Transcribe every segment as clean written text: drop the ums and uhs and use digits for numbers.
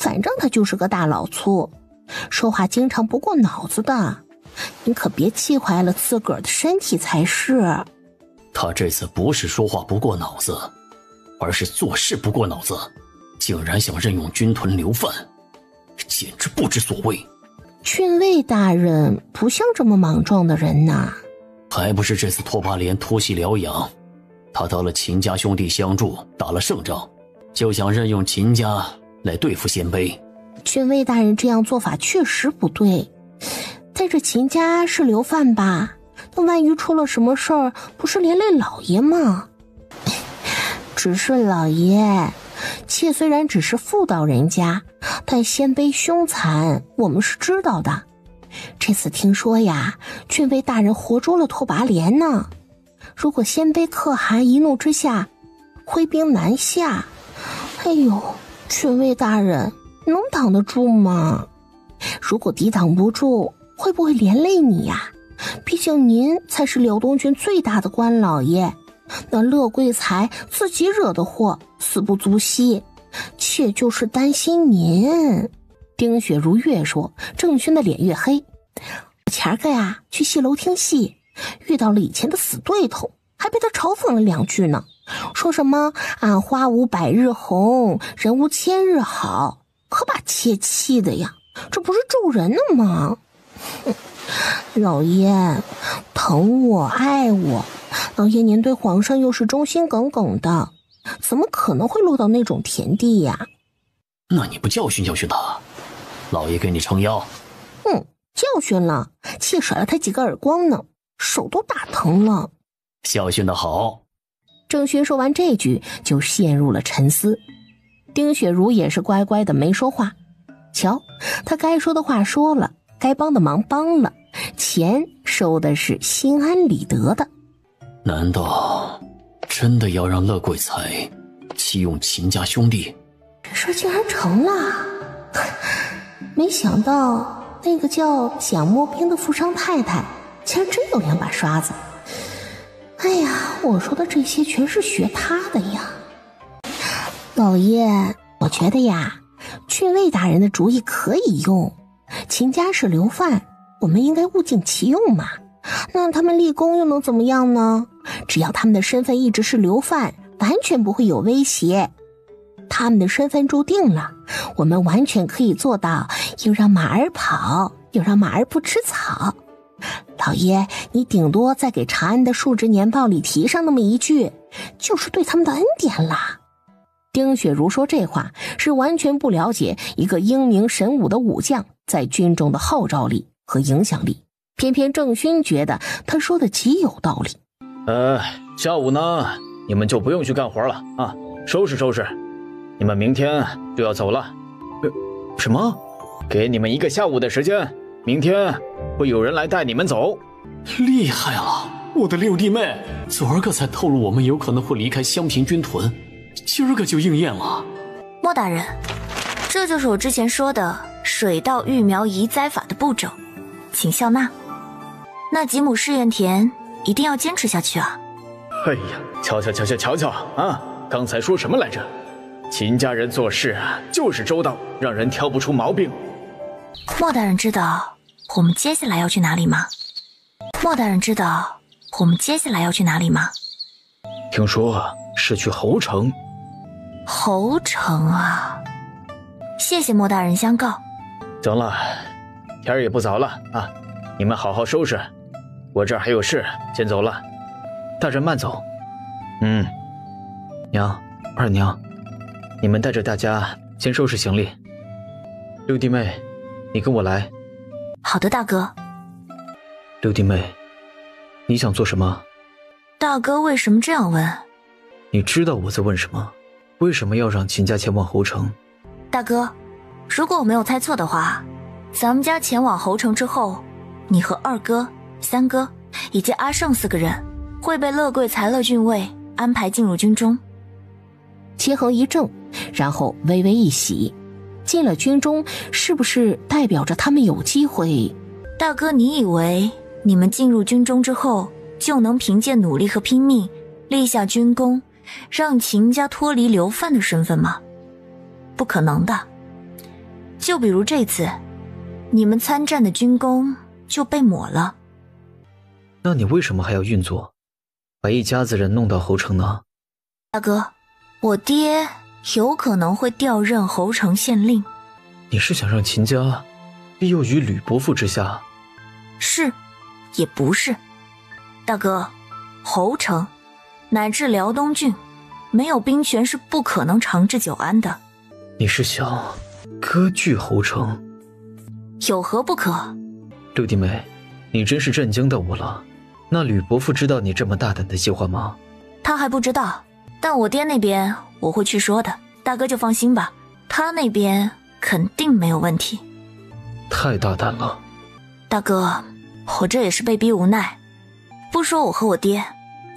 反正他就是个大老粗，说话经常不过脑子的，你可别气坏了自个儿的身体才是。他这次不是说话不过脑子，而是做事不过脑子，竟然想任用军屯流犯，简直不知所谓。郡尉大人不像这么莽撞的人呐。还不是这次拓跋连突袭辽阳，他得了秦家兄弟相助，打了胜仗，就想任用秦家来对付鲜卑。郡尉大人这样做法确实不对，但这秦家是流犯吧，那万一出了什么事儿，不是连累老爷吗？只是老爷，妾虽然只是妇道人家，但鲜卑凶残我们是知道的。这次听说呀，郡尉大人活捉了拓跋连呢。如果鲜卑可汗一怒之下挥兵南下，哎呦，郡尉大人能挡得住吗？如果抵挡不住，会不会连累你呀？毕竟您才是辽东郡最大的官老爷，那乐贵才自己惹的祸，死不足惜，妾就是担心您。丁雪如越说，郑勋的脸越黑。前个呀，去戏楼听戏，遇到了以前的死对头，还被他嘲讽了2句呢，说什么俺花无百日红，人无千日好，可把妾气的呀，这不是咒人呢吗？老爷疼我爱我，老爷您对皇上又是忠心耿耿的，怎么可能会落到那种田地呀？那你不教训教训他，老爷给你撑腰。教训了，妾甩了他几个耳光呢，手都打疼了。教训得好。郑勋说完这句就陷入了沉思，丁雪茹也是乖乖的没说话。瞧，他该说的话说了，该帮的忙帮了，钱收的是心安理得的。难道真的要让乐贵才弃用秦家兄弟？这事竟然成了，没想到那个叫蒋墨兵的富商太太竟然真有2把刷子。哎呀，我说的这些全是学他的呀。老爷，我觉得呀，郡尉大人的主意可以用，秦家是流犯，我们应该物尽其用嘛。那他们立功又能怎么样呢？只要他们的身份一直是流犯，完全不会有威胁。他们的身份注定了，我们完全可以做到又让马儿跑，又让马儿不吃草。老爷，你顶多再给长安的述职年报里提上那么一句，就是对他们的恩典啦。丁雪茹说这话是完全不了解一个英明神武的武将在军中的号召力和影响力，偏偏郑勋觉得他说的极有道理。下午呢，你们就不用去干活了啊，收拾收拾，你们明天就要走了。什么？给你们1个下午的时间，明天会有人来带你们走。厉害了，我的六弟妹，昨儿个才透露我们有可能会离开襄平军屯，今儿个就应验了。莫大人，这就是我之前说的水稻育苗移栽法的步骤，请笑纳。那几亩试验田一定要坚持下去啊。哎呀，瞧啊，刚才说什么来着？秦家人做事就是周到，让人挑不出毛病。莫大人知道我们接下来要去哪里吗？莫大人知道我们接下来要去哪里吗？听说是去侯城。侯城啊，谢谢莫大人相告。行了，天儿也不早了啊，你们好好收拾，我这儿还有事，先走了。大人慢走。娘、二娘，你们带着大家先收拾行李。六弟妹，你跟我来。好的，大哥。六弟妹，你想做什么？大哥为什么这样问？你知道我在问什么？为什么要让秦家前往侯城？大哥，如果我没有猜错的话，咱们家前往侯城之后，你和二哥、三哥以及阿胜4个人会被乐贵才乐郡尉安排进入军中。齐衡一怔，然后微微一喜，进了军中是不是代表着他们有机会？大哥，你以为你们进入军中之后就能凭借努力和拼命立下军功，让秦家脱离流犯的身份吗？不可能的。就比如这次，你们参战的军功就被抹了。那你为什么还要运作，把一家子人弄到侯城呢？大哥，我爹有可能会调任侯城县令。你是想让秦家庇佑于吕伯父之下？是，也不是。大哥，侯城乃至辽东郡，没有兵权是不可能长治久安的。你是想割据侯城？有何不可？六弟妹，你真是震惊到我了。那吕伯父知道你这么大胆的计划吗？他还不知道，但我爹那边我会去说的，大哥就放心吧，他那边肯定没有问题。太大胆了。大哥，我这也是被逼无奈。不说我和我爹，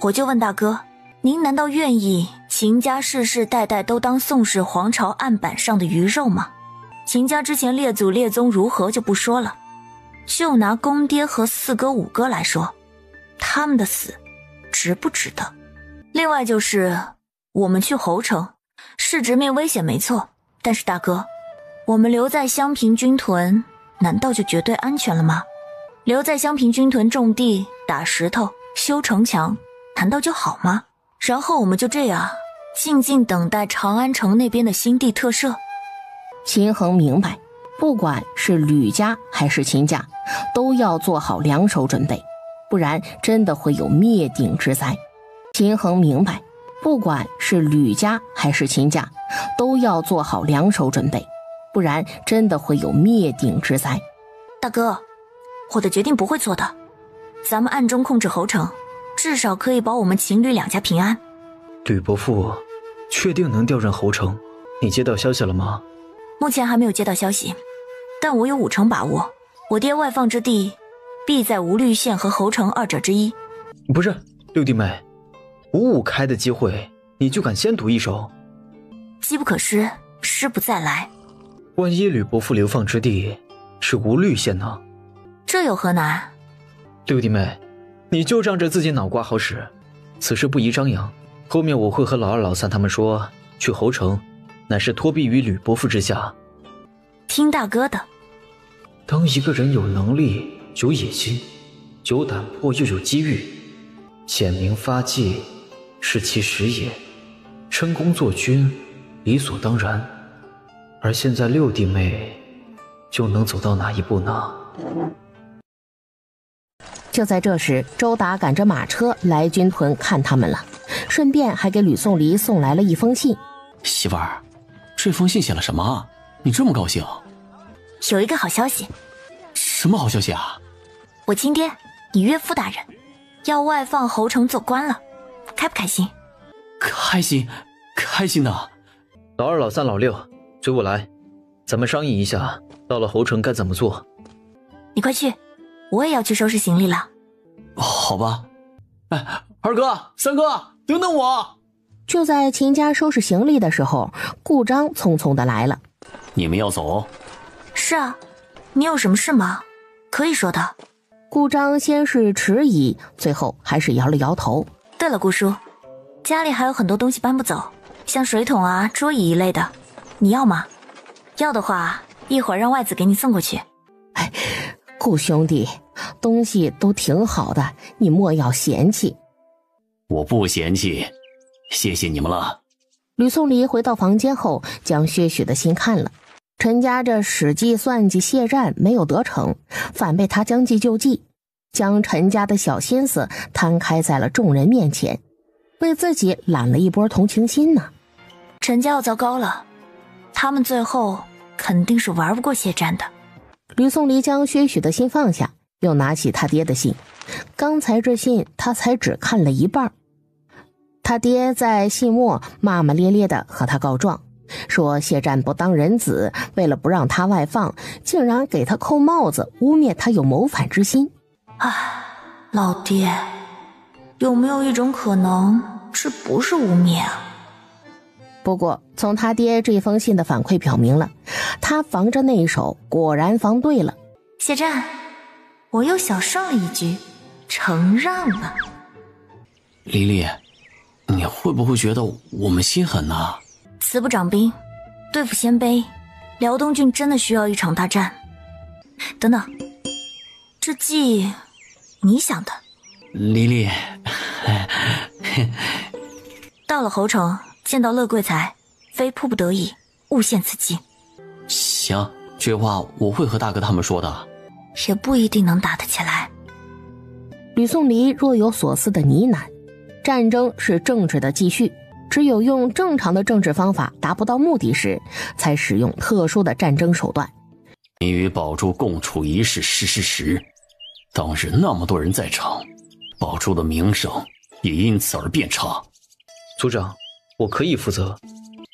我就问大哥，您难道愿意秦家世世代代都当宋氏皇朝案板上的鱼肉吗？秦家之前列祖列宗如何就不说了，就拿公爹和四哥五哥来说，他们的死值不值得？另外就是我们去侯城是直面危险没错，但是大哥，我们留在襄平军屯难道就绝对安全了吗？留在襄平军屯种地打石头修城墙难道就好吗？然后我们就这样静静等待长安城那边的新地特赦。秦衡明白，不管是吕家还是秦家，都要做好两手准备，不然真的会有灭顶之灾。秦衡明白，不管是吕家还是秦家，都要做好两手准备，不然真的会有灭顶之灾。大哥，我的决定不会错的，咱们暗中控制侯城，至少可以保我们秦吕两家平安。吕伯父确定能调任侯城？你接到消息了吗？目前还没有接到消息，但我有5成把握，我爹外放之地必在无虑县和侯城二者之一。不是，六弟妹，55开的机会你就敢先赌一手？机不可失，失不再来。万一吕伯父流放之地是无虑县呢？这有何难？六弟妹，你就仗着自己脑瓜好使，此事不宜张扬。后面我会和老二老三他们说，去侯城乃是托庇于吕伯父之下。听大哥的。当一个人有能力、有野心、有胆魄又有机遇，显明发迹是其实也，称功做君理所当然。而现在六弟妹就能走到哪一步呢？就在这时，周达赶着马车来军屯看他们了，顺便还给吕宋离送来了一封信。媳妇儿，这封信写了什么啊？你这么高兴？有一个好消息。什么好消息啊？我亲爹，你岳父大人要外放侯城做官了，开不开心？开心，开心的。老二、老三、老六，随我来，咱们商议一下，到了侯城该怎么做。你快去，我也要去收拾行李了。好吧。哎，二哥、三哥，等等我！就在秦家收拾行李的时候，顾章匆匆的来了。你们要走？是啊，你有什么事吗？可以说的。顾章先是迟疑，最后还是摇了摇头。对了，顾叔，家里还有很多东西搬不走，像水桶啊、桌椅一类的，你要吗？要的话，一会儿让外子给你送过去。哎，顾兄弟，东西都挺好的，你莫要嫌弃。我不嫌弃，谢谢你们了。吕宋离回到房间后，将薛许的信看了。陈家这使计算计谢战没有得逞，反被他将计就计，将陈家的小心思摊开在了众人面前，为自己揽了一波同情心呢。陈家要糟糕了，他们最后肯定是玩不过谢战的。吕宋离将薛许的信放下，又拿起他爹的信。刚才这信他才只看了一半。他爹在信末骂骂咧咧地和他告状，说谢战不当人子，为了不让他外放，竟然给他扣帽子，污蔑他有谋反之心。唉，老爹，有没有一种可能，这不是污蔑啊？不过从他爹这封信的反馈表明了，他防着那一手果然防对了。谢战，我又小胜了一局，承让了。黎黎，你会不会觉得我们心狠呢？慈不掌兵，对付鲜卑，辽东郡真的需要一场大战。等等，这计你想的？黎黎，到了侯城，见到乐贵才，非迫不得已，勿陷此计。行，这话我会和大哥他们说的。也不一定能打得起来。吕颂离若有所思的呢喃，战争是政治的继续，只有用正常的政治方法达不到目的时，才使用特殊的战争手段。你与宝珠共处一室是事实，当日那么多人在场，宝珠的名声也因此而变差。族长，我可以负责，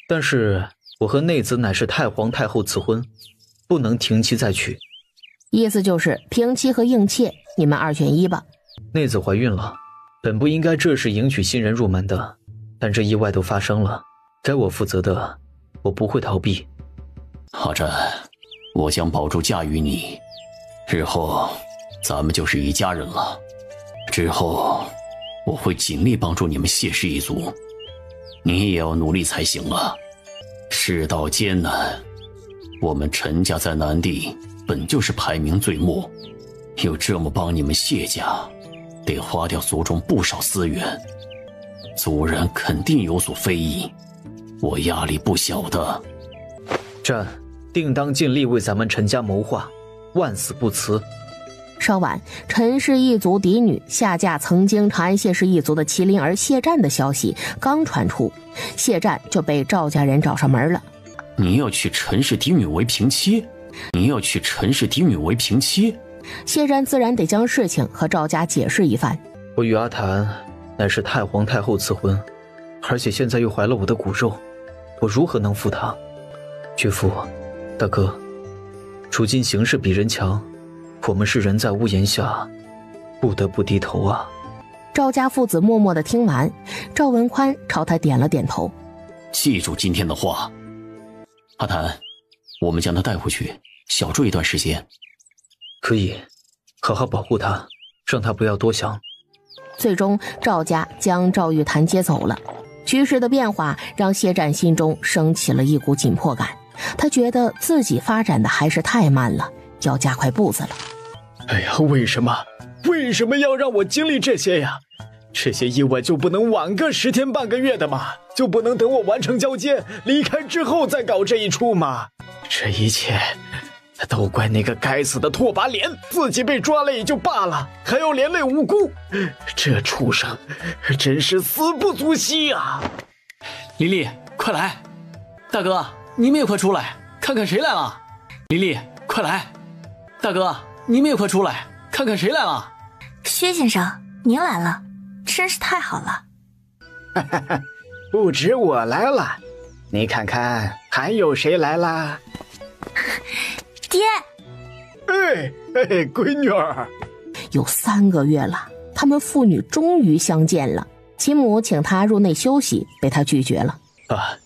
但是我和内子乃是太皇太后赐婚，不能停妻再娶。意思就是平妻和应妾，你们2选1吧。内子怀孕了，本不应该这时迎娶新人入门的，但这意外都发生了，该我负责的，我不会逃避。阿战，我将宝珠嫁与你，日后咱们就是一家人了。之后我会尽力帮助你们谢氏一族，你也要努力才行啊。世道艰难，我们陈家在南地本就是排名最末，又这么帮你们谢家，得花掉族中不少资源，族人肯定有所非议，我压力不小的。战定当尽力为咱们陈家谋划，万死不辞。稍晚，陈氏一族嫡女下嫁曾经长安谢氏一族的麒麟儿谢战的消息刚传出，谢战就被赵家人找上门了。你要娶陈氏嫡女为平妻？你要娶陈氏嫡女为平妻？谢战自然得将事情和赵家解释一番。我与阿谭乃是太皇太后赐婚，而且现在又怀了我的骨肉，我如何能负她？岳父，大哥，如今形势比人强，我们是人在屋檐下，不得不低头啊。赵家父子默默地听完，赵文宽朝他点了点头。记住今天的话。阿谭，我们将他带回去小住一段时间。可以，好好保护他，让他不要多想。最终赵家将赵玉潭接走了。局势的变化让谢战心中升起了一股紧迫感，他觉得自己发展的还是太慢了，要加快步子了。哎呀，为什么要让我经历这些呀？这些意外就不能晚个10天半个月的吗？就不能等我完成交接离开之后再搞这一出吗？这一切都怪那个该死的拓跋脸，自己被抓了也就罢了，还要连累无辜，这畜生真是死不足惜啊！黎黎，快来！大哥，你们也快出来，看看谁来了！黎黎，快来！大哥，你们也快出来，看看谁来了！薛先生，您来了，真是太好了。不止我来了，你看看还有谁来啦？爹！闺女儿，有3个月了，他们父女终于相见了。其母请他入内休息，被他拒绝了。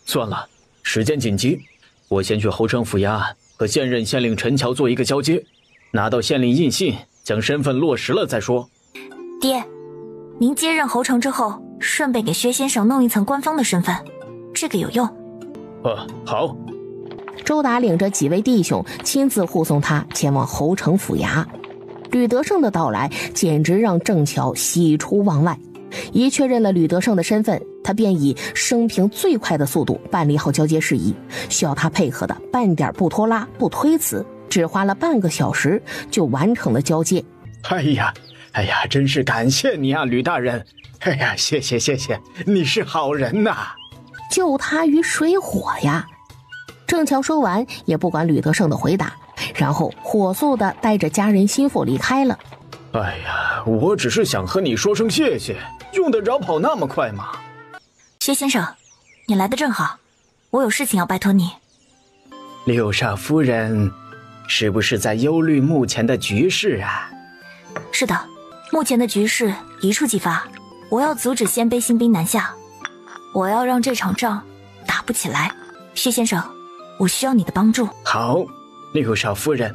算了，时间紧急，我先去侯城府衙和现任县令陈桥做一个交接，拿到县令印信，将身份落实了再说。爹，您接任侯城之后，顺便给薛先生弄一层官方的身份，这个有用。好。周达领着几位弟兄亲自护送他前往侯城府衙。吕德胜的到来简直让郑乔喜出望外，一确认了吕德胜的身份，他便以生平最快的速度办理好交接事宜，需要他配合的半点不拖拉不推辞，只花了半个小时就完成了交接。哎呀，真是感谢你啊，吕大人！哎呀，谢谢，你是好人呐！救他于水火呀！郑乔说完也不管吕德胜的回答，然后火速地带着家人心腹离开了。哎呀，我只是想和你说声谢谢，用得着跑那么快吗？薛先生，你来得正好，我有事情要拜托你。六少夫人是不是在忧虑目前的局势啊？是的，目前的局势一触即发，我要阻止鲜卑新兵南下，我要让这场仗打不起来。薛先生，我需要你的帮助。好，六少夫人，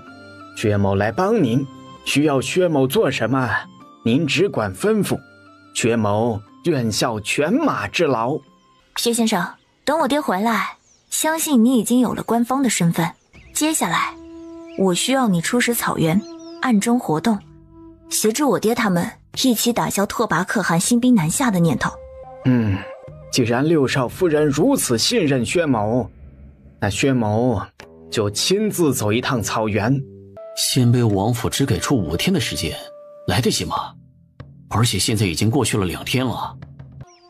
薛某来帮您，需要薛某做什么，您只管吩咐，薛某愿效犬马之劳。薛先生，等我爹回来，相信你已经有了官方的身份，接下来，我需要你出使草原，暗中活动，协助我爹他们一起打消拓跋可汗兴兵南下的念头。既然六少夫人如此信任薛某，那薛某就亲自走一趟草原。鲜卑王府只给出5天的时间，来得及吗？而且现在已经过去了2天了。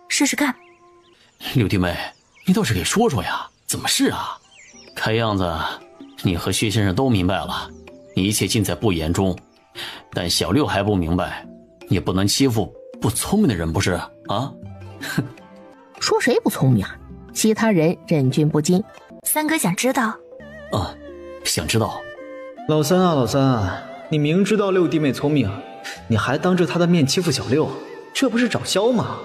试试看。六弟妹，你倒是给说说呀，怎么试啊？看样子你和薛先生都明白了，一切尽在不言中。但小六还不明白，你不能欺负不聪明的人，不是啊？说谁不聪明啊？其他人忍俊不禁。三哥想知道。想知道。老三啊，你明知道六弟妹聪明，你还当着她的面欺负小六，这不是找消吗？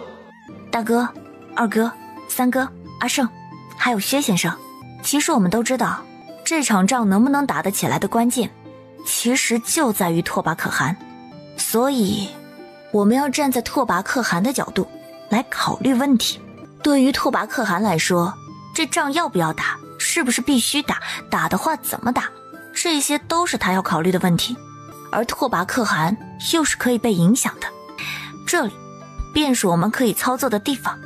大哥、二哥、三哥、阿胜，还有薛先生，其实我们都知道，这场仗能不能打得起来的关键，其实就在于拓跋可汗。所以，我们要站在拓跋可汗的角度来考虑问题。对于拓跋可汗来说，这仗要不要打，是不是必须打，打的话怎么打，这些都是他要考虑的问题。而拓跋可汗又是可以被影响的，这里便是我们可以操作的地方。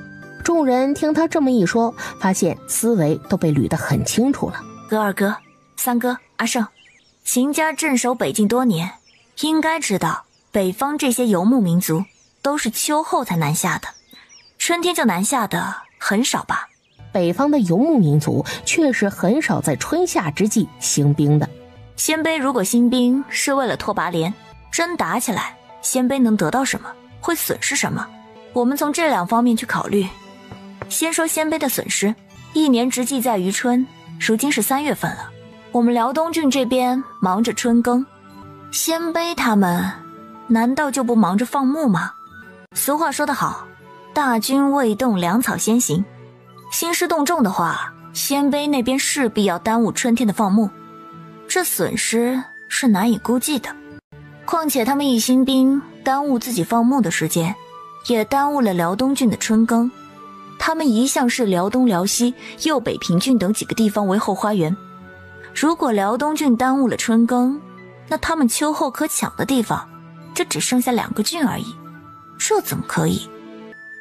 众人听他这么一说，发现思维都被捋得很清楚了。哥、二哥、三哥、阿胜，秦家镇守北境多年，应该知道北方这些游牧民族都是秋后才南下的，春天就南下的很少吧？北方的游牧民族确实很少在春夏之际兴兵的。鲜卑如果兴兵是为了拓跋连，真打起来，鲜卑能得到什么，会损失什么？我们从这2方面去考虑。先说鲜卑的损失，1年之计在于春，如今是3月份了，我们辽东郡这边忙着春耕，鲜卑他们难道就不忙着放牧吗？俗话说得好，大军未动，粮草先行。兴师动众的话，鲜卑那边势必要耽误春天的放牧，这损失是难以估计的。况且他们一兴兵，耽误自己放牧的时间，也耽误了辽东郡的春耕。他们一向是辽东、辽西、右北平郡等几个地方为后花园，如果辽东郡耽误了春耕，那他们秋后可抢的地方，这只剩下2个郡而已，这怎么可以？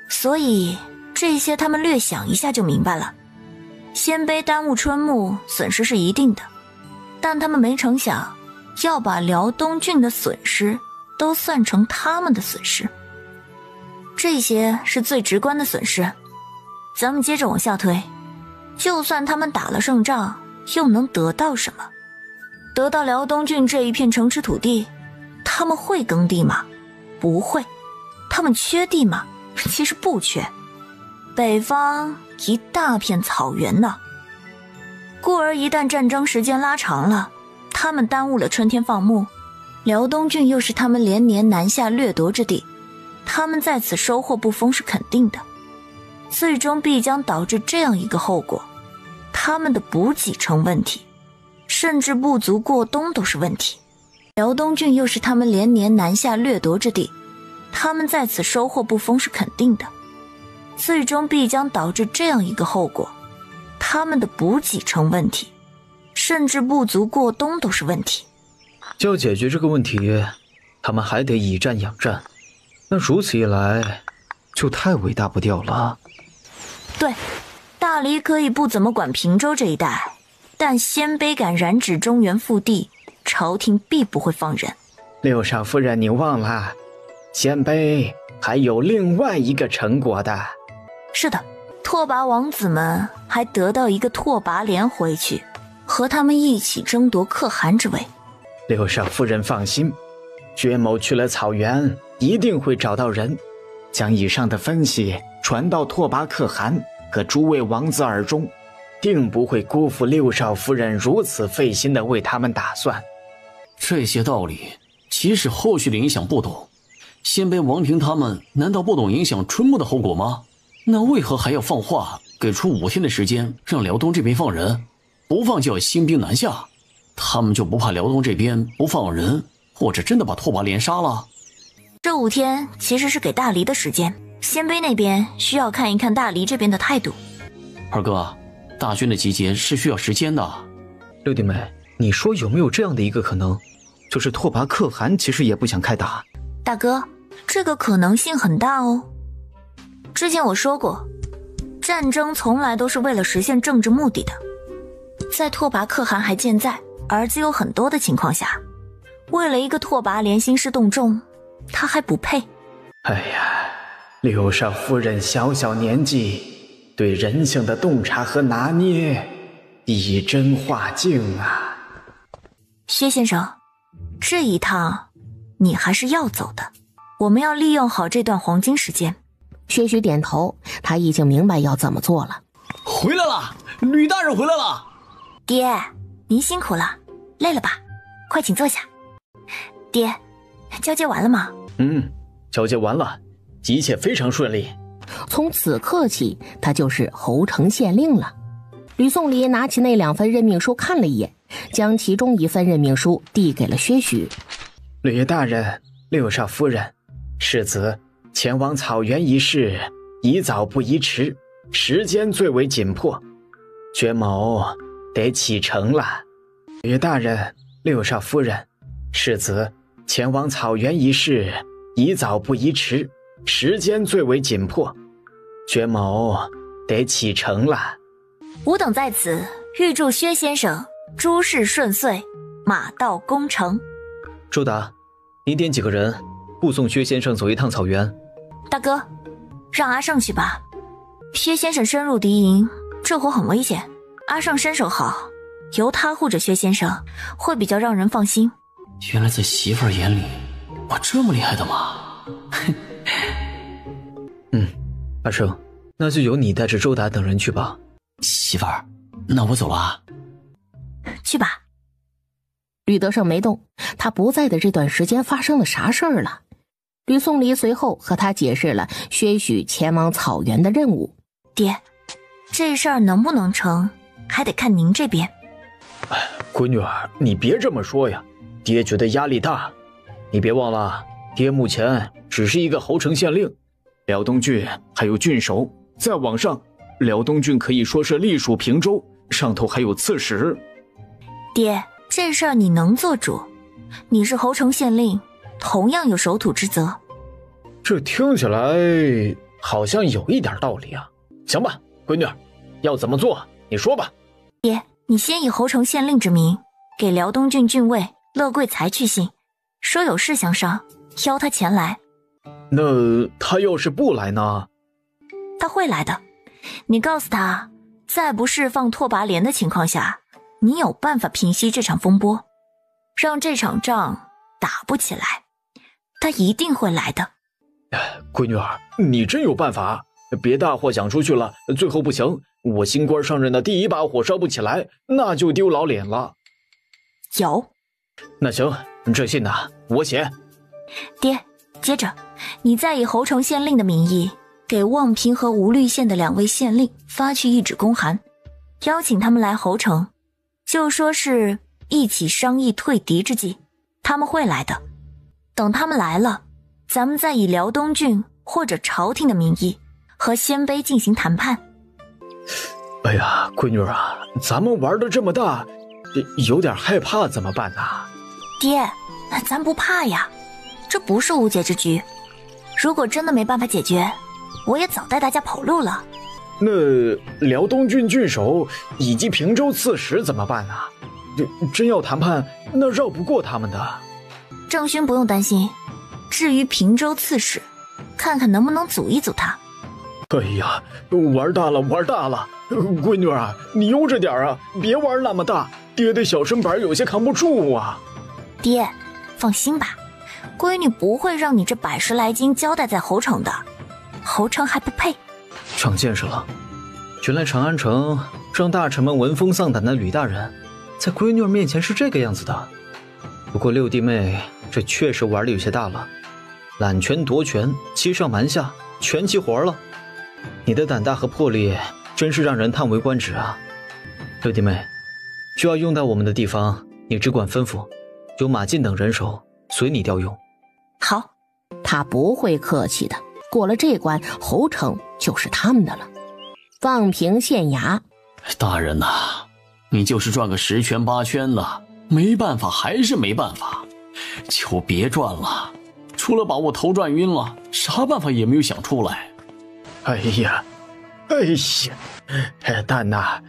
所以这些他们略想一下就明白了，鲜卑耽误春牧，损失是一定的，但他们没成想要把辽东郡的损失都算成他们的损失，这些是最直观的损失。咱们接着往下推，就算他们打了胜仗，又能得到什么？得到辽东郡这一片城池土地，他们会耕地吗？不会。他们缺地吗？其实不缺。北方一大片草原呢。故而一旦战争时间拉长了，他们耽误了春天放牧，辽东郡又是他们连年南下掠夺之地，他们在此收获不丰是肯定的，最终必将导致这样一个后果，他们的补给成问题，甚至不足过冬都是问题。辽东郡又是他们连年南下掠夺之地，他们在此收获不丰是肯定的，最终必将导致这样一个后果，他们的补给成问题，甚至不足过冬都是问题。要解决这个问题，他们还得以战养战，那如此一来就太伟大不掉了。对，大黎可以不怎么管平州这一带，但鲜卑敢染指中原腹地，朝廷必不会放人。六少夫人，你忘了，鲜卑还有另外一个成果的。是的，拓跋王子们还得到一个拓跋连回去，和他们一起争夺可汗之位。六少夫人放心，薛某去了草原，一定会找到人，将以上的分析传到拓跋可汗和诸位王子耳中，定不会辜负六少夫人如此费心的为他们打算。这些道理，即使后续的影响不懂，鲜卑王庭他们难道不懂影响春牧的后果吗？那为何还要放话，给出5天的时间，让辽东这边放人？不放就要兴兵南下，他们就不怕辽东这边不放人，或者真的把拓跋连杀了？这5天其实是给大黎的时间，鲜卑那边需要看一看大黎这边的态度。二哥，大军的集结是需要时间的。六弟妹，你说有没有这样的一个可能，就是拓跋可汗其实也不想开打？大哥，这个可能性很大哦。之前我说过，战争从来都是为了实现政治目的的。在拓跋可汗还健在，儿子有很多的情况下，为了一个拓跋连兴师动众，他还不配。哎呀，六少夫人小小年纪，对人性的洞察和拿捏一针化境啊。薛先生，这一趟你还是要走的，我们要利用好这段黄金时间。薛许点头，他已经明白要怎么做了。回来了，吕大人回来了。爹，您辛苦了，累了吧？快请坐下。爹，交接完了吗？交接完了，一切非常顺利。从此刻起，他就是侯城县令了。吕颂礼拿起那2份任命书看了一眼，将其中1份任命书递给了薛许。吕大人，六少夫人，世子前往草原一事，宜早不宜迟，时间最为紧迫，薛某得启程了。吕大人，六少夫人，世子前往草原一事，宜早不宜迟，时间最为紧迫，薛某得启程了。吾等在此预祝薛先生诸事顺遂，马到功成。周达，你点几个人护送薛先生走一趟草原。大哥，让阿胜去吧。薛先生深入敌营，这活很危险，阿胜身手好，由他护着薛先生会比较让人放心。原来在媳妇儿眼里我这么厉害的吗？阿胜，那就由你带着周达等人去吧。媳妇儿，那我走了啊。去吧。吕德胜没动，他不在的这段时间发生了啥事儿了？吕颂礼随后和他解释了薛许前往草原的任务。爹，这事儿能不能成，还得看您这边。闺女儿，你别这么说呀，爹觉得压力大。你别忘了，爹目前只是一个侯城县令，辽东郡还有郡守，再往上，辽东郡可以说是隶属平州，上头还有刺史。爹，这事儿你能做主，你是侯城县令，同样有守土之责。这听起来好像有一点道理啊。行吧，闺女儿，要怎么做你说吧。爹，你先以侯城县令之名给辽东郡郡尉乐贵才去信，说有事相商，邀他前来。那他要是不来呢？他会来的，你告诉他，在不释放拓跋连的情况下，你有办法平息这场风波，让这场仗打不起来，他一定会来的。闺女儿，你真有办法，别大祸想出去了，最后不行，我新官上任的第一把火烧不起来，那就丢老脸了。有。那行，这信呢，我写。爹，接着你再以侯城县令的名义给望平和无虑县的2位县令发去一纸公函，邀请他们来侯城，就说是一起商议退敌之计，他们会来的。等他们来了，咱们再以辽东郡或者朝廷的名义和鲜卑进行谈判。哎呀，闺女啊，咱们玩的这么大，有点害怕怎么办啊？爹，咱不怕呀，这不是无解之局。如果真的没办法解决，我也早带大家跑路了。那辽东郡郡守以及平州刺史怎么办啊？真要谈判，那绕不过他们的。郑勋不用担心，至于平州刺史，看看能不能阻一阻他。哎呀，玩大了，玩大了！闺女啊，你悠着点啊，别玩那么大，爹的小身板有些扛不住啊。爹，放心吧，闺女不会让你这110来斤交代在侯城的，侯城还不配。长见识了，原来长安城让大臣们闻风丧胆的吕大人，在闺女面前是这个样子的。不过六弟妹这确实玩的有些大了，揽权夺权，欺上瞒下，全齐活了。你的胆大和魄力真是让人叹为观止啊。六弟妹，需要用到我们的地方，你只管吩咐，有马进等人手随你调用。好，他不会客气的，过了这关，侯城就是他们的了。望平县衙，大人呐，你就是转个10圈8圈了，没办法还是没办法，就别转了，除了把我头转晕了，啥办法也没有想出来。哎呀，蛋呐，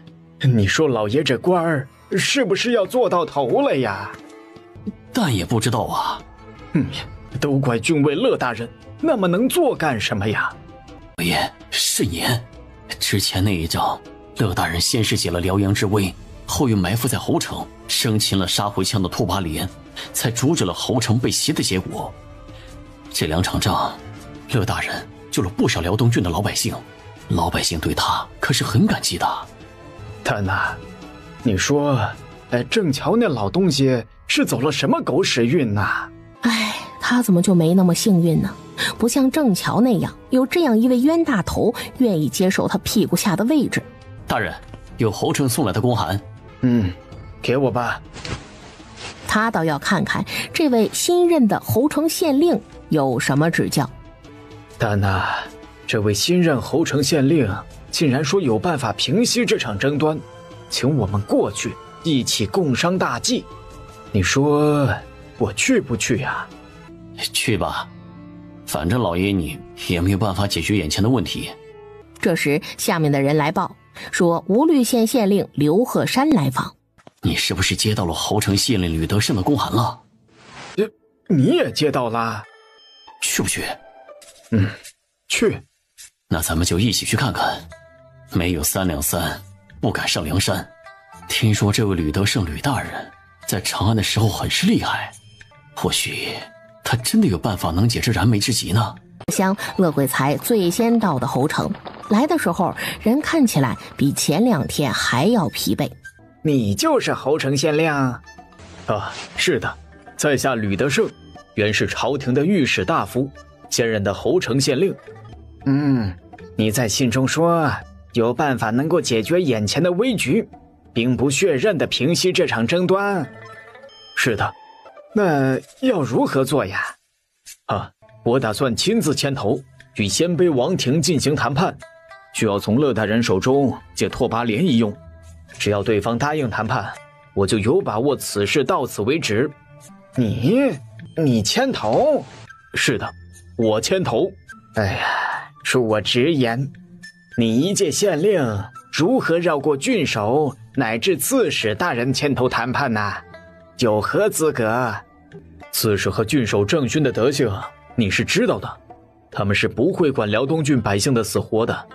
你说老爷这官儿是不是要做到头了呀？但也不知道啊。都怪郡尉乐大人，那么能做干什么呀？老爷，慎言。之前那一仗，乐大人先是解了辽阳之危，后又埋伏在侯城，生擒了杀回枪的拓跋连，才阻止了侯城被袭的结果。这2场仗，乐大人救了不少辽东郡的老百姓，老百姓对他可是很感激的。蛋呐，你说，郑乔那老东西是走了什么狗屎运呐？他怎么就没那么幸运呢？不像郑乔那样有这样一位冤大头愿意接受他屁股下的位置。大人，有侯城送来的公函。给我吧。他倒要看看这位新任的侯城县令有什么指教。蛋呐，这位新任侯城县令竟然说有办法平息这场争端，请我们过去一起共商大计。你说我去不去呀？去吧，反正老爷你也没有办法解决眼前的问题。这时下面的人来报说吴律县县令刘鹤山来访。你是不是接到了侯城县令吕德胜的公函了？你也接到了？去不去？去。那咱们就一起去看看。没有3两3，不敢上梁山。听说这位吕德胜吕大人在长安的时候很是厉害，或许他真的有办法能解这燃眉之急呢。像乐贵才最先到的侯城，来的时候人看起来比前2天还要疲惫。你就是侯城县令？是的，在下吕德胜，原是朝廷的御史大夫，现任的侯城县令。你在信中说有办法能够解决眼前的危局，兵不血刃地平息这场争端。是的。那要如何做呀？我打算亲自牵头与鲜卑王庭进行谈判，需要从乐大人手中借拓跋连一用，只要对方答应谈判，我就有把握此事到此为止。你牵头？是的，我牵头。恕我直言，你一介县令如何绕过郡守乃至刺史大人牵头谈判呢？有何资格？刺史和郡守郑勋的德行你是知道的，他们是不会管辽东郡百姓的死活的，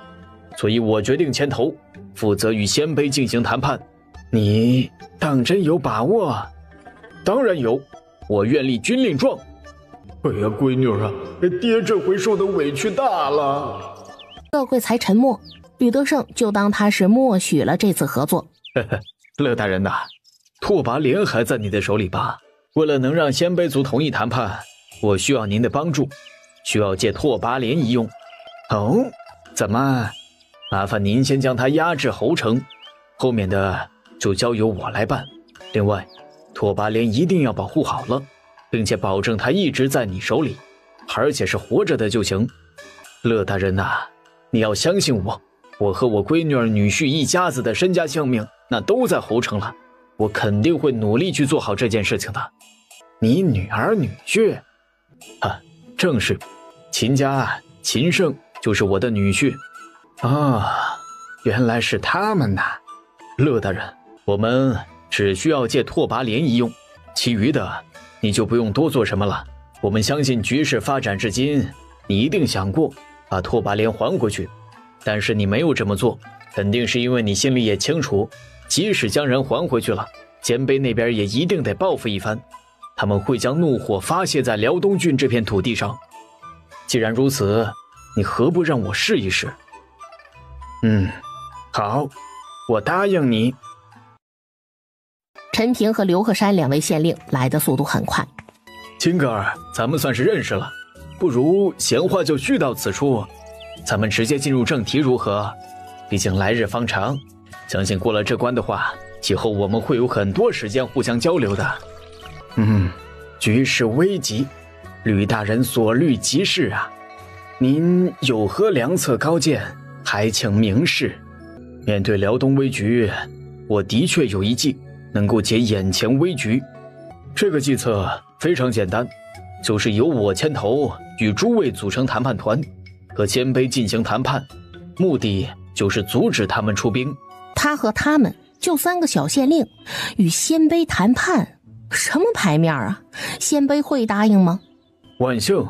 所以我决定牵头，负责与鲜卑进行谈判。你当真有把握？当然有，我愿立军令状。闺女啊，爹这回受的委屈大了。乐贵才沉默，吕德胜就当他是默许了这次合作。乐大人呐，拓跋连还在你的手里吧？为了能让鲜卑族同意谈判，我需要您的帮助，需要借拓跋连一用。怎么？麻烦您先将他押至侯城，后面的就交由我来办。另外，拓跋连一定要保护好了，并且保证他一直在你手里，而且是活着的就行。乐大人呐，你要相信我，我和我闺女儿女婿一家子的身家性命那都在侯城了，我肯定会努力去做好这件事情的。你女儿女婿？正是，秦家秦胜就是我的女婿。原来是他们呐。乐大人，我们只需要借拓跋连一用，其余的你就不用多做什么了。我们相信局势发展至今，你一定想过把拓跋连还回去，但是你没有这么做，肯定是因为你心里也清楚，即使将人还回去了，鲜卑那边也一定得报复一番，他们会将怒火发泄在辽东郡这片土地上。既然如此，你何不让我试一试？好，我答应你。陈平和刘鹤山2位县令来的速度很快。秦哥儿，咱们算是认识了，不如闲话就叙到此处，咱们直接进入正题如何？毕竟来日方长，相信过了这关的话，以后我们会有很多时间互相交流的。局势危急，吕大人所虑极是啊。您有何良策高见，还请明示。面对辽东危局，我的确有一计，能够解眼前危局。这个计策非常简单，就是由我牵头与诸位组成谈判团，和鲜卑进行谈判，目的就是阻止他们出兵。他和他们就3个小县令与鲜卑谈判，什么牌面啊？鲜卑会答应吗？万幸，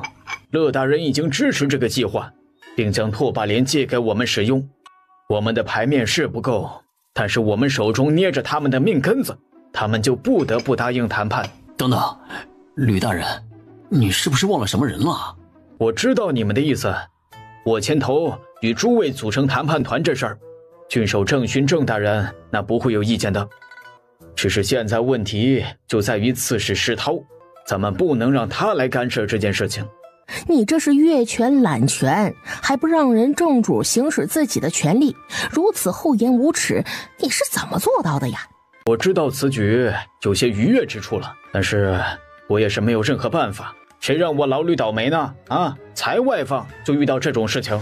乐大人已经支持这个计划，并将拓跋连借给我们使用。我们的牌面是不够，但是我们手中捏着他们的命根子，他们就不得不答应谈判。等等，吕大人，你是不是忘了什么人了？我知道你们的意思，我牵头与诸位组成谈判团这事儿，郡守郑勋郑大人那不会有意见的。只是现在问题就在于刺史石涛，咱们不能让他来干涉这件事情。你这是越权揽权，还不让人正主行使自己的权利，如此厚颜无耻，你是怎么做到的呀？我知道此举有些逾越之处了，但是我也是没有任何办法，谁让我老吕倒霉呢？才外放就遇到这种事情。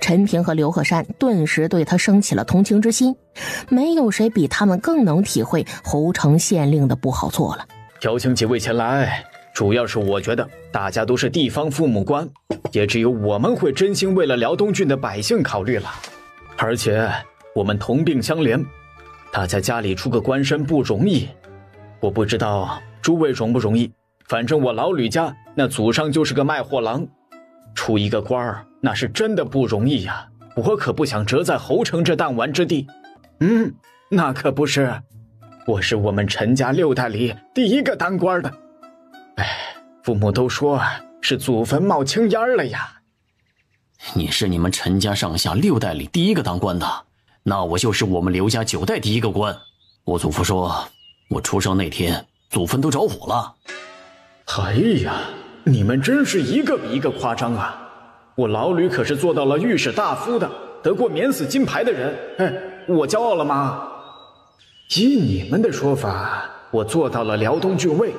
陈平和刘鹤山顿时对他生起了同情之心，没有谁比他们更能体会侯城县令的不好做了。邀请几位前来，主要是我觉得大家都是地方父母官，也只有我们会真心为了辽东郡的百姓考虑了。而且我们同病相怜，大家家里出个官绅不容易，我不知道诸位容不容易，反正我老吕家那祖上就是个卖货郎，出一个官儿那是真的不容易呀，我可不想折在侯城这弹丸之地。那可不是，我是我们陈家6代里第一个当官的。父母都说是祖坟冒青烟了呀。你是你们陈家上下6代里第一个当官的，那我就是我们刘家9代第一个官。我祖父说，我出生那天祖坟都着火了。哎呀，你们真是一个比一个夸张啊！我老吕可是做到了御史大夫的，得过免死金牌的人，我骄傲了吗？依你们的说法，我做到了辽东郡尉，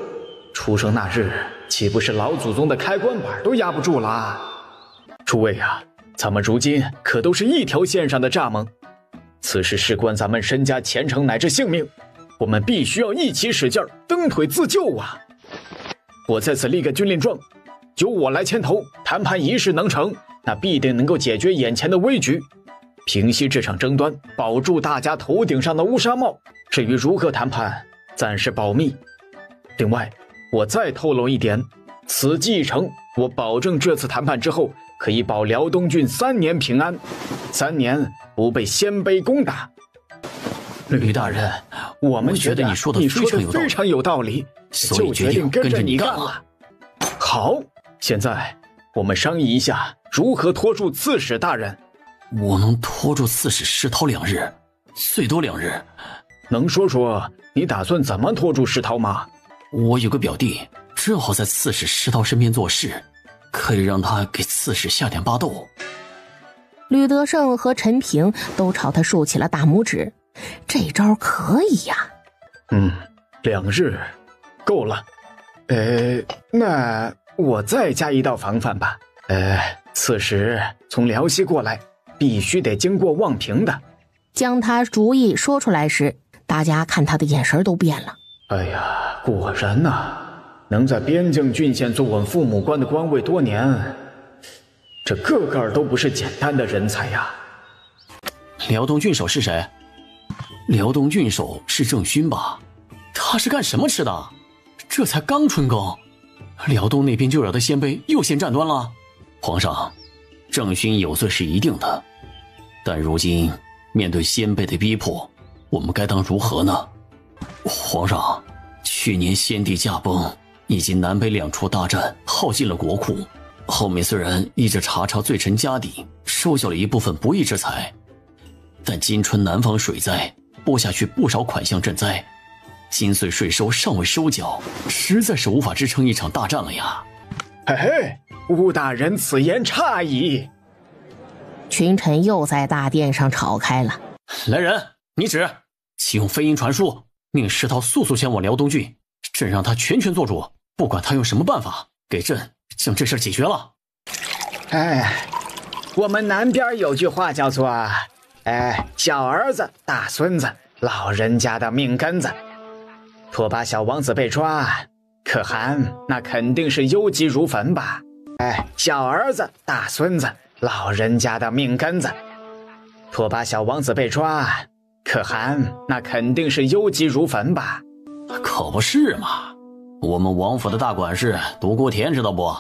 出生那日岂不是老祖宗的开关板都压不住了？诸位啊，咱们如今可都是一条线上的蚱蜢，此事事关咱们申家前程乃至性命，我们必须要一起使劲儿，蹬腿自救啊！我在此立个军令状，由我来牵头，谈判一事能成，那必定能够解决眼前的危局，平息这场争端，保住大家头顶上的乌纱帽。至于如何谈判，暂时保密。另外，我再透露一点，此计成，我保证这次谈判之后，可以保辽东郡3年平安，3年不被鲜卑攻打。吕大人，我们觉得你说的非常有道理，就决定跟着你干了。好，现在我们商议一下如何拖住刺史大人。我能拖住刺史石涛2日，最多2日。能说说你打算怎么拖住石涛吗？我有个表弟，正好在刺史石涛身边做事，可以让他给刺史下点巴豆。吕德胜和陈平都朝他竖起了大拇指，这招可以呀。2日够了。那我再加一道防范吧。刺史从辽西过来，必须得经过望平的。将他主意说出来时，大家看他的眼神都变了。哎呀，果然呐，能在边境郡县做稳父母官的官位多年，这个个都不是简单的人才呀。辽东郡守是谁？辽东郡守是郑勋吧？他是干什么吃的？这才刚春耕，辽东那边就惹得鲜卑又先站端了。皇上，郑勋有罪是一定的，但如今面对鲜卑的逼迫，我们该当如何呢？皇上，去年先帝驾崩以及南北2处大战耗尽了国库，后面虽然依着查抄罪臣家底收缴了一部分不义之财，但今春南方水灾拨下去不少款项赈灾，今岁税收尚未收缴，实在是无法支撑一场大战了呀。吴大人此言差矣。群臣又在大殿上吵开了。来人，你旨，启用飞鹰传书，命石涛速速前往辽东郡，朕让他全权做主，不管他用什么办法，给朕将这事解决了。我们南边有句话叫做小儿子大孙子，老人家的命根子，拓跋小王子被抓，可汗那肯定是忧急如焚吧？哎，小儿子、大孙子，老人家的命根子。拓跋小王子被抓，可汗那肯定是忧急如焚吧？可不是嘛！我们王府的大管事独孤田知道不？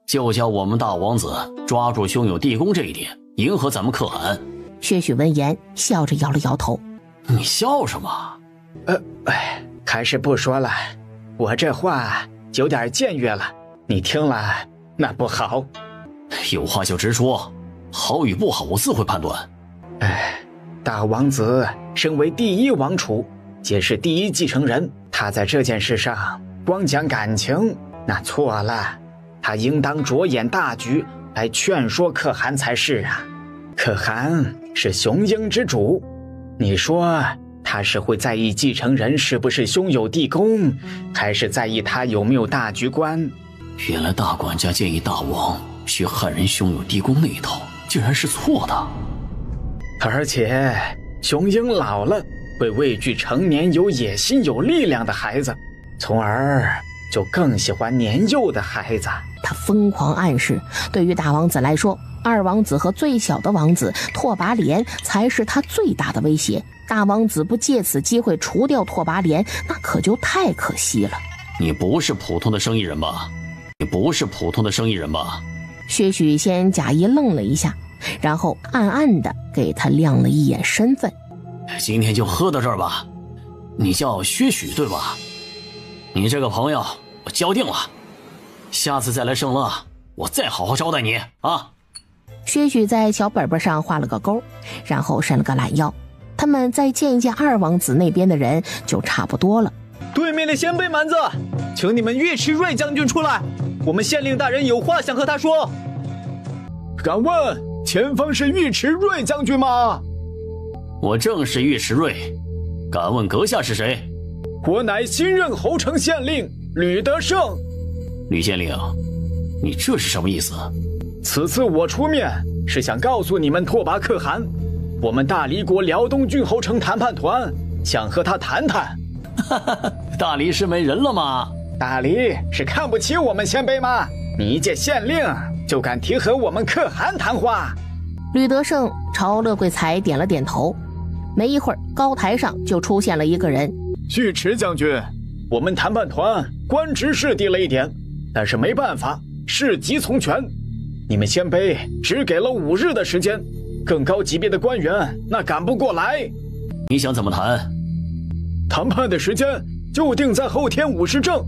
就叫我们大王子抓住兄友弟恭这一点，迎合咱们可汗。薛许闻言笑着摇了摇头。你笑什么？还是不说了，我这话有点僭越了，你听了那不好。有话就直说，好与不好我自会判断。大王子身为第一王储，也是第一继承人，他在这件事上光讲感情那错了，他应当着眼大局来劝说可汗才是啊。可汗是雄鹰之主，你说他是会在意继承人是不是兄友弟恭，还是在意他有没有大局观？原来大管家建议大王学汉人兄友弟恭那一套，竟然是错的。而且雄鹰老了会畏惧成年有野心有力量的孩子，从而就更喜欢年幼的孩子。他疯狂暗示，对于大王子来说，二王子和最小的王子拓跋廉才是他最大的威胁。大王子不借此机会除掉拓跋廉，那可就太可惜了。你不是普通的生意人吧？薛许先假意愣了一下，然后暗暗地给他亮了一眼身份。今天就喝到这儿吧。你叫薛许对吧？你这个朋友我交定了，下次再来圣乐，我再好好招待你啊。薛许在小本本上画了个勾，然后伸了个懒腰。他们再见一见二王子那边的人就差不多了。对面的先辈蛮子，请你们尉迟睿将军出来，我们县令大人有话想和他说。敢问前方是尉迟睿将军吗？我正是尉迟睿，敢问阁下是谁？我乃新任侯城县令吕德胜。吕县令，你这是什么意思？此次我出面是想告诉你们拓跋可汗，我们大黎国辽东郡侯城谈判团想和他谈谈。大黎是没人了吗？大黎是看不起我们先辈吗？你一介县令就敢提和我们可汗谈话？吕德胜朝乐贵才点了点头。没一会儿，高台上就出现了一个人。尉迟将军，我们谈判团官职是低了一点，但是没办法，事急从权。你们先辈只给了5日的时间，更高级别的官员那赶不过来。你想怎么谈？谈判的时间就定在后天5时正，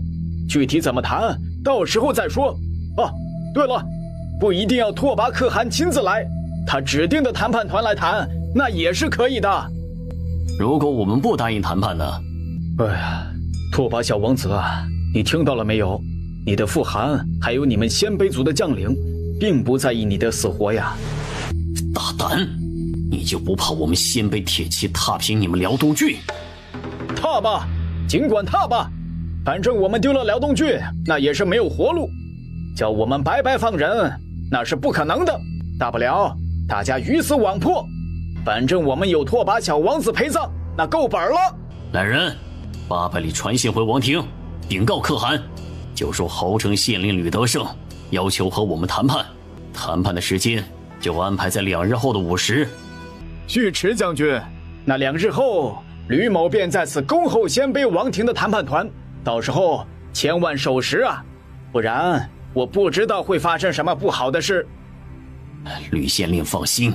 具体怎么谈，到时候再说。啊，对了，不一定要拓跋可汗亲自来，他指定的谈判团来谈，那也是可以的。如果我们不答应谈判呢？哎呀，拓跋小王子啊，你听到了没有？你的父汗还有你们鲜卑族的将领并不在意你的死活呀。大胆，你就不怕我们鲜卑铁骑踏平你们辽东郡？踏吧，尽管踏吧，反正我们丢了辽东郡，那也是没有活路。叫我们白白放人，那是不可能的。大不了大家鱼死网破，反正我们有拓跋小王子陪葬，那够本了。来人，800里传信回王庭，禀告可汗，就说侯城县令吕德胜要求和我们谈判，谈判的时间就安排在2日后的5时。尉迟将军，那2日后吕某便在此恭候鲜卑王庭的谈判团，到时候千万守时啊，不然我不知道会发生什么不好的事。吕县令放心。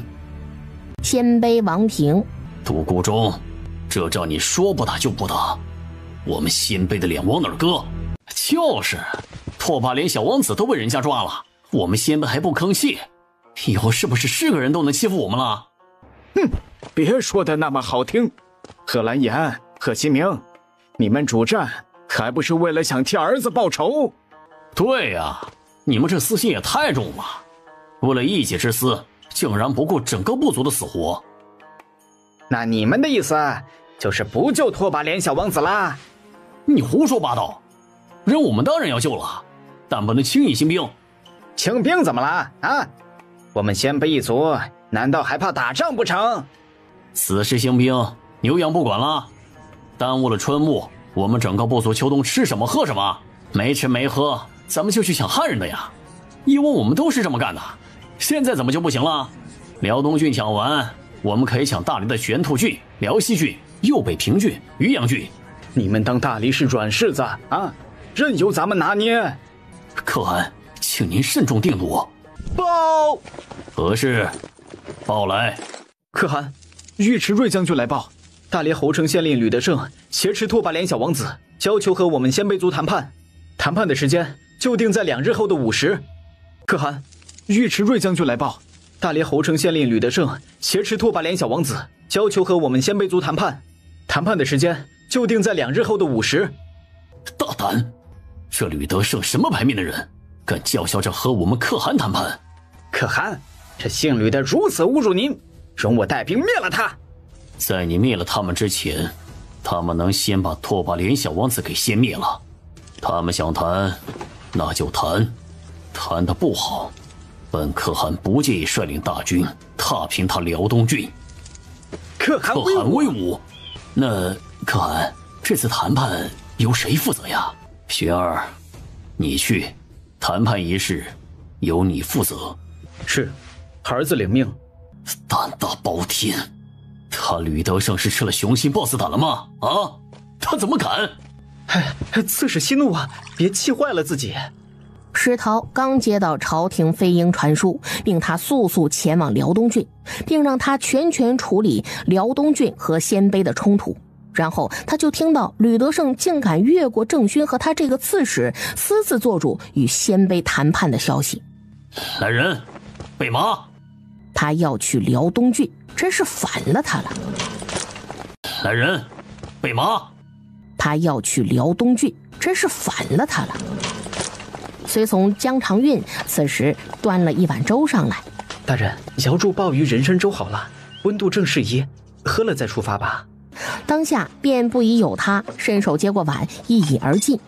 鲜卑王庭，独孤忠，这仗你说不打就不打，我们鲜卑的脸往哪儿搁？就是，拓跋连小王子都被人家抓了，我们鲜卑还不吭气，以后是不是个人都能欺负我们了？哼，别说的那么好听。贺兰言、贺西明，你们主战还不是为了想替儿子报仇？对呀，你们这私心也太重了，为了一己之私，竟然不顾整个部族的死活。那你们的意思就是不救拓跋连小王子啦？你胡说八道，人我们当然要救了，但不能轻易兴兵。清兵怎么了啊？我们鲜卑一族难道还怕打仗不成？此时兴兵，牛羊不管了，耽误了春牧，我们整个部族秋冬吃什么喝什么，没吃没喝，咱们就去抢汉人的呀。以往我们都是这么干的，现在怎么就不行了？辽东郡抢完，我们可以抢大黎的玄兔郡、辽西郡、右北平郡、渔阳郡。你们当大黎是软柿子啊，任由咱们拿捏。可汗，请您慎重定夺。报！何事？报来。可汗，尉迟瑞将军来报，大黎侯城县令吕德胜挟持拓跋连小王子，要求和我们鲜卑族谈判。谈判的时间就定在2日后的午时。可汗，尉迟瑞将军来报，大黎侯城县令吕德胜挟持拓跋连小王子，要求和我们鲜卑族谈判。谈判的时间就定在2日后的午时。大胆！这吕德胜什么牌面的人，敢叫嚣着和我们可汗谈判？可汗，这姓吕的如此侮辱您，容我带兵灭了他。在你灭了他们之前，他们能先把拓跋连小王子给先灭了。他们想谈，那就谈，谈得不好，本可汗不介意率领大军踏平他辽东郡。可汗威武！那可汗，这次谈判由谁负责呀？玄儿，你去，谈判一事由你负责。是，儿子领命。胆大包天，他吕德胜是吃了雄心豹子胆了吗？啊，他怎么敢？刺史息怒啊，别气坏了自己。石韬刚接到朝廷飞鹰传书，命他速速前往辽东郡，并让他全权处理辽东郡和鲜卑的冲突。然后他就听到吕德胜竟敢越过郑勋和他这个刺史，私自做主与鲜卑谈判的消息。来人，备马！他要去辽东郡，真是反了他了。来人，备马！他要去辽东郡，真是反了他了。随从江长运此时端了一碗粥上来。大人，瑶柱鲍鱼人参粥好了，温度正适宜，喝了再出发吧。当下便不疑有他，伸手接过碗，一饮而尽。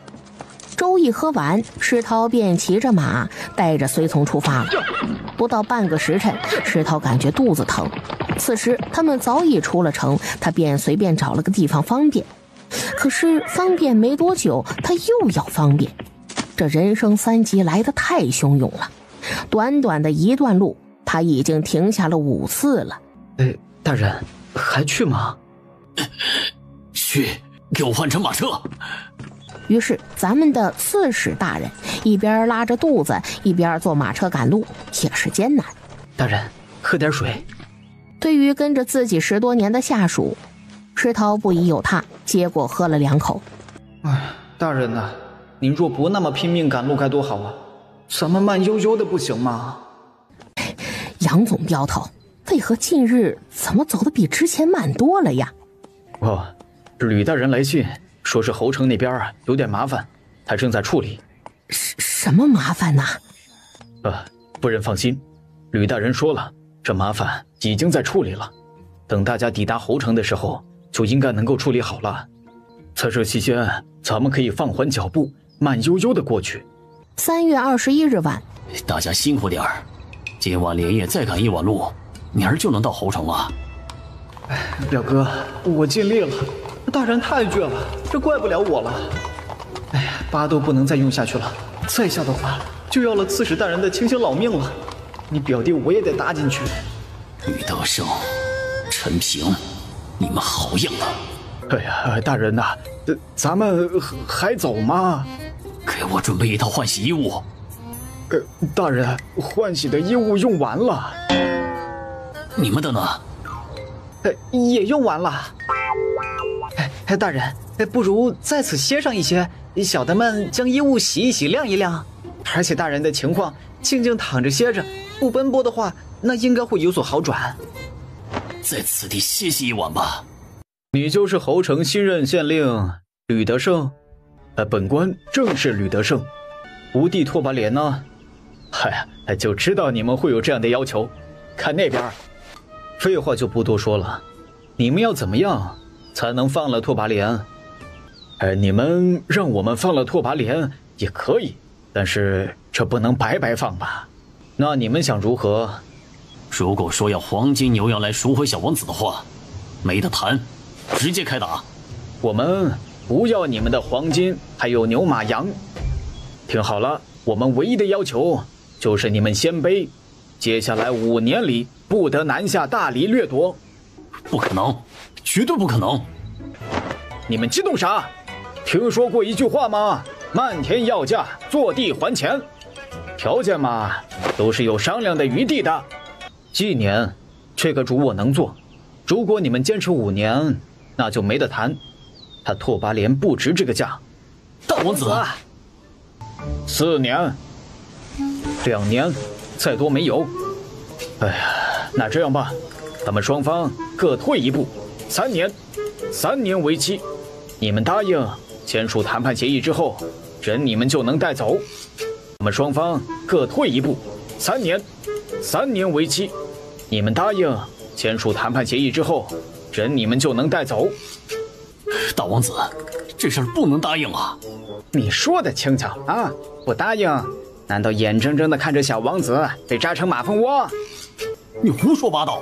粥一喝完，石韬便骑着马带着随从出发了。不到半个时辰，石韬感觉肚子疼。此时他们早已出了城，他便随便找了个地方方便。可是方便没多久，他又要方便。这人生3急来得太汹涌了，短短的一段路，他已经停下了5次了。大人，还去吗？去，给我换乘马车。于是咱们的刺史大人一边拉着肚子，一边坐马车赶路，也是艰难。大人，喝点水。对于跟着自己10多年的下属，石韬不疑有他，接过喝了2口。大人呐，您若不那么拼命赶路该多好啊，咱们慢悠悠的不行吗？杨总镖头，为何近日怎么走得比之前慢多了呀？吕大人来信说是侯城那边有点麻烦，他正在处理。什么麻烦呢？夫人放心，吕大人说了，这麻烦已经在处理了，等大家抵达侯城的时候就应该能够处理好了。在这期间咱们可以放缓脚步，慢悠悠的过去。3月21日晚，大家辛苦点儿，今晚连夜再赶1晚路，明儿就能到侯城了。表哥，我尽力了，大人太倔了，这怪不了我了。疤都不能再用下去了，再下的话就要了刺史大人的清醒老命了。你表弟我也得搭进去。吕德胜、陈平，你们好样的！大人呐，咱们还走吗？给我准备一套换洗衣物。大人，换洗的衣物用完了。你们的呢？也用完了。大人，不如在此歇上一些，小的们将衣物洗一洗，晾一晾。而且大人的情况，静静躺着歇着，不奔波的话，那应该会有所好转。在此地歇息1晚吧。你就是侯城新任县令吕德胜？本官正是吕德胜。吴地拓跋连呢？就知道你们会有这样的要求。看那边。废话就不多说了，你们要怎么样才能放了拓跋连？你们让我们放了拓跋连也可以，但是这不能白白放吧？那你们想如何？如果说要黄金牛羊来赎回小王子的话，没得谈，直接开打。我们不要你们的黄金还有牛马羊。听好了，我们唯一的要求就是你们鲜卑接下来5年里不得南下大理掠夺。不可能，绝对不可能！你们激动啥？听说过一句话吗？漫天要价，坐地还钱。条件嘛，都是有商量的余地的。纪年，这个主我能做。如果你们坚持5年，那就没得谈。他拓跋连不值这个价。大王子，4年，2年，再多没有。哎呀，那这样吧，咱们双方各退一步，3年，3年为期。你们答应签署谈判协议之后，人你们就能带走。我们双方各退一步，3年，3年为期。你们答应签署谈判协议之后，人你们就能带走。大王子，这事儿不能答应啊！你说的轻巧啊，不答应，难道眼睁睁地看着小王子被扎成马蜂窝？你胡说八道！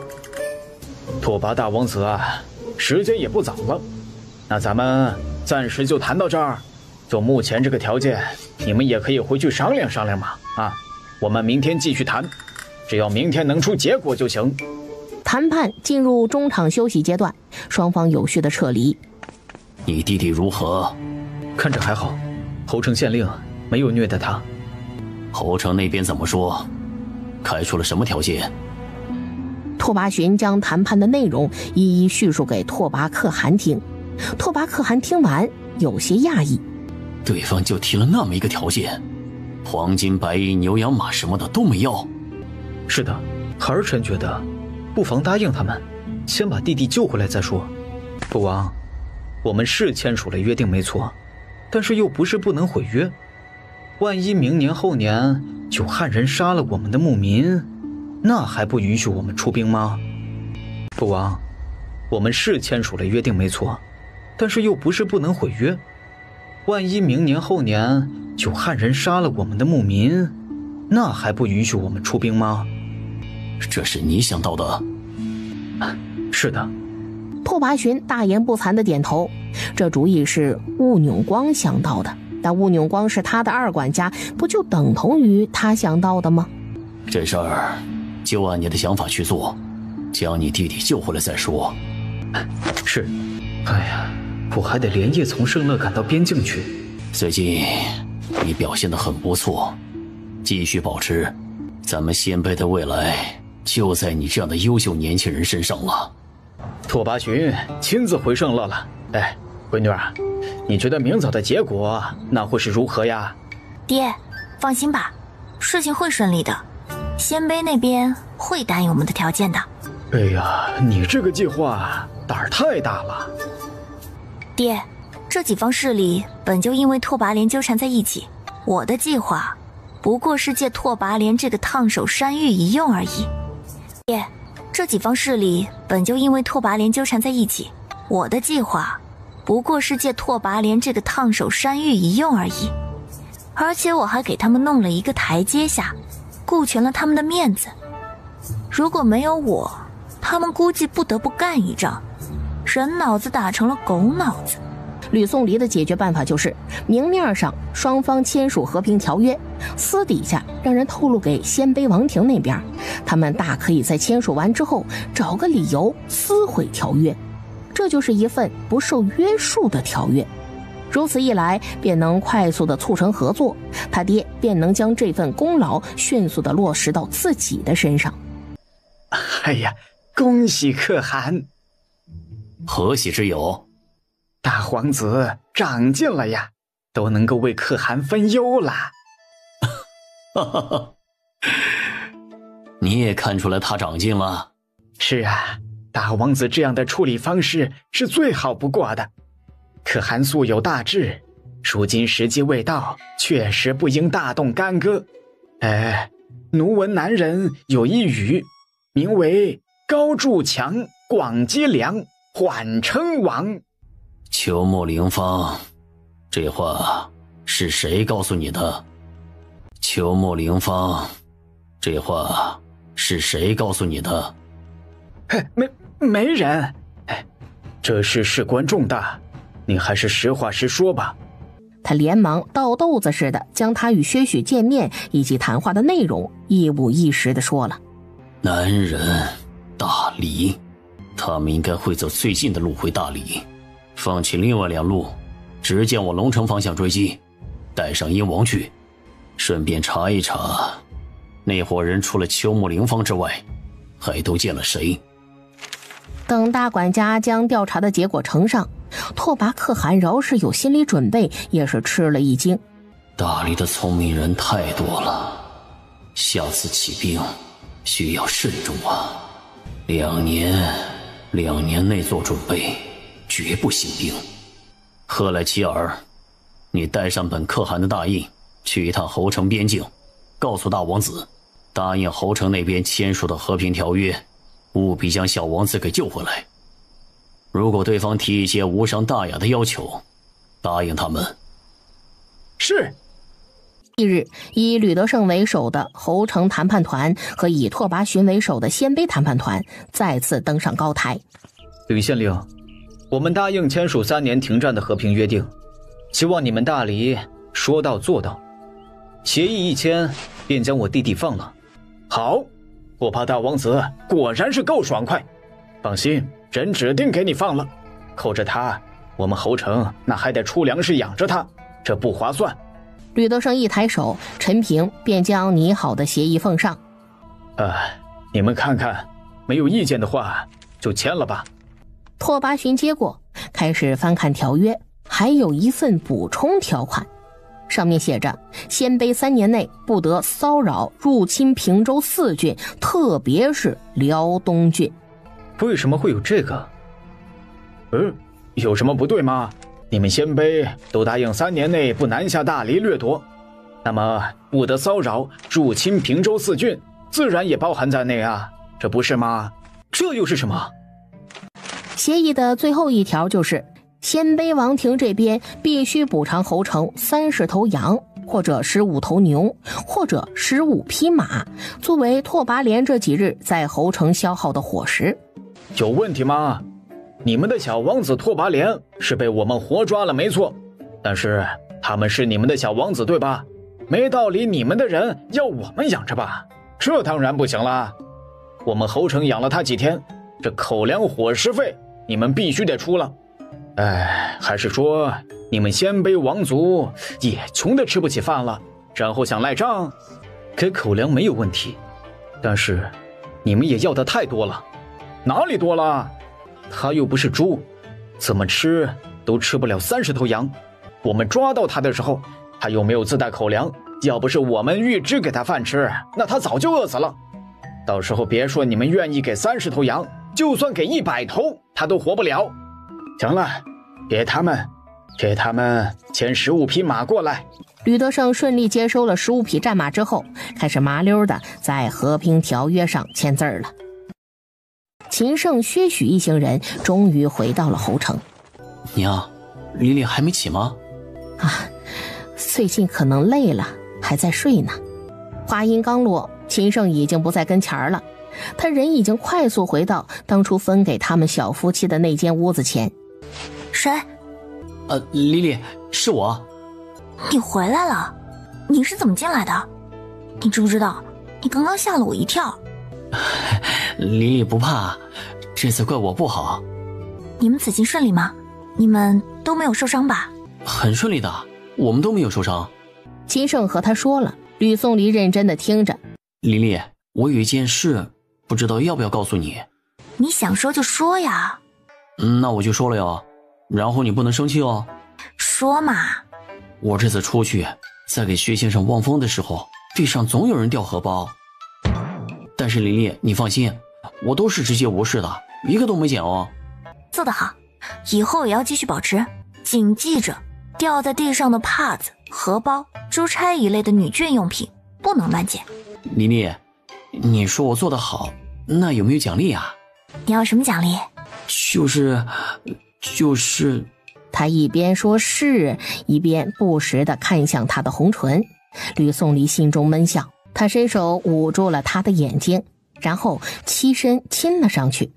拓跋大王子啊，时间也不早了，那咱们暂时就谈到这儿。就目前这个条件，你们也可以回去商量商量嘛。啊，我们明天继续谈，只要明天能出结果就行。谈判进入中场休息阶段，双方有序的撤离。你弟弟如何？看着还好，侯城县令没有虐待他。侯城那边怎么说？开出了什么条件？拓跋寻将谈判的内容一一叙述给拓跋可汗听。拓跋可汗听完有些讶异，对方就提了那么一个条件，黄金白银牛羊马什么的都没要。是的，孩儿臣觉得不妨答应他们，先把弟弟救回来再说。父王，我们是签署了约定没错，但是又不是不能毁约。万一明年后年有汉人杀了我们的牧民，那还不允许我们出兵吗？父王，我们是签署了约定没错，但是又不是不能毁约。万一明年后年有汉人杀了我们的牧民，那还不允许我们出兵吗？这是你想到的？是的。拓跋寻大言不惭地点头，这主意是兀扭光想到的，但兀扭光是他的二管家，不就等同于他想到的吗？这事儿就按你的想法去做，将你弟弟救回来再说。是。哎呀，我还得连夜从圣乐赶到边境去。最近你表现得很不错，继续保持，咱们鲜卑的未来就在你这样的优秀年轻人身上了。拓跋寻亲自回圣乐了。哎，闺女儿，你觉得明早的结果那会是如何呀？爹，放心吧，事情会顺利的，鲜卑那边会答应我们的条件的。哎呀，你这个计划胆儿太大了。爹，这几方势力本就因为拓跋连纠缠在一起，我的计划不过是借拓跋连这个烫手山芋一用而已。爹，这几方势力本就因为拓跋连纠缠在一起，我的计划不过是借拓跋连这个烫手山芋一用而已。而且我还给他们弄了一个台阶下，顾全了他们的面子。如果没有我，他们估计不得不干一仗，人脑子打成了狗脑子。吕宋离的解决办法就是明面上双方签署和平条约，私底下让人透露给鲜卑王庭那边，他们大可以在签署完之后找个理由撕毁条约，这就是一份不受约束的条约。如此一来便能快速的促成合作，他爹便能将这份功劳迅速的落实到自己的身上。哎呀，恭喜可汗！何喜之有？大皇子长进了呀，都能够为可汗分忧了。哈哈哈，你也看出来他长进了？是啊，大王子这样的处理方式是最好不过的。可汗素有大志，如今时机未到，确实不应大动干戈。奴闻南人有一语，名为高筑墙，广积粮，缓称王。秋木灵方，这话是谁告诉你的？秋木灵方，这话是谁告诉你的？没人。这事事关重大，你还是实话实说吧。他连忙倒豆子似的将他与薛许见面以及谈话的内容一五一十的说了。男人大理，他们应该会走最近的路回大理，放弃另外2路，直接往龙城方向追击，带上鹰王去，顺便查一查那伙人除了秋木灵方之外还都见了谁。等大管家将调查的结果呈上，拓跋可汗饶是有心理准备，也是吃了一惊。大理的聪明人太多了，下次起兵需要慎重啊。2年内做准备，绝不兴兵。赫莱齐尔，你带上本可汗的大印，去一趟侯城边境，告诉大王子，答应侯城那边签署的和平条约，务必将小王子给救回来。如果对方提一些无伤大雅的要求，答应他们。是。翌日，以吕德胜为首的侯城谈判团和以拓跋寻为首的鲜卑谈判团再次登上高台。吕县令，我们答应签署3年停战的和平约定，希望你们大理说到做到。协议一签，便将我弟弟放了。好，我怕大王子果然是够爽快。放心，朕指定给你放了。扣着他，我们侯城那还得出粮食养着他，这不划算。吕德胜一抬手，陈平便将拟好的协议奉上。你们看看，没有意见的话就签了吧。拓跋寻接过，开始翻看条约，还有一份补充条款，上面写着鲜卑3年内不得骚扰入侵平州4郡，特别是辽东郡。为什么会有这个？有什么不对吗？你们鲜卑都答应3年内不南下大黎掠夺，那么不得骚扰入侵平州4郡，自然也包含在内啊，这不是吗？这又是什么？协议的最后一条就是鲜卑王庭这边必须补偿侯城30头羊，或者15头牛，或者15匹马，作为拓跋连这几日在侯城消耗的伙食。有问题吗？你们的小王子拓跋连是被我们活抓了没错，但是他们是你们的小王子对吧？没道理你们的人要我们养着吧？这当然不行啦。我们侯城养了他几天，这口粮伙食费你们必须得出了。还是说你们鲜卑王族也穷得吃不起饭了，然后想赖账？给口粮没有问题，但是你们也要的太多了。哪里多了？他又不是猪，怎么吃都吃不了30头羊。我们抓到他的时候，他又没有自带口粮，要不是我们预支给他饭吃，那他早就饿死了。到时候别说你们愿意给30头羊，就算给100头，他都活不了。行了，给他们牵15匹马过来。吕德胜顺利接收了15匹战马之后，开始麻溜的在和平条约上签字了。秦胜、薛许一行人终于回到了侯城。娘，李李还没起吗？最近可能累了，还在睡呢。话音刚落，秦胜已经不在跟前了，他人已经快速回到当初分给他们小夫妻的那间屋子前。谁？李李，是我。你回来了？你是怎么进来的？你知不知道，你刚刚吓了我一跳。李李不怕，这次怪我不好。你们此行顺利吗？你们都没有受伤吧？很顺利的，我们都没有受伤。秦胜和他说了，吕宋离认真的听着。李李，我有一件事，不知道要不要告诉你。你想说就说呀。那我就说了哟，然后你不能生气哦。说嘛。我这次出去，在给薛先生望风的时候，地上总有人掉荷包。但是李丽，你放心，我都是直接无视的，一个都没捡哦。做得好，以后也要继续保持。谨记着，掉在地上的帕子、荷包、珠钗一类的女眷用品不能乱捡。李丽，你说我做得好，那有没有奖励啊？你要什么奖励？就是，他一边说是，一边不时地看向他的红唇。吕宋离心中闷笑，他伸手捂住了他的眼睛，然后欺身亲了上去。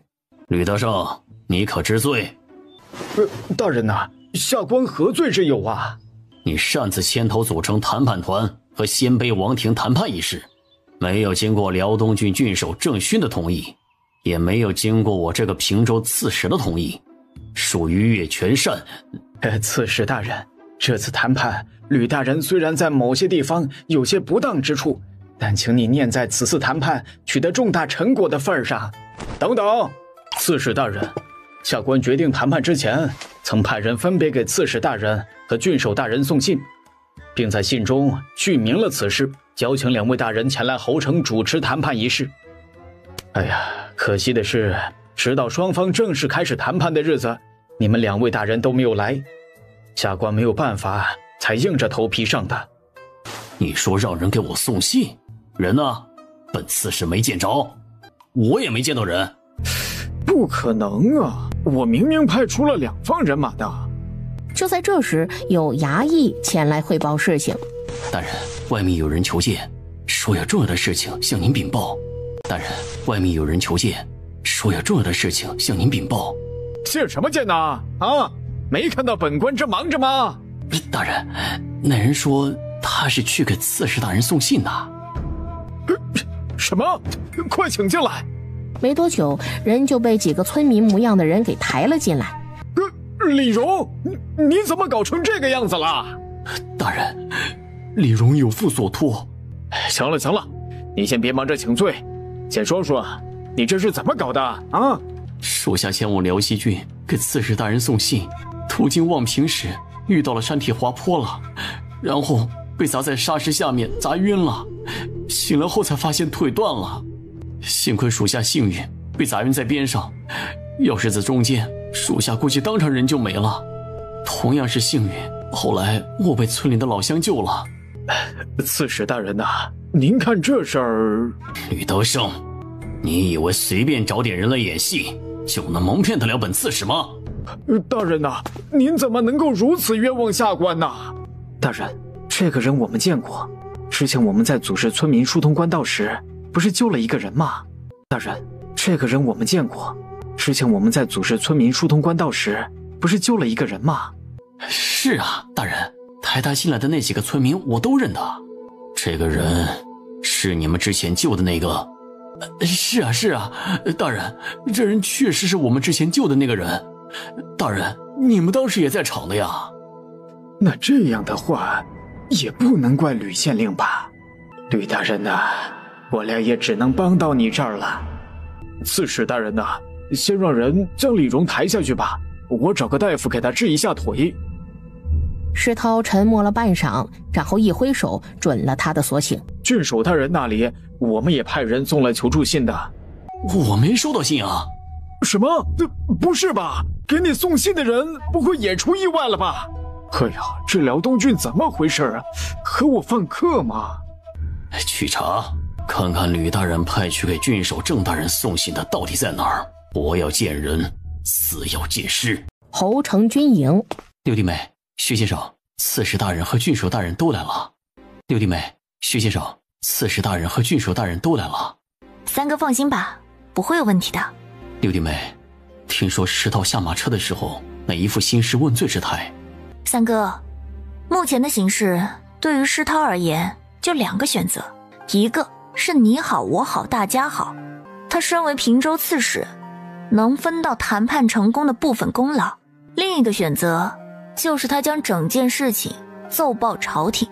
吕德胜，你可知罪？大人呐，下官何罪之有啊？你擅自牵头组成谈判团和鲜卑王庭谈判一事，没有经过辽东郡郡守郑勋的同意，也没有经过我这个平州刺史的同意，属于越权擅。刺史大人，这次谈判，吕大人虽然在某些地方有些不当之处，但请你念在此次谈判取得重大成果的份上。等等，刺史大人，下官决定谈判之前，曾派人分别给刺史大人和郡守大人送信，并在信中具明了此事，邀请2位大人前来侯城主持谈判一事。哎呀，可惜的是，直到双方正式开始谈判的日子，你们2位大人都没有来，下官没有办法，才硬着头皮上的。你说让人给我送信，人呢？本刺史没见着，我也没见到人。不可能啊！我明明派出了2方人马的。就在这时，有衙役前来汇报事情。大人，外面有人求见，说有重要的事情向您禀报。大人，外面有人求见，说有重要的事情向您禀报。见什么见呐？啊，没看到本官正忙着吗？大人，那人说他是去给刺史大人送信的。什么？快请进来！没多久，人就被几个村民模样的人给抬了进来。李荣，你怎么搞成这个样子了？大人，李荣有负所托。行了行了，你先别忙着请罪，先说说你这是怎么搞的啊？属下前往辽西郡给刺史大人送信，途经望平时遇到了山体滑坡了，然后被砸在沙石下面砸晕了，醒了后才发现腿断了，幸亏属下幸运被砸晕在边上，要是在中间，属下估计当场人就没了。同样是幸运，后来我被村里的老乡救了。刺史大人呐，您看这事儿……吕德胜，你以为随便找点人来演戏就能蒙骗得了本刺史吗？大人呐，您怎么能够如此冤枉下官呢？大人，这个人我们见过，之前我们在组织村民疏通官道时，不是救了一个人吗？大人，这个人我们见过，之前我们在组织村民疏通官道时，不是救了一个人吗？是啊，大人，抬他进来的那几个村民我都认得。这个人是你们之前救的那个？是啊是啊，大人，这人确实是我们之前救的那个人。大人，你们当时也在场的呀。那这样的话，也不能怪吕县令吧？吕大人呐，我俩也只能帮到你这儿了。刺史大人呐，先让人将李荣抬下去吧，我找个大夫给他治一下腿。石涛沉默了半晌，然后一挥手准了他的所请。郡守大人那里，我们也派人送来求助信的。我没收到信啊。什么？不是吧？给你送信的人不会也出意外了吧？哎呀，这辽东郡怎么回事啊？和我犯客吗？去查，看看吕大人派去给郡守郑大人送信的到底在哪儿。活要见人，死要见尸。侯城军营，六弟妹，薛先生，刺史大人和郡守大人都来了。六弟妹，薛先生，刺史大人和郡守大人都来了。三哥放心吧，不会有问题的。六弟妹，听说石涛下马车的时候，那一副兴师问罪之态。三哥，目前的形势对于石涛而言就2个选择，一个是你好我好大家好，他身为平州刺史，能分到谈判成功的部分功劳；另一个选择就是他将整件事情奏报朝廷，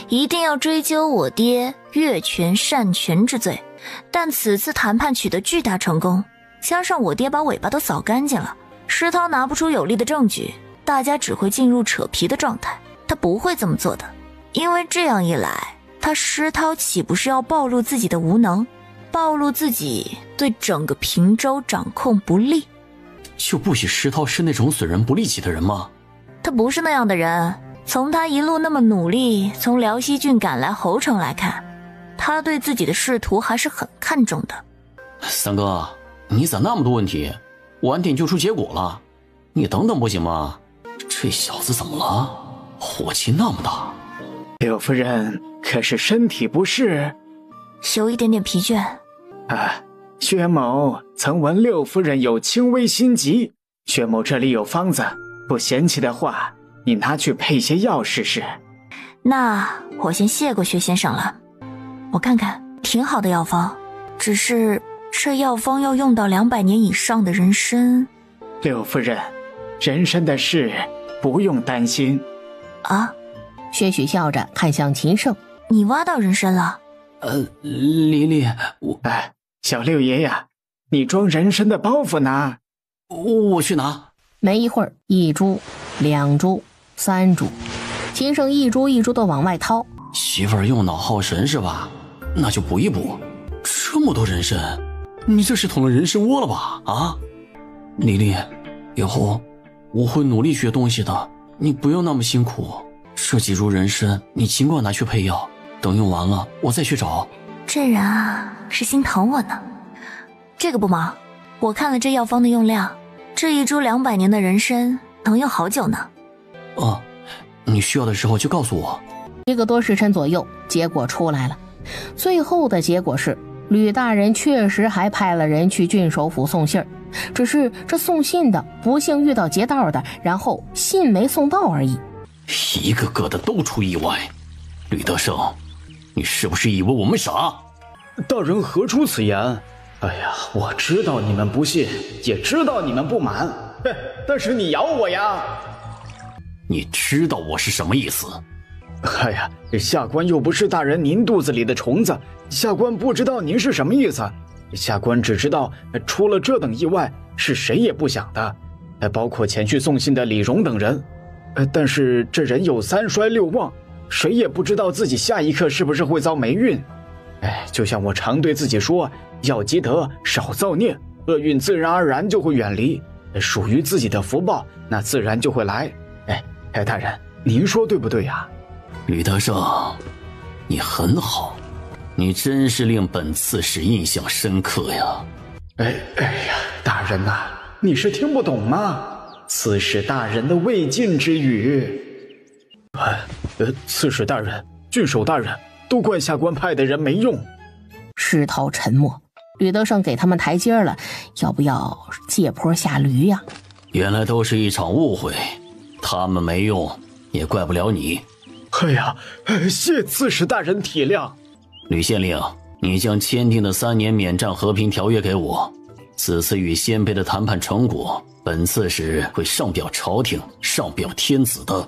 一定要追究我爹越权擅权之罪。但此次谈判取得巨大成功，加上我爹把尾巴都扫干净了，石涛拿不出有力的证据，大家只会进入扯皮的状态。他不会这么做的，因为这样一来，他石涛岂不是要暴露自己的无能，暴露自己对整个平州掌控不力？就不许石涛是那种损人不利己的人吗？他不是那样的人，从他一路那么努力从辽西郡赶来侯城来看，他对自己的仕途还是很看重的。三哥，你咋那么多问题？晚点就出结果了，你等等不行吗？这小子怎么了？火气那么大。柳夫人可是身体不适？有一点点疲倦。薛某曾闻六夫人有轻微心疾，薛某这里有方子，不嫌弃的话，你拿去配些药试试。那我先谢过薛先生了。我看看，挺好的药方，只是这药方要用到200年以上的人参。柳夫人，人参的事不用担心。啊？薛许笑着看向秦胜，你挖到人参了？黎黎，小六爷呀，你装人参的包袱呢？我去拿。没一会儿，1株、2株、3株，秦胜一株一株的往外掏。媳妇儿用脑耗神是吧？那就补一补。这么多人参，你这是捅了人参窝了吧？啊，黎黎，以后我会努力学东西的，你不用那么辛苦。这几株人参你尽管拿去配药，等用完了我再去找。这人啊，是心疼我呢。这个不忙，我看了这药方的用量，这一株200年的人参能用好久呢。你需要的时候就告诉我。1个多时辰左右，结果出来了。最后的结果是，吕大人确实还派了人去郡守府送信儿，只是这送信的不幸遇到劫道的，然后信没送到而已。一个个的都出意外。吕德胜，你是不是以为我们傻？大人何出此言？哎呀，我知道你们不信，也知道你们不满，但是你咬我呀！你知道我是什么意思？哎呀，下官又不是大人您肚子里的虫子，下官不知道您是什么意思。下官只知道出了这等意外是谁也不想的，包括前去送信的李荣等人。但是这人有3衰6旺，谁也不知道自己下一刻是不是会遭霉运。就像我常对自己说，要积德，少造孽，厄运自然而然就会远离，属于自己的福报那自然就会来。大人，您说对不对呀？吕德胜，你很好，你真是令本刺史印象深刻呀。哎呀，大人呐，你是听不懂吗？刺史大人的未尽之语。刺史大人、郡守大人，都怪下官派的人没用。石涛沉默，吕德胜给他们台阶了，要不要借坡下驴呀？原来都是一场误会，他们没用，也怪不了你。哎呀，谢刺史大人体谅。吕县令，你将签订的3年免战和平条约给我，此次与鲜卑的谈判成果，本刺史会上表朝廷，上表天子的。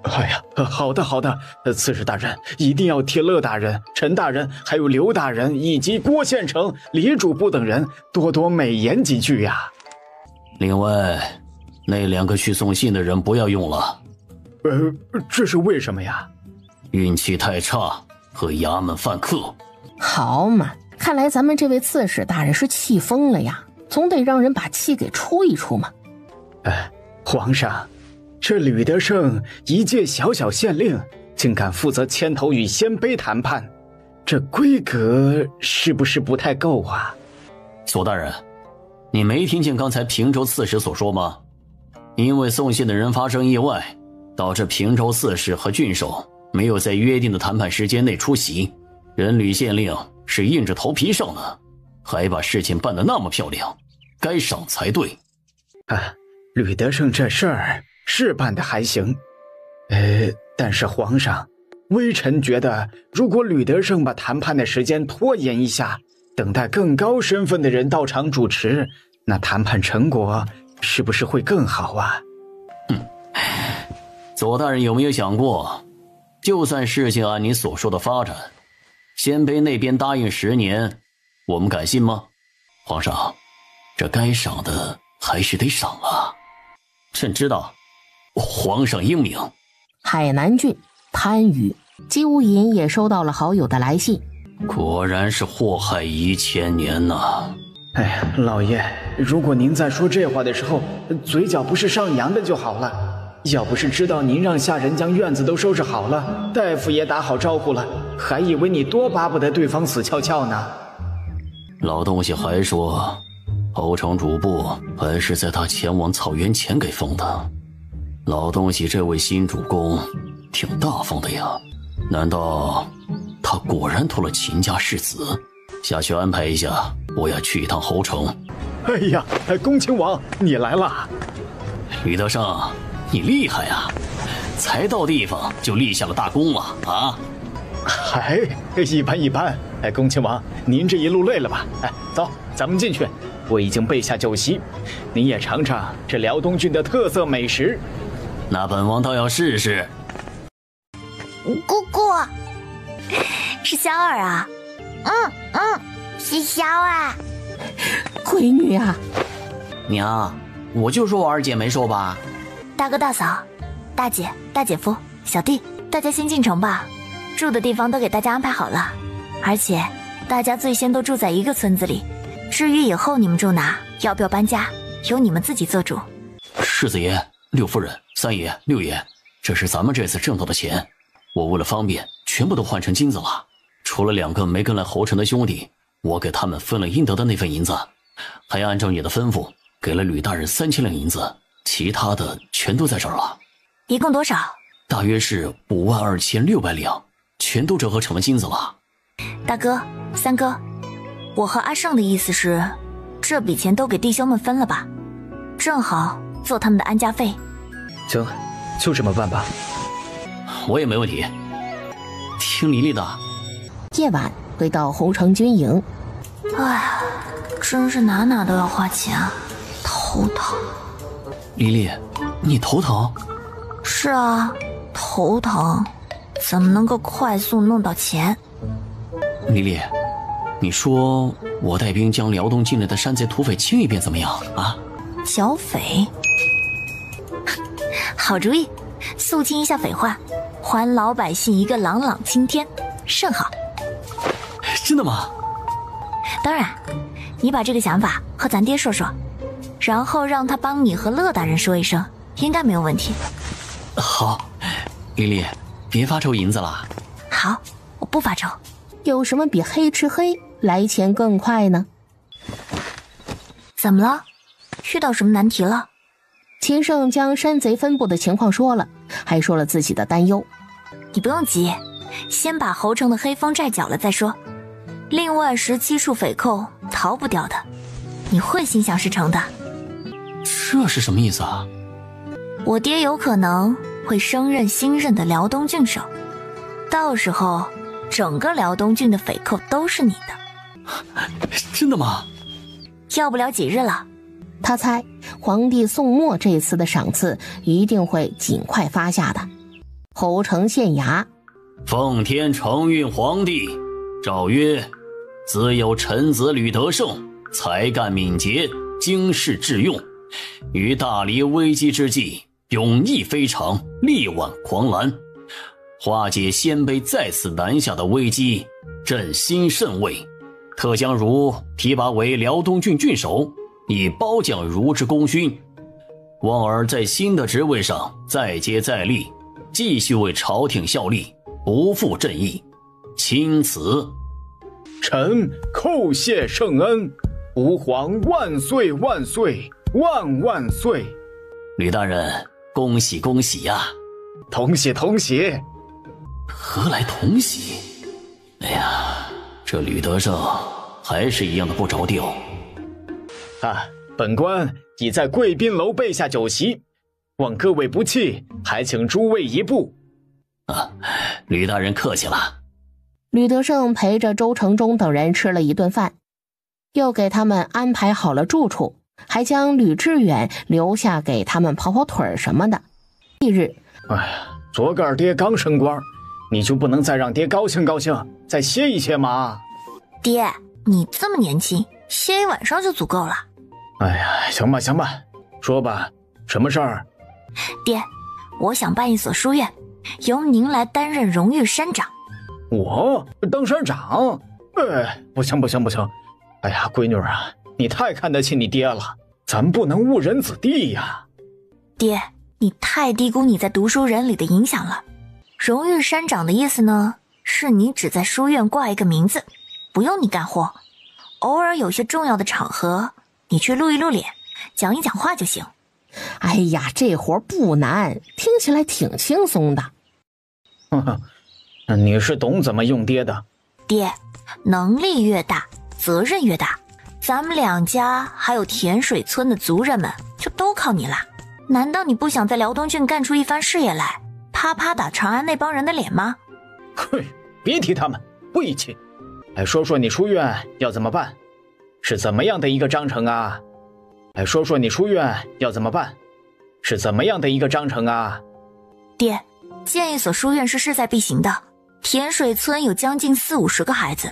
哎呀，好的好的，刺史大人一定要替乐大人、陈大人，还有刘大人以及郭县城、李主簿等人多多美言几句呀。另外，那2个去送信的人不要用了。这是为什么呀？运气太差，和衙门犯客。好嘛，看来咱们这位刺史大人是气疯了呀，总得让人把气给出一出嘛。皇上，这吕德胜一介小小县令，竟敢负责牵头与鲜卑谈判，这规格是不是不太够啊？左大人，你没听见刚才平州刺史所说吗？因为送信的人发生意外，导致平州刺史和郡守没有在约定的谈判时间内出席，人吕县令是硬着头皮上的，还把事情办得那么漂亮，该赏才对。吕德胜这事儿是办得还行，但是皇上，微臣觉得如果吕德胜把谈判的时间拖延一下，等待更高身份的人到场主持，那谈判成果是不是会更好啊？左大人有没有想过，就算事情按你所说的发展，鲜卑那边答应10年，我们敢信吗？皇上，这该赏的还是得赏啊。朕知道，皇上英明。海南郡番禺，姬无隐也收到了好友的来信。果然是祸害1000年呐。老爷，如果您在说这话的时候，嘴角不是上扬的就好了。要不是知道您让下人将院子都收拾好了，大夫也打好招呼了，还以为你多巴不得对方死翘翘呢。老东西还说，侯城主簿还是在他前往草原前给封的。老东西这位新主公挺大方的呀，难道他果然偷了秦家世子？下去安排一下，我要去一趟侯城。哎呀，恭亲王你来了。吕德胜，你厉害呀，才到地方就立下了大功了啊！嗨，一般一般。哎，恭亲王，您这一路累了吧？哎，走，咱们进去。我已经备下酒席，你也尝尝这辽东郡的特色美食。那本王倒要试试。姑姑，是萧儿啊？是萧儿。闺女啊！娘，我就说我二姐没瘦吧。大哥大嫂、大姐、大姐夫、小弟，大家先进城吧。住的地方都给大家安排好了，而且大家最先都住在一个村子里。至于以后你们住哪，要不要搬家，由你们自己做主。世子爷、六夫人、三爷、六爷，这是咱们这次挣到的钱，我为了方便，全部都换成金子了。除了2个没跟来侯城的兄弟，我给他们分了应得的那份银子，还按照你的吩咐给了吕大人3000两银子，其他的全都在这儿了。一共多少？大约是52600两，全都折合成了金子了。大哥、三哥，我和阿胜的意思是，这笔钱都给弟兄们分了吧，正好做他们的安家费。行，就这么办吧。我也没问题，听黎黎的。夜晚回到侯城军营，哎，真是哪都要花钱，头疼。黎黎，你头疼？是啊，头疼，怎么能够快速弄到钱？黎黎，你说我带兵将辽东境内的山贼土匪清一遍怎么样啊？剿匪，好主意，肃清一下匪患，还老百姓一个朗朗青天，甚好。真的吗？当然，你把这个想法和咱爹说说，然后让他帮你和乐大人说一声，应该没有问题。好，黎黎，别发愁银子了。好，我不发愁。有什么比黑吃黑来钱更快呢？怎么了？遇到什么难题了？秦胜将山贼分布的情况说了，还说了自己的担忧。你不用急，先把侯城的黑风寨剿了再说。另外17处匪寇逃不掉的，你会心想事成的。这是什么意思啊？我爹有可能会升任新任的辽东郡守，到时候整个辽东郡的匪寇都是你的。真的吗？要不了几日了。他猜皇帝宋末这次的赏赐一定会尽快发下的。侯城县衙，奉天承运皇帝诏曰：自有臣子吕德胜，才干敏捷，经世致用，于大黎危机之际，勇毅非常，力挽狂澜，化解鲜卑再次南下的危机，振兴甚慰。特将汝提拔为辽东郡郡守，以褒奖汝之功勋，望儿在新的职位上再接再厉，继续为朝廷效力，不负朕意。钦此。臣叩谢圣恩，吾皇万岁万岁万万岁！吕大人，恭喜恭喜呀！同喜同喜！何来同喜？哎呀，这吕德胜还是一样的不着调。啊，本官已在贵宾楼备下酒席，望各位不弃，还请诸位一步。啊，吕大人客气了。吕德胜陪着周承忠等人吃了一顿饭，又给他们安排好了住处，还将吕志远留下给他们跑跑腿什么的。翌日，哎呀，昨个二爹刚升官，你就不能再让爹高兴高兴，再歇一歇吗？爹，你这么年轻，歇一晚上就足够了。哎呀，行吧行吧，说吧，什么事儿？爹，我想办一所书院，由您来担任荣誉山长。我当山长？不行不行不行！哎呀，闺女啊，你太看得起你爹了，咱不能误人子弟呀。爹，你太低估你在读书人里的影响了。荣誉山长的意思呢，是你只在书院挂一个名字，不用你干活，偶尔有些重要的场合，你去露一露脸，讲一讲话就行。哎呀，这活不难，听起来挺轻松的。呵呵，你是懂怎么用爹的。爹，能力越大，责任越大，咱们两家还有甜水村的族人们就都靠你了。难道你不想在辽东郡干出一番事业来，啪啪打长安那帮人的脸吗？嘿，别提他们，不义气。来说说你出院要怎么办？是怎么样的一个章程啊？来说说你出院要怎么办？是怎么样的一个章程啊？爹，建一所书院是势在必行的。甜水村有将近40-50个孩子，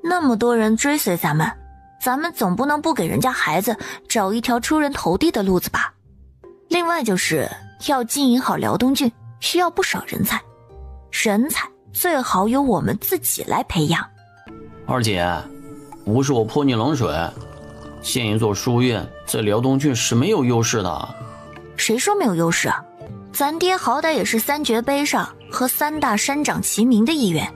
那么多人追随咱们总不能不给人家孩子找一条出人头地的路子吧。另外就是要经营好辽东郡，需要不少人才，人才最好由我们自己来培养。二姐，不是我泼你冷水，建一座书院在辽东郡是没有优势的。谁说没有优势啊？咱爹好歹也是3绝碑上和3大山长齐名的一员，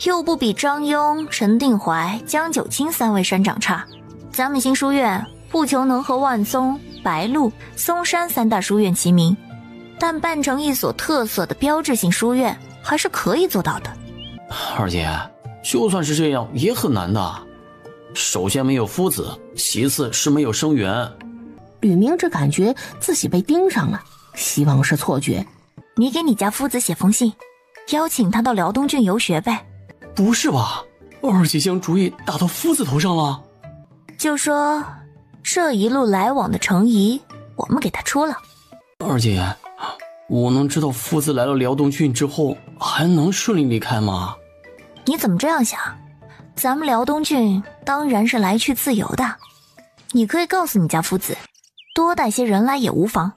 又不比张庸、陈定怀、江九卿3位山长差。咱们新书院不求能和万松、白鹿、嵩山3大书院齐名，但办成一所特色的标志性书院还是可以做到的。二姐，就算是这样也很难的。首先没有夫子，其次是没有生源。吕明只感觉自己被盯上了，希望是错觉。你给你家夫子写封信，邀请他到辽东郡游学呗。不是吧？二姐将主意打到夫子头上了？就说这一路来往的程仪我们给他出了。二姐，我能知道夫子来了辽东郡之后还能顺利离开吗？你怎么这样想？咱们辽东郡当然是来去自由的，你可以告诉你家夫子，多带些人来也无妨，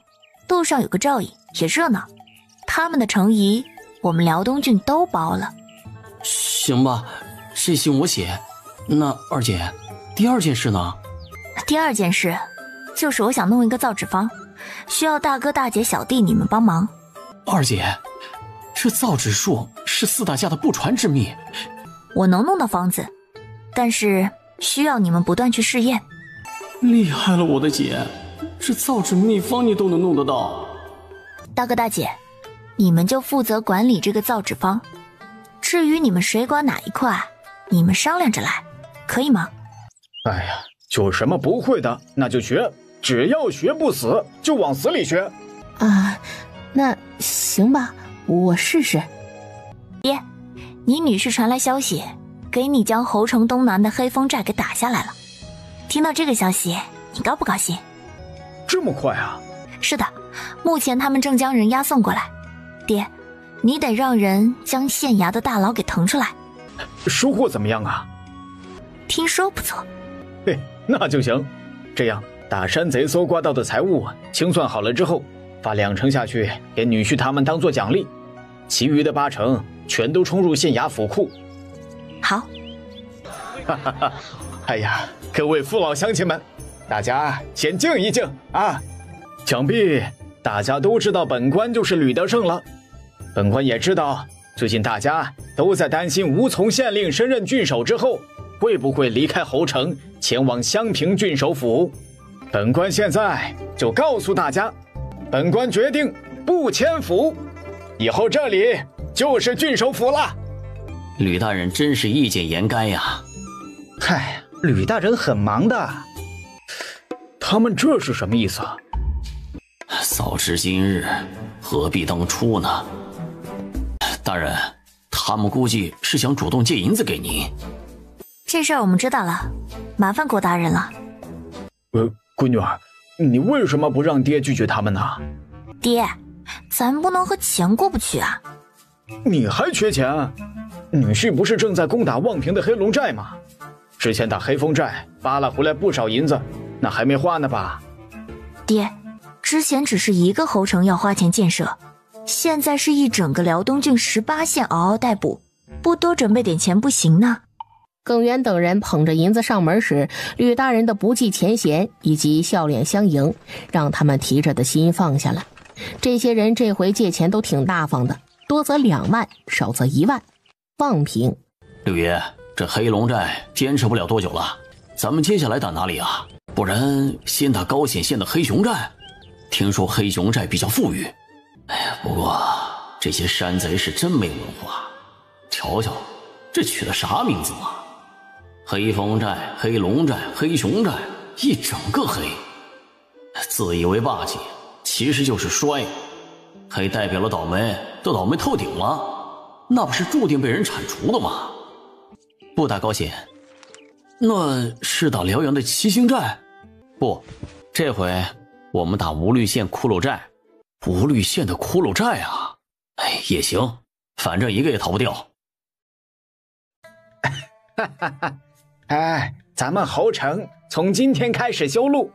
路上有个照应也热闹，他们的程仪我们辽东郡都包了。行吧，这信我写。那二姐，第二件事呢？第二件事就是我想弄一个造纸坊，需要大哥大姐小弟你们帮忙。二姐，这造纸术是4大家的不传之秘。我能弄到方子，但是需要你们不断去试验。厉害了，我的姐，这造纸秘方你都能弄得到。大哥大姐，你们就负责管理这个造纸坊，至于你们谁管哪一块，你们商量着来，可以吗？哎呀，有什么不会的那就学，只要学不死就往死里学。啊，那行吧，我试试。爹，你女婿传来消息，给你将侯城东南的黑风寨给打下来了。听到这个消息，你高不高兴？这么快啊？是的，目前他们正将人押送过来。爹，你得让人将县衙的大佬给腾出来。收获怎么样啊？听说不错。嘿，那就行。这样，打山贼搜刮到的财物清算好了之后，发2成下去给女婿他们当做奖励，其余的8成全都充入县衙府库。好。哈哈哈！哎呀，各位父老乡亲们，大家先静一静啊！想必大家都知道本官就是吕德胜了。本官也知道，最近大家都在担心吴从县令升任郡守之后，会不会离开侯城，前往襄平郡守府。本官现在就告诉大家，本官决定不迁府，以后这里就是郡守府了。吕大人真是意见严该呀。嗨，吕大人很忙的。他们这是什么意思啊？早知今日，何必当初呢？大人，他们估计是想主动借银子给您。这事儿我们知道了，麻烦郭大人了。闺女儿，你为什么不让爹拒绝他们呢？爹，咱不能和钱过不去啊。你还缺钱？女婿不是正在攻打望平的黑龙寨吗？之前打黑风寨扒拉回来不少银子，那还没花呢吧？爹，之前只是一个侯城要花钱建设，现在是一整个辽东郡18县嗷嗷待哺，不多准备点钱不行呢。耿元等人捧着银子上门时，吕大人的不计前嫌以及笑脸相迎，让他们提着的心放下了。这些人这回借钱都挺大方的，多则2万，少则1万。望平，六爷，这黑龙寨坚持不了多久了，咱们接下来打哪里啊？不然先打高显县的黑熊寨，听说黑熊寨比较富裕。哎呀，不过这些山贼是真没文化，瞧瞧这取的啥名字嘛？黑风寨、黑龙寨、黑熊寨，一整个黑，自以为霸气，其实就是衰，黑代表了倒霉，都倒霉透顶了，那不是注定被人铲除的吗？不打高险。那是打辽阳的七星寨？不，这回我们打无绿县骷髅寨。无绿县的骷髅寨啊，哎，也行，反正一个也逃不掉。哎，咱们侯城从今天开始修路，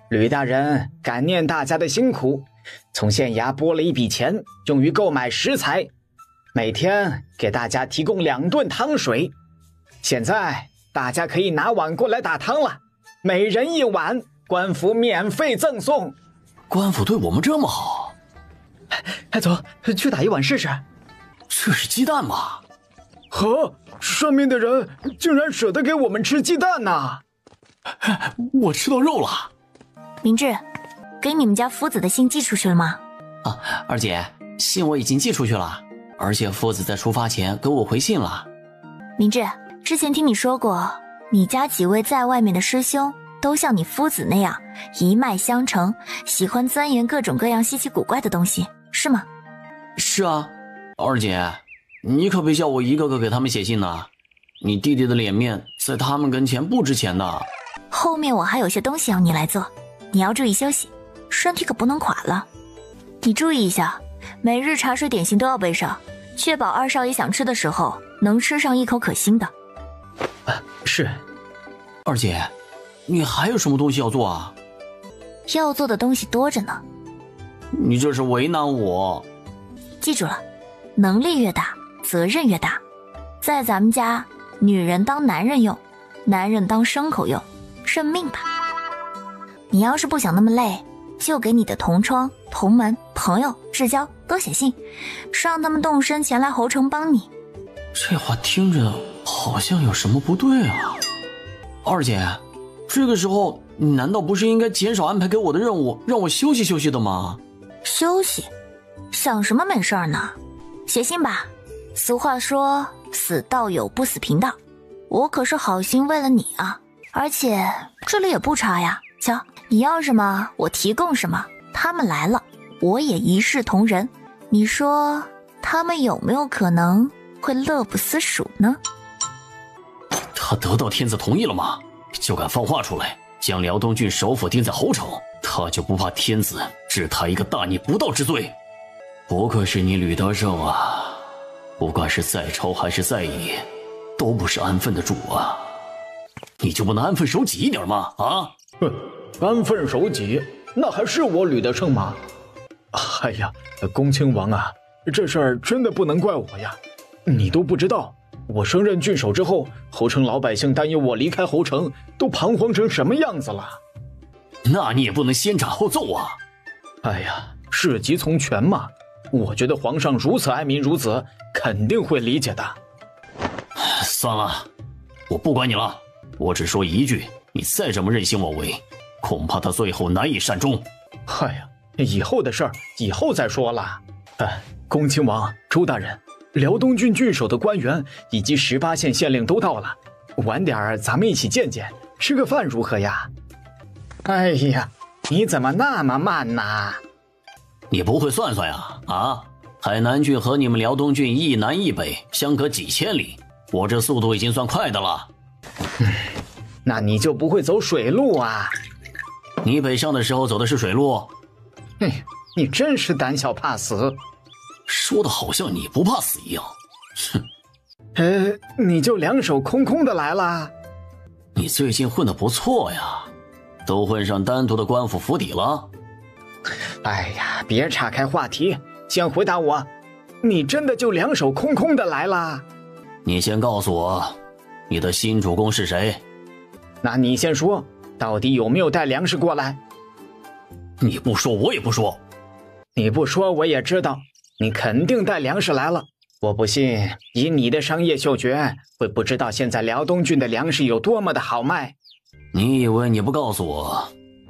吕大人感念大家的辛苦，从县衙拨了一笔钱用于购买食材，每天给大家提供2顿汤水。现在大家可以拿碗过来打汤了，每人1碗，官府免费赠送。官府对我们这么好，走，去打一碗试试。这是鸡蛋吧？呵，上面的人竟然舍得给我们吃鸡蛋呐！我吃到肉了。明智，给你们家夫子的信寄出去了吗？啊，二姐，信我已经寄出去了，而且夫子在出发前给我回信了。明智，之前听你说过，你家几位在外面的师兄都像你夫子那样一脉相承，喜欢钻研各种各样稀奇古怪的东西，是吗？是啊，二姐，你可别叫我一个个给他们写信呐，你弟弟的脸面在他们跟前不值钱的。后面我还有些东西要你来做，你要注意休息，身体可不能垮了。你注意一下，每日茶水点心都要备上，确保二少爷想吃的时候能吃上一口可心的。是。二姐，你还有什么东西要做啊？要做的东西多着呢。你这是为难我。记住了，能力越大，责任越大。在咱们家，女人当男人用，男人当牲口用，认命吧。你要是不想那么累，就给你的同窗、同门、朋友、至交都写信，让他们动身前来侯城帮你。这话听着好像有什么不对啊。二姐，这个时候你难道不是应该减少安排给我的任务，让我休息休息的吗？休息？想什么美事儿呢？写信吧。俗话说，死道友不死贫道。我可是好心为了你啊，而且这里也不差呀。瞧，你要什么我提供什么，他们来了我也一视同仁。你说他们有没有可能会乐不思蜀呢？他得到天子同意了吗？就敢放话出来，将辽东郡首府定在侯城，他就不怕天子治他一个大逆不道之罪？不愧是你吕德胜啊，不管是在朝还是在野，都不是安分的主啊！你就不能安分守己一点吗？啊？哼，安分守己，那还是我吕德胜吗？哎呀，恭亲王啊，这事儿真的不能怪我呀，你都不知道，我升任郡守之后，侯城老百姓担忧我离开侯城，都彷徨成什么样子了。那你也不能先斩后奏啊！哎呀，事急从权嘛，我觉得皇上如此爱民如子，肯定会理解的。算了，我不管你了，我只说一句，你再这么任性妄为，恐怕他最后难以善终。哎呀，以后的事儿以后再说了。恭亲王、周大人，辽东郡郡守的官员以及18县县令都到了，晚点咱们一起见见，吃个饭如何呀？哎呀，你怎么那么慢呐？你不会算算呀？啊，海南郡和你们辽东郡一南一北，相隔几千里，我这速度已经算快的了。那你就不会走水路啊？你北上的时候走的是水路？你真是胆小怕死，说的好像你不怕死一样。哼，你就两手空空的来了？你最近混得不错呀，都混上单独的官府府邸了。哎呀，别岔开话题，先回答我，你真的就两手空空的来了？你先告诉我，你的新主公是谁？那你先说，到底有没有带粮食过来？你不说我也不说。你不说我也知道，你肯定带粮食来了。我不信，以你的商业嗅觉，会不知道现在辽东郡的粮食有多么的好卖。你以为你不告诉我，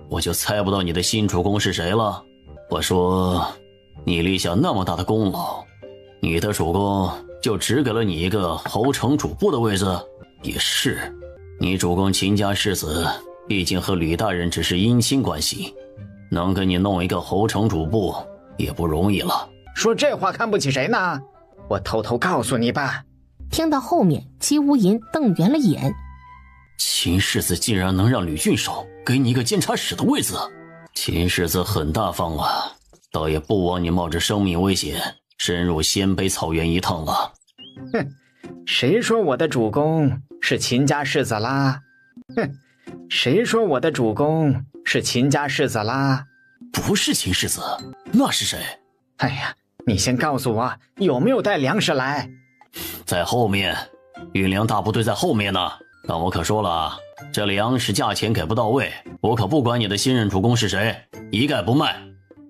我就猜不到你的新主公是谁了？我说，你立下那么大的功劳，你的主公就只给了你一个侯城主簿的位子？也是，你主公秦家世子，毕竟和吕大人只是姻亲关系，能给你弄一个侯城主簿也不容易了。说这话看不起谁呢？我偷偷告诉你吧。听到后面，姬无银瞪圆了眼。秦世子竟然能让吕郡守给你一个监察使的位子，秦世子很大方啊，倒也不枉你冒着生命危险深入鲜卑草原一趟了。哼，谁说我的主公是秦家世子啦？哼，谁说我的主公是秦家世子啦？不是秦世子，那是谁？哎呀，你先告诉我有没有带粮食来？在后面，运粮大部队在后面呢。但我可说了，这粮食价钱给不到位，我可不管你的新任主公是谁，一概不卖。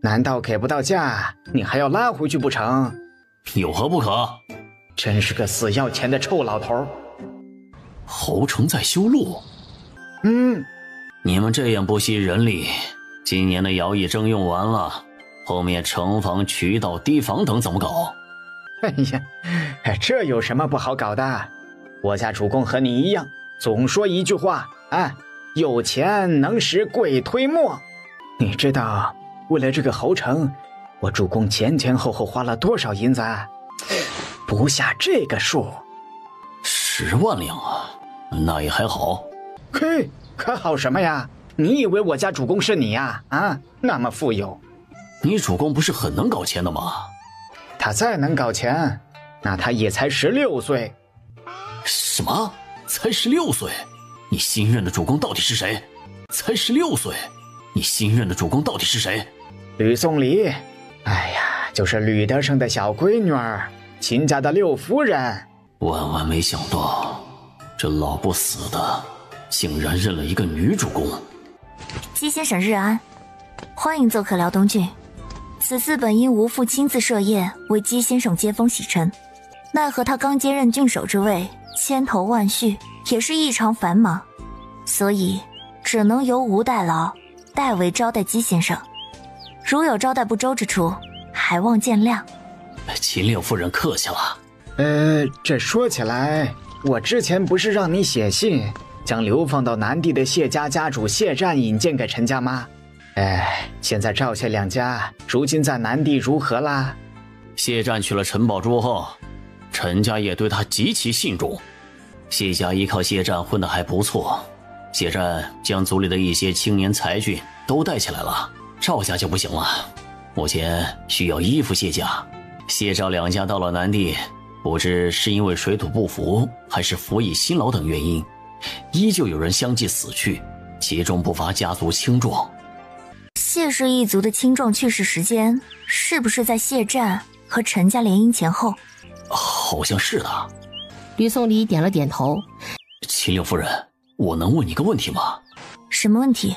难道给不到价，你还要拉回去不成？有何不可？真是个死要钱的臭老头。侯城在修路。你们这样不惜人力，今年的徭役征用完了，后面城防、渠道、堤防等怎么搞？哎呀，这有什么不好搞的？我家主公和你一样，总说一句话啊，有钱能使鬼推磨。你知道为了这个侯城，我主公前前后后花了多少银子？不下这个数。10万两啊，那也还好。嘿，可好什么呀？你以为我家主公是你呀？啊，那么富有。你主公不是很能搞钱的吗？他再能搞钱，那他也才16岁。什么？才16岁？你新任的主公到底是谁？才16岁？你新任的主公到底是谁？吕宋离。哎呀，就是吕德胜的小闺女儿，秦家的六夫人。万万没想到，这老不死的竟然认了一个女主公。姬先生日安，欢迎做客辽东郡。此次本应吴父亲自设宴为姬先生接风洗尘，奈何他刚接任郡守之位，千头万绪，也是异常繁忙，所以只能由吴代劳代为招待姬先生。如有招待不周之处，还望见谅。秦六夫人客气了。这说起来，我之前不是让你写信将流放到南地的谢家家主谢湛引荐给陈家吗？现在赵谢两家如今在南地如何啦？谢湛去了陈宝珠后，陈家也对他极其信重。谢家依靠谢湛混得还不错，谢湛将族里的一些青年才俊都带起来了。赵家就不行了，目前需要依附谢家。谢赵两家到了南地，不知是因为水土不服，还是服役辛劳等原因，依旧有人相继死去，其中不乏家族青壮。谢氏一族的青壮去世时间，是不是在谢湛和陈家联姻前后？好像是的。吕宋离点了点头。秦六夫人，我能问你个问题吗？什么问题？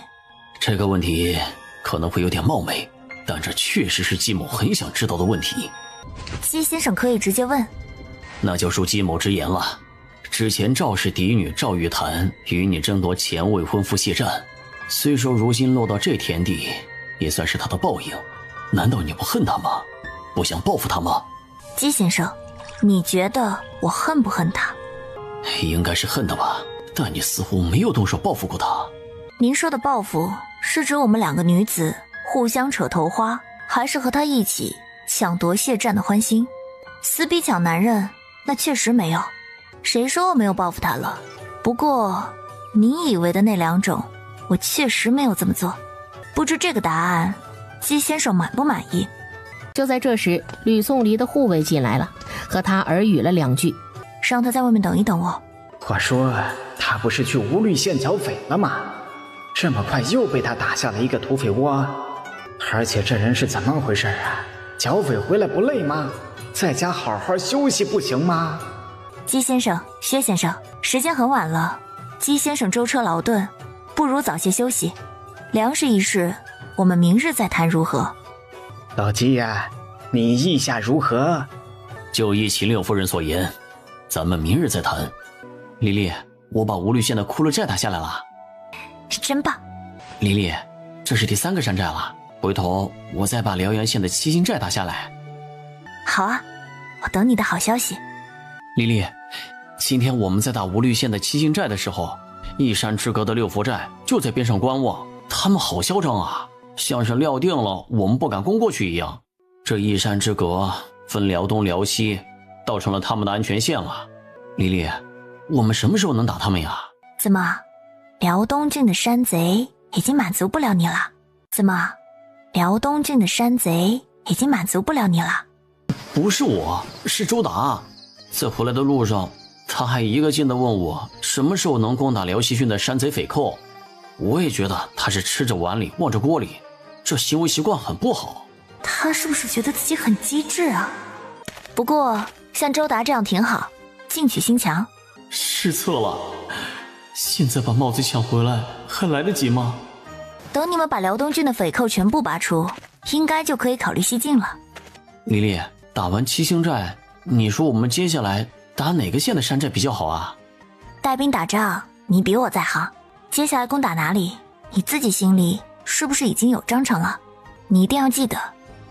这个问题可能会有点冒昧，但这确实是姬某很想知道的问题。姬先生可以直接问。那就恕姬某直言了。之前赵氏嫡女赵玉檀与你争夺前未婚夫谢湛，虽说如今落到这田地，也算是他的报应。难道你不恨他吗？不想报复他吗？姬先生，你觉得我恨不恨他？应该是恨的吧，但你似乎没有动手报复过他。您说的报复是指我们两个女子互相扯头花，还是和他一起抢夺谢湛的欢心？撕逼抢男人，那确实没有。谁说我没有报复他了？不过你以为的那两种，我确实没有这么做。不知这个答案姬先生满不满意？就在这时，吕宋离的护卫进来了，和他耳语了2句，让他在外面等一等我。话说他不是去吴律县剿匪了吗？这么快又被他打下了一个土匪窝，而且这人是怎么回事啊？剿匪回来不累吗？在家好好休息不行吗？姬先生、薛先生，时间很晚了，姬先生舟车劳顿，不如早些休息。粮食一事，我们明日再谈如何？老姬呀，你意下如何？就依秦六夫人所言，咱们明日再谈。丽丽，我把吴律县的骷髅寨打下来了，真棒。丽丽，这是第3个山寨了，回头我再把辽源县的七星寨打下来。好啊，我等你的好消息。丽丽，今天我们在打吴律县的七星寨的时候，一山之隔的六福寨就在边上观望，他们好嚣张啊，像是料定了我们不敢攻过去一样。这一山之隔，分辽东辽西，倒成了他们的安全线了。丽丽，我们什么时候能打他们呀？怎么，辽东郡的山贼已经满足不了你了？怎么，辽东郡的山贼已经满足不了你了？不是我，是周达。在回来的路上，他还一个劲地问我什么时候能攻打辽西郡的山贼匪寇。我也觉得他是吃着碗里望着锅里，这行为习惯很不好。他是不是觉得自己很机智啊？不过像周达这样挺好，进取心强。失策了，现在把帽子抢回来还来得及吗？等你们把辽东郡的匪寇全部拔除，应该就可以考虑西进了。丽丽，打完七星寨，你说我们接下来打哪个县的山寨比较好啊？带兵打仗，你比我在行。接下来攻打哪里，你自己心里是不是已经有章程了？你一定要记得，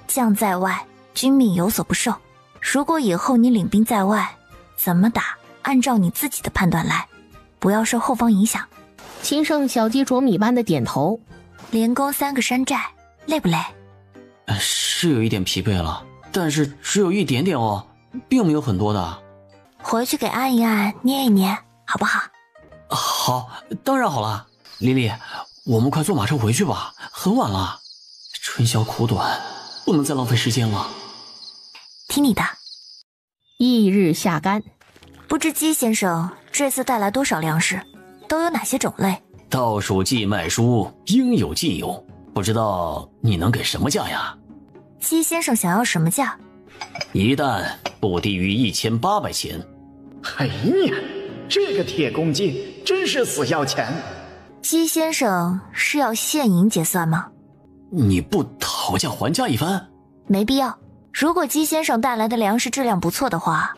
将在外，君命有所不受。如果以后你领兵在外，怎么打，按照你自己的判断来，不要受后方影响。秦胜小鸡啄米般的点头。连攻3个山寨，累不累？是有一点疲惫了，但是只有一点点哦，并没有很多的。回去给按一按，捏一捏，好不好？好，当然好了。丽丽，我们快坐马车回去吧，很晚了。春宵苦短，不能再浪费时间了。听你的。翌日下竿，不知姬先生这次带来多少粮食，都有哪些种类？倒数寄卖书，应有尽有，不知道你能给什么价呀？姬先生想要什么价？一担不低于1800钱。哎呀，这个铁公鸡真是死要钱。姬先生是要现银结算吗？你不讨价还价一番？没必要。如果姬先生带来的粮食质量不错的话，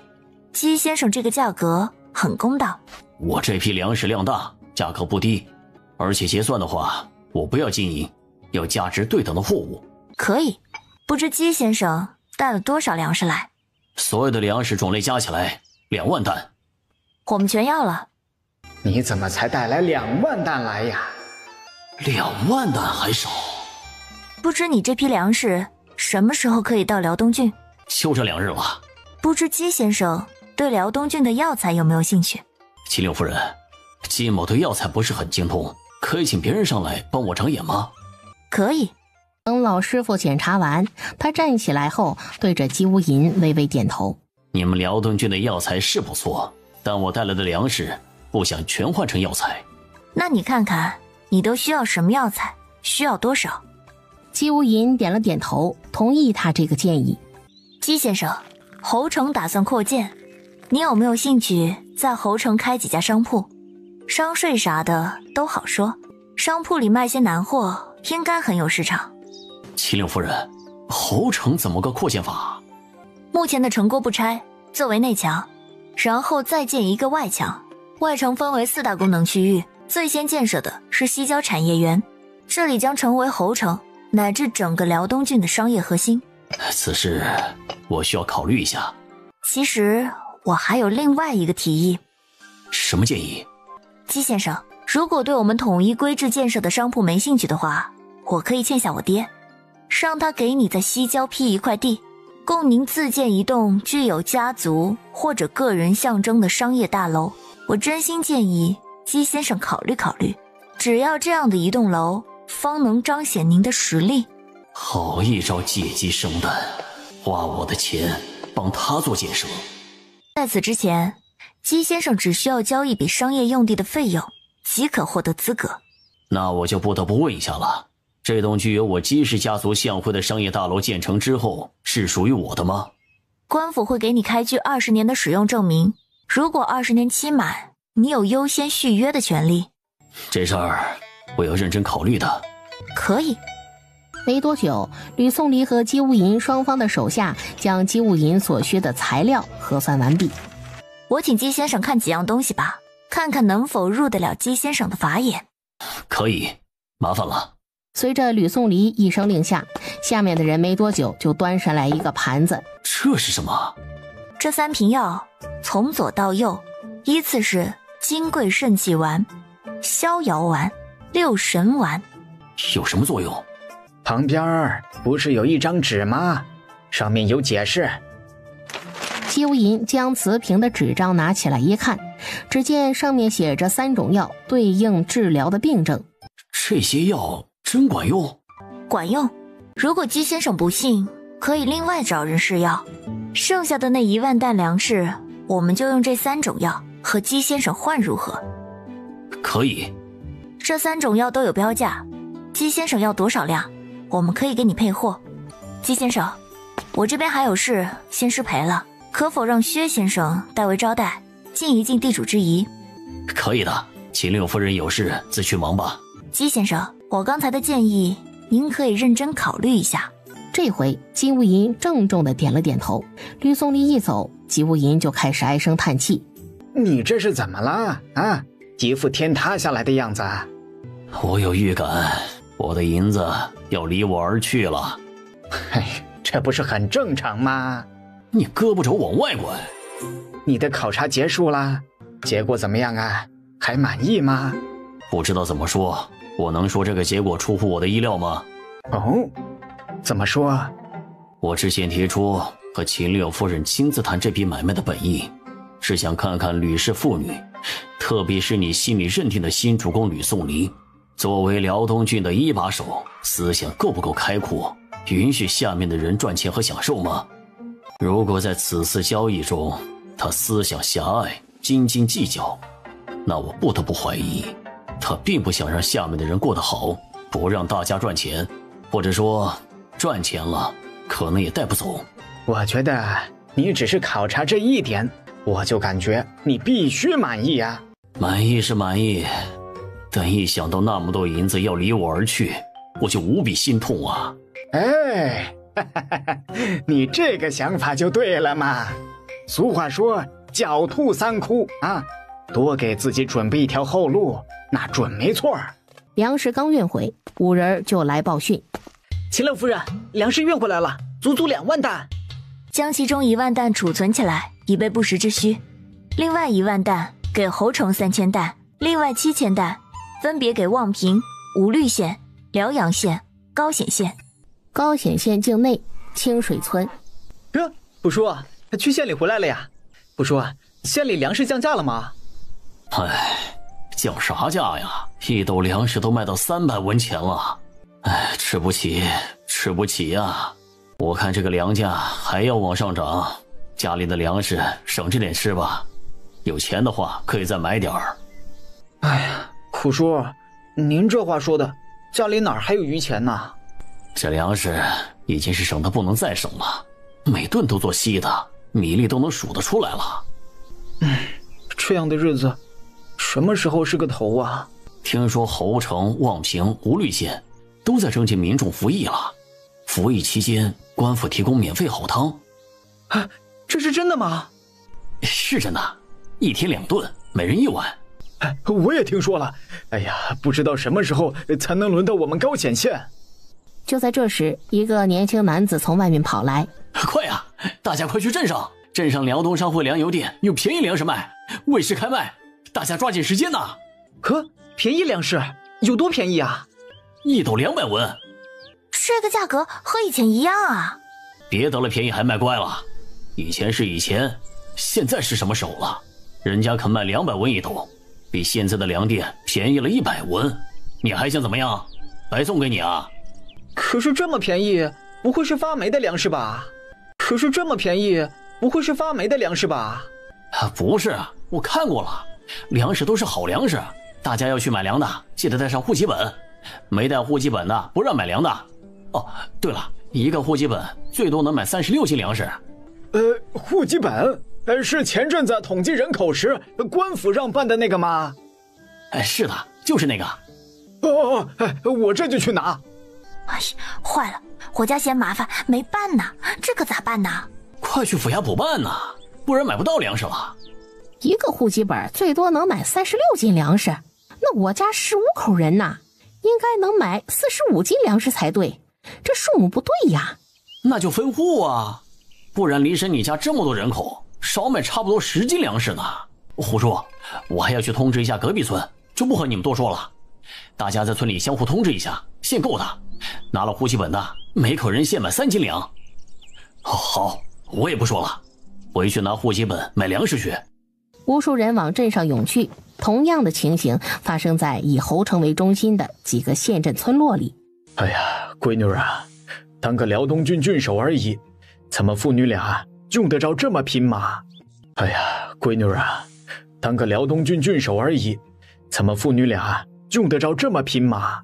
姬先生这个价格很公道。我这批粮食量大，价格不低，而且结算的话，我不要金银，要价值对等的货物。可以，不知姬先生带了多少粮食来？所有的粮食种类加起来2万担。我们全要了。你怎么才带来2万担来呀？2万担还少。不知你这批粮食什么时候可以到辽东郡？就这2日了。不知姬先生对辽东郡的药材有没有兴趣？秦六夫人，姬某对药材不是很精通，可以请别人上来帮我长眼吗？可以。等老师傅检查完，他站起来后对着姬无银微微点头。你们辽东郡的药材是不错，但我带来的粮食不想全换成药材。那你看看你都需要什么药材，需要多少？姬无银点了点头，同意他这个建议。姬先生，侯城打算扩建，你有没有兴趣在侯城开几家商铺？商税啥的都好说，商铺里卖些南货应该很有市场。秦六夫人，侯城怎么个扩建法？目前的城郭不拆，作为内墙，然后再建一个外墙。外城分为4大功能区域，最先建设的是西郊产业园，这里将成为侯城乃至整个辽东郡的商业核心。此事我需要考虑一下。其实我还有另外一个提议。什么建议？姬先生，如果对我们统一规制建设的商铺没兴趣的话，我可以劝下我爹，让他给你在西郊批一块地，供您自建一栋具有家族或者个人象征的商业大楼。我真心建议姬先生考虑考虑，只要这样的一栋楼方能彰显您的实力。好一招借鸡生蛋，花我的钱帮他做建设。在此之前，姬先生只需要交一笔商业用地的费用，即可获得资格。那我就不得不问一下了，这栋具有我姬氏家族象徽的商业大楼建成之后，是属于我的吗？官府会给你开具20年的使用证明，如果20年期满，你有优先续约的权利。这事儿我要认真考虑的。可以。没多久，吕颂离和姬无银双方的手下将姬无银所需的材料核算完毕。我请姬先生看几样东西吧，看看能否入得了姬先生的法眼。可以，麻烦了。随着吕颂离一声令下，下面的人没多久就端上来一个盘子。这是什么？这3瓶药从左到右依次是金匮肾气丸、逍遥丸、六神丸。有什么作用？旁边不是有一张纸吗？上面有解释。姬无银将瓷瓶的纸张拿起来一看，只见上面写着3种药对应治疗的病症。这些药真管用？管用。如果姬先生不信，可以另外找人试药。剩下的那1万担粮食，我们就用这3种药和姬先生换，如何？可以。这3种药都有标价，姬先生要多少量，我们可以给你配货。姬先生，我这边还有事，先失陪了，可否让薛先生代为招待，尽一尽地主之谊？可以的，秦令夫人有事自去忙吧。姬先生，我刚才的建议，您可以认真考虑一下。这回姬无银郑重地点了点头。吕宋丽一走，姬无银就开始唉声叹气。你这是怎么了啊？一副天塌下来的样子。我有预感，我的银子要离我而去了。这不是很正常吗？你胳膊肘往外拐。你的考察结束了，结果怎么样啊？还满意吗？不知道怎么说，我能说这个结果出乎我的意料吗？哦，怎么说？我之前提出和秦令夫人亲自谈这笔买卖的本意，是想看看吕氏妇女，特别是你心里认定的新主公吕宋离，作为辽东郡的一把手，思想够不够开阔，允许下面的人赚钱和享受吗？如果在此次交易中，他思想狭隘，斤斤计较，那我不得不怀疑，他并不想让下面的人过得好，不让大家赚钱，或者说赚钱了可能也带不走。我觉得你只是考察这一点，我就感觉你必须满意啊。满意是满意，但一想到那么多银子要离我而去，我就无比心痛啊。哎，你这个想法就对了嘛。俗话说狡兔3窟啊，多给自己准备一条后路，那准没错。粮食刚运回，五人就来报讯。秦乐夫人，粮食运回来了，足足2万担。将其中1万担储存起来，以备不时之需。另外1万担给侯城3000担，另外7000担分别给望平、吴绿县、辽阳县、高显县。高显县境内清水村。不叔，去县里回来了呀？不叔，县里粮食降价了吗？唉，降啥价呀？一斗粮食都卖到300文钱了。唉，吃不起，吃不起呀！我看这个粮价还要往上涨，家里的粮食省着点吃吧。有钱的话可以再买点儿。哎呀，虎叔，您这话说的，家里哪还有余钱呢？这粮食已经是省得不能再省了，每顿都做稀的，米粒都能数得出来了。这样的日子什么时候是个头啊？听说侯城、望平、吴绿县都在征集民众服役了，服役期间官府提供免费好汤。啊，这是真的吗？是真的，1天2顿，每人1碗。我也听说了。哎呀，不知道什么时候才能轮到我们高显县。就在这时，一个年轻男子从外面跑来。快啊，大家快去镇上，镇上辽东商会粮油店有便宜粮食卖，未时开卖，大家抓紧时间呐。便宜粮食有多便宜啊？1斗200文。这个价格和以前一样啊。别得了便宜还卖乖了，以前是以前，现在是什么手了？人家肯卖200文1斗，比现在的粮店便宜了100文，你还想怎么样？白送给你啊？可是这么便宜，不会是发霉的粮食吧？不是，我看过了，粮食都是好粮食，大家要去买粮的记得带上户籍本，没带户籍本的不让买粮的。哦，对了，一个户籍本最多能买36斤粮食。户籍本是前阵子统计人口时官府让办的那个吗？是的，就是那个。我这就去拿。哎呀，坏了，我家嫌麻烦没办呢，这可咋办呢？快去府衙补办呐，不然买不到粮食了。一个户籍本最多能买36斤粮食，那我家15口人呐，应该能买45斤粮食才对，这数目不对呀。那就分户啊，不然离神你家这么多人口，少买差不多10斤粮食呢。胡叔，我还要去通知一下隔壁村，就不和你们多说了。大家在村里相互通知一下，限购的拿了户籍本的，每口人限买3斤粮。好，我也不说了，回去拿户籍本买粮食去。无数人往镇上涌去，同样的情形发生在以侯城为中心的几个县镇村落里。哎呀，闺女啊，当个辽东郡郡守而已，咱们父女俩用得着这么拼吗？哎呀，闺女啊，当个辽东郡郡守而已，咱们父女俩用得着这么拼吗？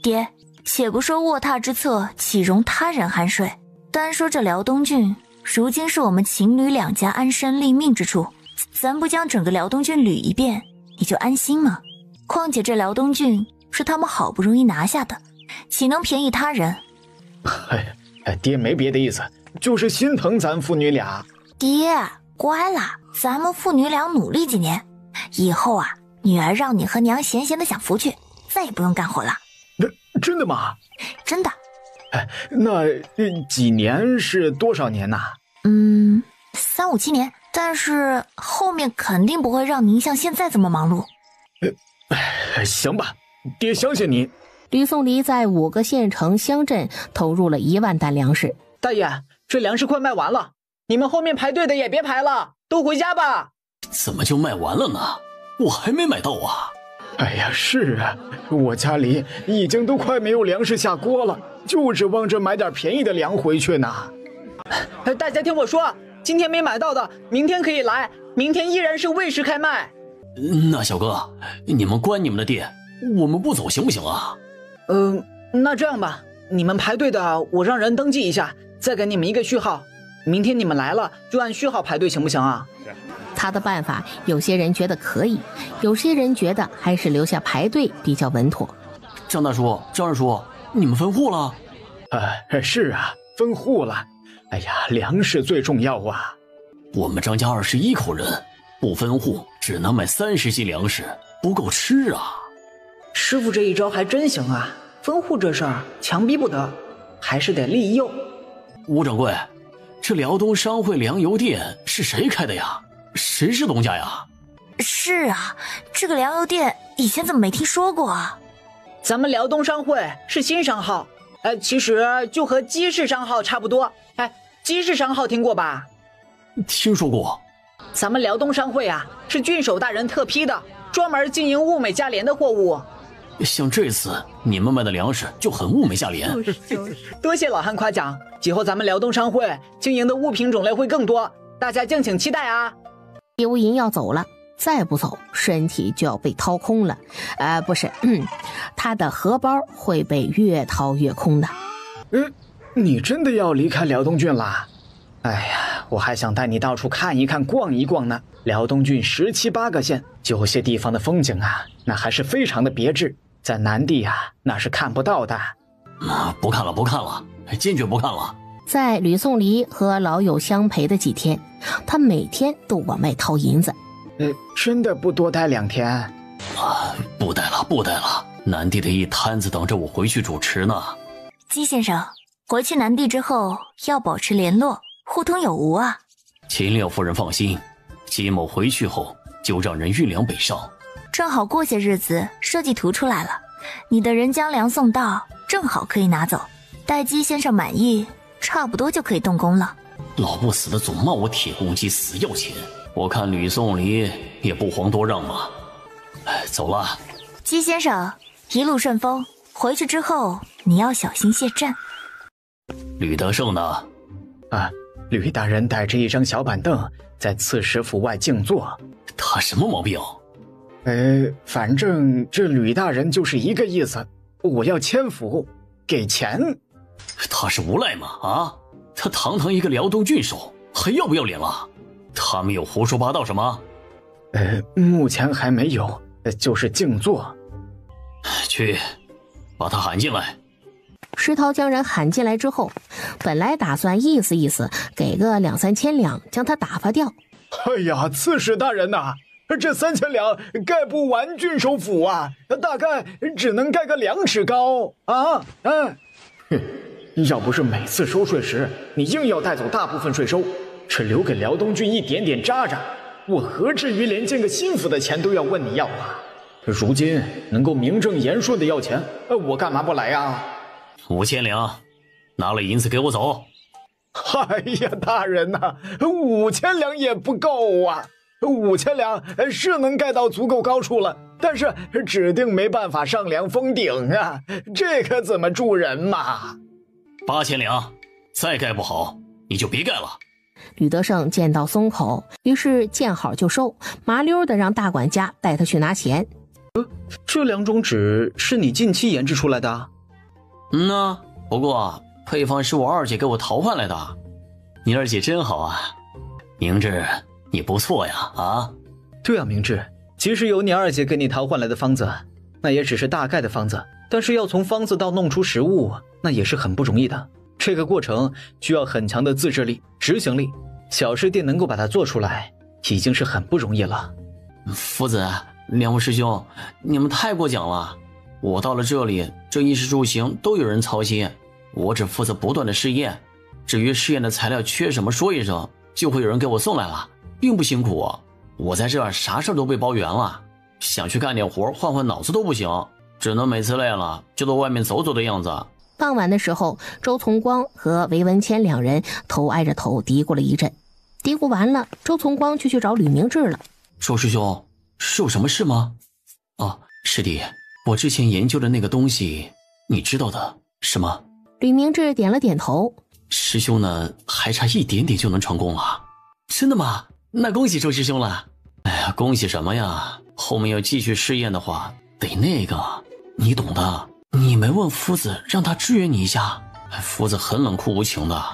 爹，且不说卧榻之侧岂容他人酣睡，单说这辽东郡，如今是我们秦吕两家安身立命之处，咱不将整个辽东郡捋一遍，你就安心吗？况且这辽东郡是他们好不容易拿下的，岂能便宜他人？爹没别的意思，就是心疼咱父女俩。爹，乖啦，咱们父女俩努力几年，以后啊，女儿让你和娘闲闲的享福去，再也不用干活了。真的吗？真的。那几年是多少年呐？3、5、7年，但是后面肯定不会让您像现在这么忙碌。行吧，爹相信你。吕宋黎在5个县城乡镇投入了1万担粮食。大爷，这粮食快卖完了，你们后面排队的也别排了，都回家吧。怎么就卖完了呢？我还没买到啊。哎呀，是啊，我家里已经都快没有粮食下锅了，就指望着买点便宜的粮回去呢。大家听我说，今天没买到的，明天可以来，明天依然是未时开卖。那小哥，你们关你们的店，我们不走行不行啊？那这样吧，你们排队的我让人登记一下，再给你们一个序号，明天你们来了就按序号排队行不行啊？他的办法有些人觉得可以，有些人觉得还是留下排队比较稳妥。张大叔、张二叔，你们分户了？是啊，分户了。哎呀，粮食最重要啊。我们张家21口人，不分户只能买30斤粮食，不够吃啊。师傅这一招还真行啊，分户这事儿强逼不得，还是得利诱。吴掌柜，这辽东商会粮油店是谁开的呀？谁是东家呀？是啊，这个粮油店以前怎么没听说过啊？咱们辽东商会是新商号，其实就和鸡市商号差不多。鸡市商号听过吧？听说过。咱们辽东商会啊，是郡守大人特批的，专门经营物美价廉的货物。像这次你们卖的粮食就很物美价廉。多谢老汉夸奖，以后咱们辽东商会经营的物品种类会更多，大家敬请期待啊。叶无银要走了，再不走身体就要被掏空了。不是，他的荷包会被越掏越空的。你真的要离开辽东郡啦？哎呀，我还想带你到处看一看逛一逛呢。辽东郡17、8个县，有些地方的风景啊，那还是非常的别致，在南地啊那是看不到的。不看了，坚决不看了。在吕宋黎和老友相陪的几天，他每天都往外掏银子。真的不多待2天？不待了，南地的一摊子等着我回去主持呢。姬先生，回去南地之后要保持联络，互通有无啊。秦六夫人放心，姬某回去后就让人运粮北上。正好过些日子设计图出来了，你的人将粮送到，正好可以拿走。待姬先生满意，差不多就可以动工了。老不死的总骂我铁公鸡死要钱，我看吕宋黎也不遑多让嘛。走了。姬先生一路顺风，回去之后你要小心谢阵。吕德胜呢？吕大人带着一张小板凳在刺史府外静坐。他什么毛病？反正这吕大人就是一个意思，我要迁府，给钱。他是无赖吗？他堂堂一个辽东郡守，还要不要脸了？他们有胡说八道什么？目前还没有，就是静坐。去，把他喊进来。石涛将人喊进来之后，本来打算意思意思，给个2、3千两将他打发掉。哎呀，刺史大人呐，这3千两盖不完郡守府啊，大概只能盖个2尺高啊！要不是每次收税时你硬要带走大部分税收，只留给辽东郡一点点渣渣，我何至于连建个新府的钱都要问你要啊？如今能够名正言顺的要钱，我干嘛不来啊？ 5000两，拿了银子给我走。哎呀，大人呐，5000两也不够啊！5000两是能盖到足够高处了，但是指定没办法上梁封顶啊，这可怎么住人嘛？8000两，再盖不好你就别盖了。吕德胜见到松口，于是见好就收，麻溜的让大管家带他去拿钱。这2种纸是你近期研制出来的？呐，不过配方是我二姐给我淘换来的。你二姐真好啊，明智，你不错呀啊！对啊，明智，即使有你二姐给你淘换来的方子，那也只是大概的方子，但是要从方子到弄出实物，那也是很不容易的。这个过程需要很强的自制力、执行力。小师弟能够把它做出来，已经是很不容易了。夫子，两位师兄，你们太过奖了。我到了这里，这衣食住行都有人操心，我只负责不断的试验。至于试验的材料缺什么说一声，就会有人给我送来了，并不辛苦。我在这儿啥事都被包圆了，想去干点活换换脑子都不行，只能每次累了就到外面走走的样子。傍晚的时候，周从光和韦文谦两人头挨着头嘀咕了一阵，嘀咕完了，周从光就去找吕明志了。周师兄，是有什么事吗？哦，师弟，我之前研究的那个东西你知道的是吗？吕明志点了点头。师兄呢，还差一点点就能成功了。真的吗？那恭喜周师兄了。哎呀，恭喜什么呀，后面要继续试验的话得那个你懂的。你没问夫子让他支援你一下？夫子很冷酷无情的，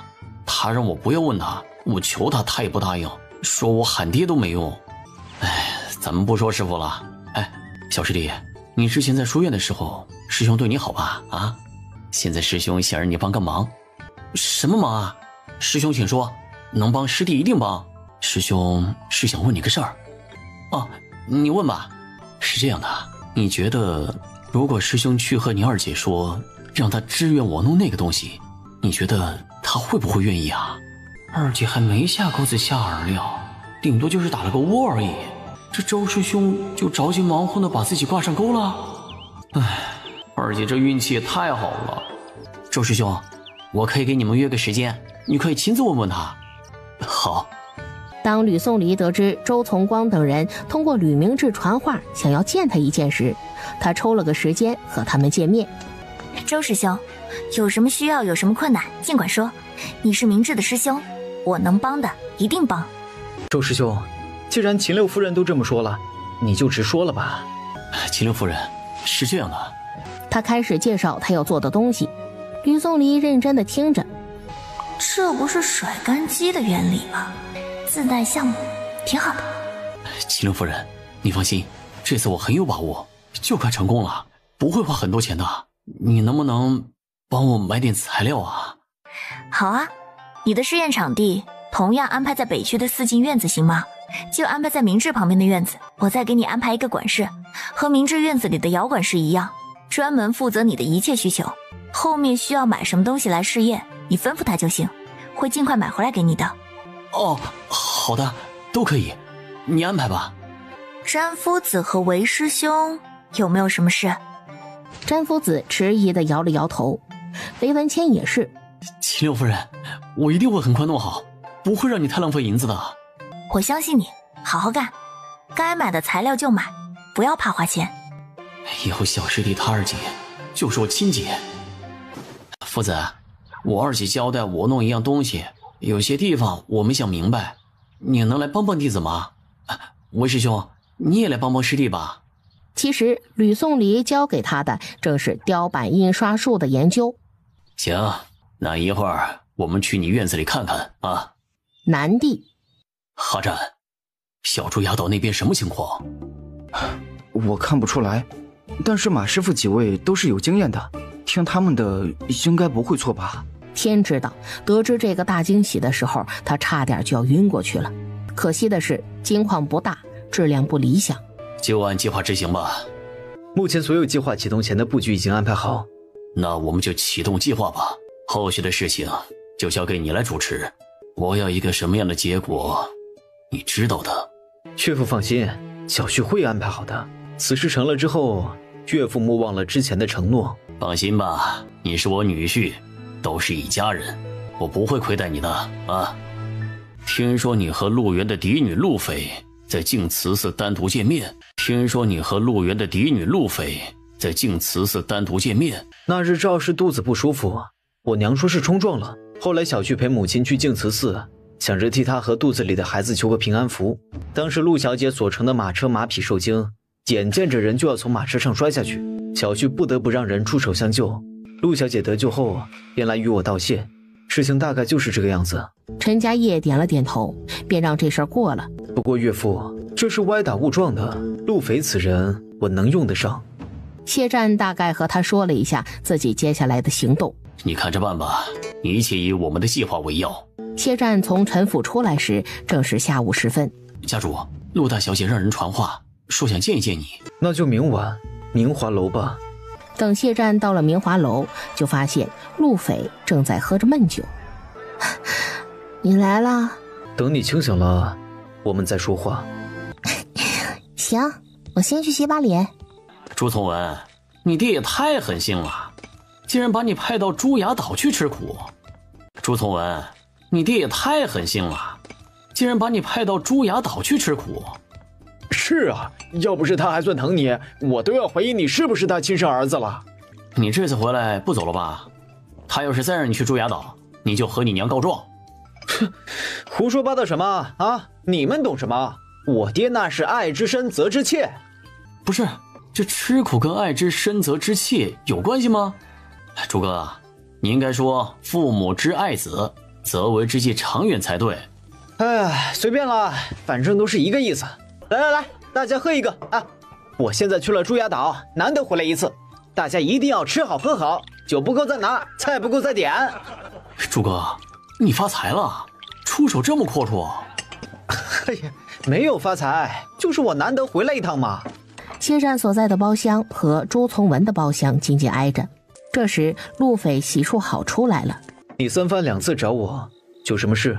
他让我不要问他，我求他他也不答应，说我喊爹都没用。哎，咱们不说师傅了。哎，小师弟，你之前在书院的时候，师兄对你好吧？啊，现在师兄想让你帮个忙。什么忙啊？师兄请说，能帮师弟一定帮。师兄是想问你个事儿。哦，你问吧。是这样的，你觉得如果师兄去和你二姐说，让她支援我弄那个东西，你觉得她会不会愿意啊？二姐还没下钩子下饵料，顶多就是打了个窝而已，这周师兄就着急忙慌的把自己挂上钩了。唉，二姐这运气也太好了。周师兄，我可以给你们约个时间，你可以亲自问问他。好。当吕颂离得知周从光等人通过吕明志传话想要见他一见时，他抽了个时间和他们见面。周师兄，有什么需要有什么困难尽管说，你是明智的师兄，我能帮的一定帮。周师兄，既然秦六夫人都这么说了，你就直说了吧。秦六夫人，是这样的。他开始介绍他要做的东西。吕颂离认真的听着。这不是甩干机的原理吗？自带项目挺好的。秦六夫人，你放心，这次我很有把握，就快成功了，不会花很多钱的。你能不能帮我买点材料啊？好啊，你的试验场地同样安排在北区的4进院子行吗？就安排在明志旁边的院子，我再给你安排一个管事，和明志院子里的姚管事一样，专门负责你的一切需求。后面需要买什么东西来试验，你吩咐他就行，会尽快买回来给你的。哦，好的，都可以，你安排吧。詹夫子和韦师兄有没有什么事？詹夫子迟疑地摇了摇头，韦文谦也是。秦六夫人，我一定会很快弄好，不会让你太浪费银子的。我相信你，好好干，该买的材料就买，不要怕花钱。以后小师弟他二姐就是我亲姐。夫子，我二姐交代我弄一样东西，有些地方我没想明白，你能来帮帮弟子吗？韦师兄，你也来帮帮师弟吧。其实吕颂离交给他的正是雕版印刷术的研究。行，那一会儿我们去你院子里看看啊。南地。哈战，小猪牙岛那边什么情况？我看不出来，但是马师傅几位都是有经验的，听他们的应该不会错吧。天知道，得知这个大惊喜的时候，他差点就要晕过去了。可惜的是金矿不大，质量不理想。就按计划执行吧。目前所有计划启动前的布局已经安排好，那我们就启动计划吧，后续的事情就交给你来主持。我要一个什么样的结果，你知道的。岳父放心，小婿会安排好的。此事成了之后，岳父莫忘了之前的承诺，放心吧，你是我女婿，都是一家人，我不会亏待你的啊。听说你和陆源的嫡女陆斐在净慈寺单独见面，那日赵氏肚子不舒服，我娘说是冲撞了，后来小旭陪母亲去净慈寺，想着替她和肚子里的孩子求个平安符。当时陆小姐所乘的马车马匹受惊，眼见着人就要从马车上摔下去，小旭不得不让人出手相救。陆小姐得救后便来与我道谢，事情大概就是这个样子。陈家业点了点头，便让这事儿过了。不过岳父，这是歪打误撞的，陆斐此人我能用得上。谢战大概和他说了一下自己接下来的行动。你看着办吧，一切以我们的计划为要。谢战从陈府出来时正是下午时分。家主，陆大小姐让人传话说想见一见你。那就明晚明华楼吧。等谢战到了明华楼，就发现陆斐正在喝着闷酒。你来了。等你清醒了我们再说话。行，我先去洗把脸。朱从文，你爹也太狠心了，竟然把你派到朱崖岛去吃苦。朱从文，你爹也太狠心了，竟然把你派到朱崖岛去吃苦。是啊，要不是他还算疼你，我都要怀疑你是不是他亲生儿子了。你这次回来不走了吧？他要是再让你去朱崖岛，你就和你娘告状。哼，胡说八道什么啊？你们懂什么？我爹那是爱之深责之切。不是，这吃苦跟爱之深责之切有关系吗？朱哥，你应该说父母之爱子，则为之计长远才对。哎，随便了，反正都是一个意思。来，大家喝一个啊！我现在去了朱崖岛，难得回来一次，大家一定要吃好喝好，酒不够再拿，菜不够再点。朱哥，你发财了，出手这么阔绰。哎呀，没有发财，就是我难得回来一趟嘛。谢战所在的包厢和朱从文的包厢紧紧挨着。这时陆斐洗漱好出来了。你三番两次找我，有什么事？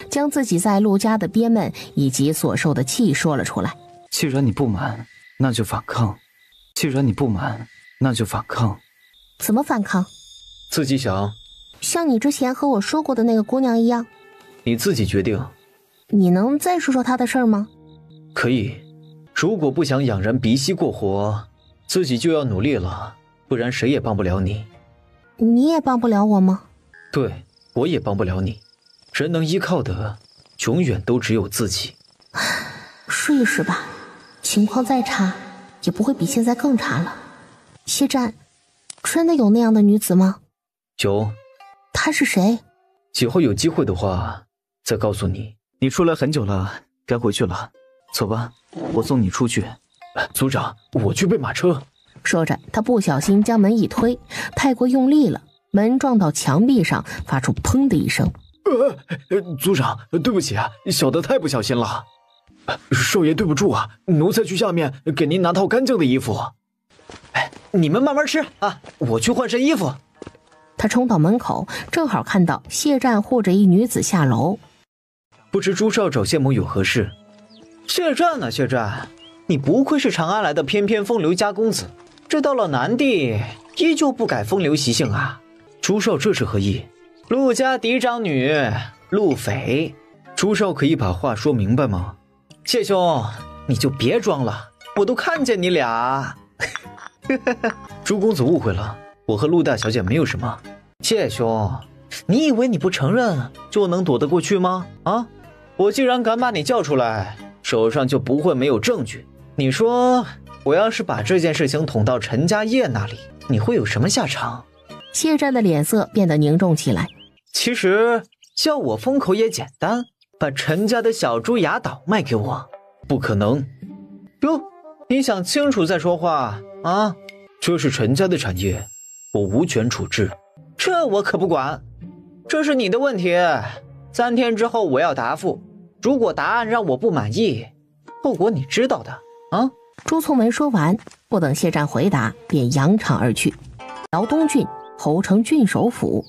将自己在陆家的憋闷以及所受的气说了出来。既然你不满，那就反抗。怎么反抗？自己想。像你之前和我说过的那个姑娘一样。你自己决定。你能再说说她的事儿吗？可以，如果不想养人鼻息过活，自己就要努力了，不然谁也帮不了你。你也帮不了我吗？对，我也帮不了你。人能依靠的永远都只有自己。试一试吧，情况再差也不会比现在更差了。谢战，真的有那样的女子吗？有。她是谁？以后有机会的话再告诉你。你出来很久了，该回去了，走吧，我送你出去。族长，我去备马车。说着他不小心将门一推，太过用力了，门撞到墙壁上，发出砰的一声。族长，对不起啊，小的太不小心了。少爷对不住啊，奴才去下面给您拿套干净的衣服。你们慢慢吃啊，我去换身衣服。他冲到门口，正好看到谢战护着一女子下楼。不知朱少找谢某有何事？谢战啊，谢战，你不愧是长安来的翩翩风流家公子，这到了南地依旧不改风流习性啊。朱少这是何意？陆家嫡长女陆斐。朱少可以把话说明白吗？谢兄，你就别装了，我都看见你俩。朱公子误会了，我和陆大小姐没有什么。谢兄，你以为你不承认就能躲得过去吗？啊，我既然敢把你叫出来，手上就不会没有证据。你说我要是把这件事情捅到陈家业那里，你会有什么下场？谢战的脸色变得凝重起来。其实叫我封口也简单，把陈家的小猪牙岛卖给我。不可能。哟，你想清楚再说话啊！这是陈家的产业，我无权处置。这我可不管，这是你的问题。3天之后我要答复，如果答案让我不满意，后果你知道的啊。朱从文说完，不等谢战回答，便扬长而去。辽东郡侯城郡守府，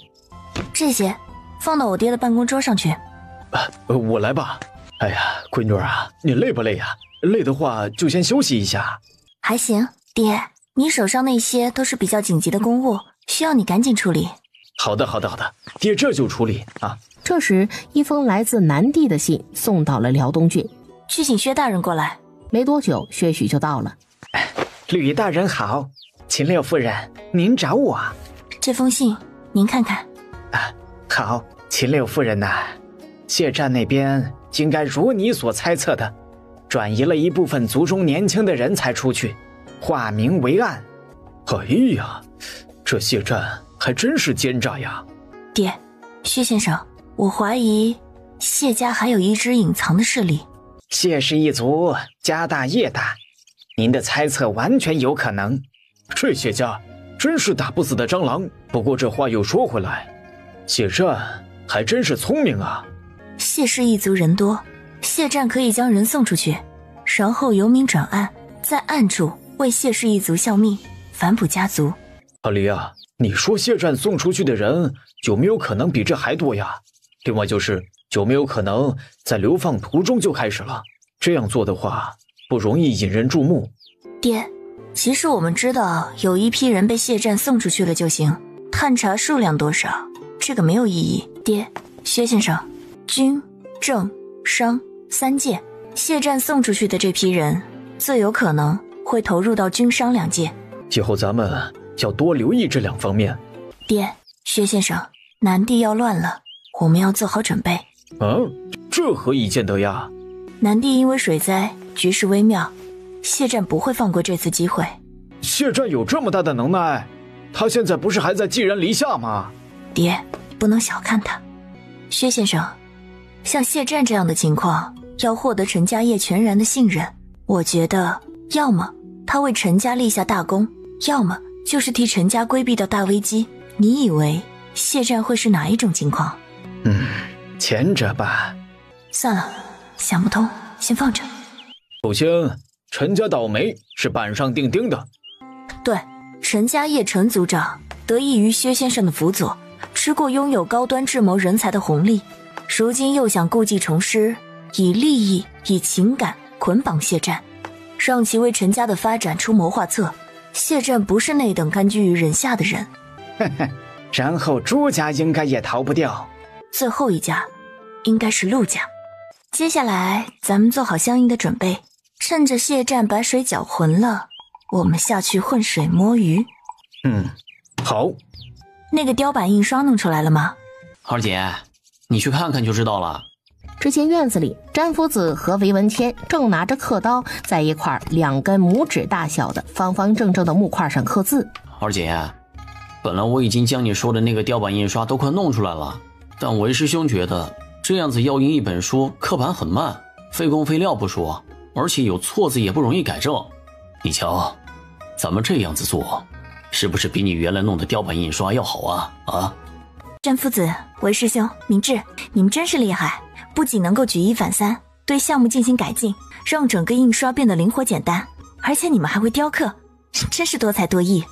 这些放到我爹的办公桌上去。我来吧。哎呀，闺女啊，你累不累呀？累的话就先休息一下。还行，爹，你手上那些都是比较紧急的公务，需要你赶紧处理。好的，爹这就处理啊。这时，一封来自南地的信送到了辽东郡，去请薛大人过来。没多久，薛许就到了。吕大人好，秦六夫人，您找我？这封信您看看。好，秦六夫人呐，谢战那边应该如你所猜测的，转移了一部分族中年轻的人才出去，化明为暗。哎呀，这谢战还真是奸诈呀！爹，薛先生，我怀疑谢家还有一支隐藏的势力。谢氏一族家大业大，您的猜测完全有可能。这谢家真是打不死的蟑螂。不过这话又说回来，谢战还真是聪明啊。谢氏一族人多，谢战可以将人送出去，然后由明转暗，在暗处为谢氏一族效命，反哺家族。阿离啊，你说谢战送出去的人有没有可能比这还多呀？另外就是有没有可能在流放途中就开始了？这样做的话不容易引人注目。爹，其实我们知道有一批人被谢战送出去了就行，探查数量多少这个没有意义。爹，薛先生，军、政、商三界，谢战送出去的这批人最有可能会投入到军商两界。以后咱们要多留意这两方面。爹，薛先生，南地要乱了，我们要做好准备。这何以见得呀？南地因为水灾，局势微妙，谢战不会放过这次机会。谢战有这么大的能耐？他现在不是还在寄人篱下吗？爹，不能小看他。薛先生，像谢战这样的情况，要获得陈家业全然的信任，我觉得要么他为陈家立下大功，要么就是替陈家规避到大危机。你以为谢战会是哪一种情况？前者吧。算了，想不通，先放着。首先，陈家倒霉是板上钉钉的。对，陈家业陈族长得益于薛先生的辅佐，吃过拥有高端智谋人才的红利，如今又想故技重施，以利益、以情感捆绑谢战，让其为陈家的发展出谋划策。谢战不是那等甘居于人下的人。然后朱家应该也逃不掉。最后一家应该是陆家。接下来咱们做好相应的准备，趁着谢战把水搅浑了，我们下去浑水摸鱼。好。那个雕版印刷弄出来了吗？二姐，你去看看就知道了。只见院子里，詹夫子和韦文谦正拿着刻刀，在一块2根拇指大小的方方正正的木块上刻字。二姐，本来我已经将你说的那个雕版印刷都快弄出来了，但韦师兄觉得这样子要印一本书，刻版很慢，费工费料不说，而且有错字也不容易改正。你瞧，咱们这样子做，是不是比你原来弄的雕版印刷要好啊？詹夫子、韦师兄、明智，你们真是厉害，不仅能够举一反三，对项目进行改进，让整个印刷变得灵活简单，而且你们还会雕刻，真是多才多艺。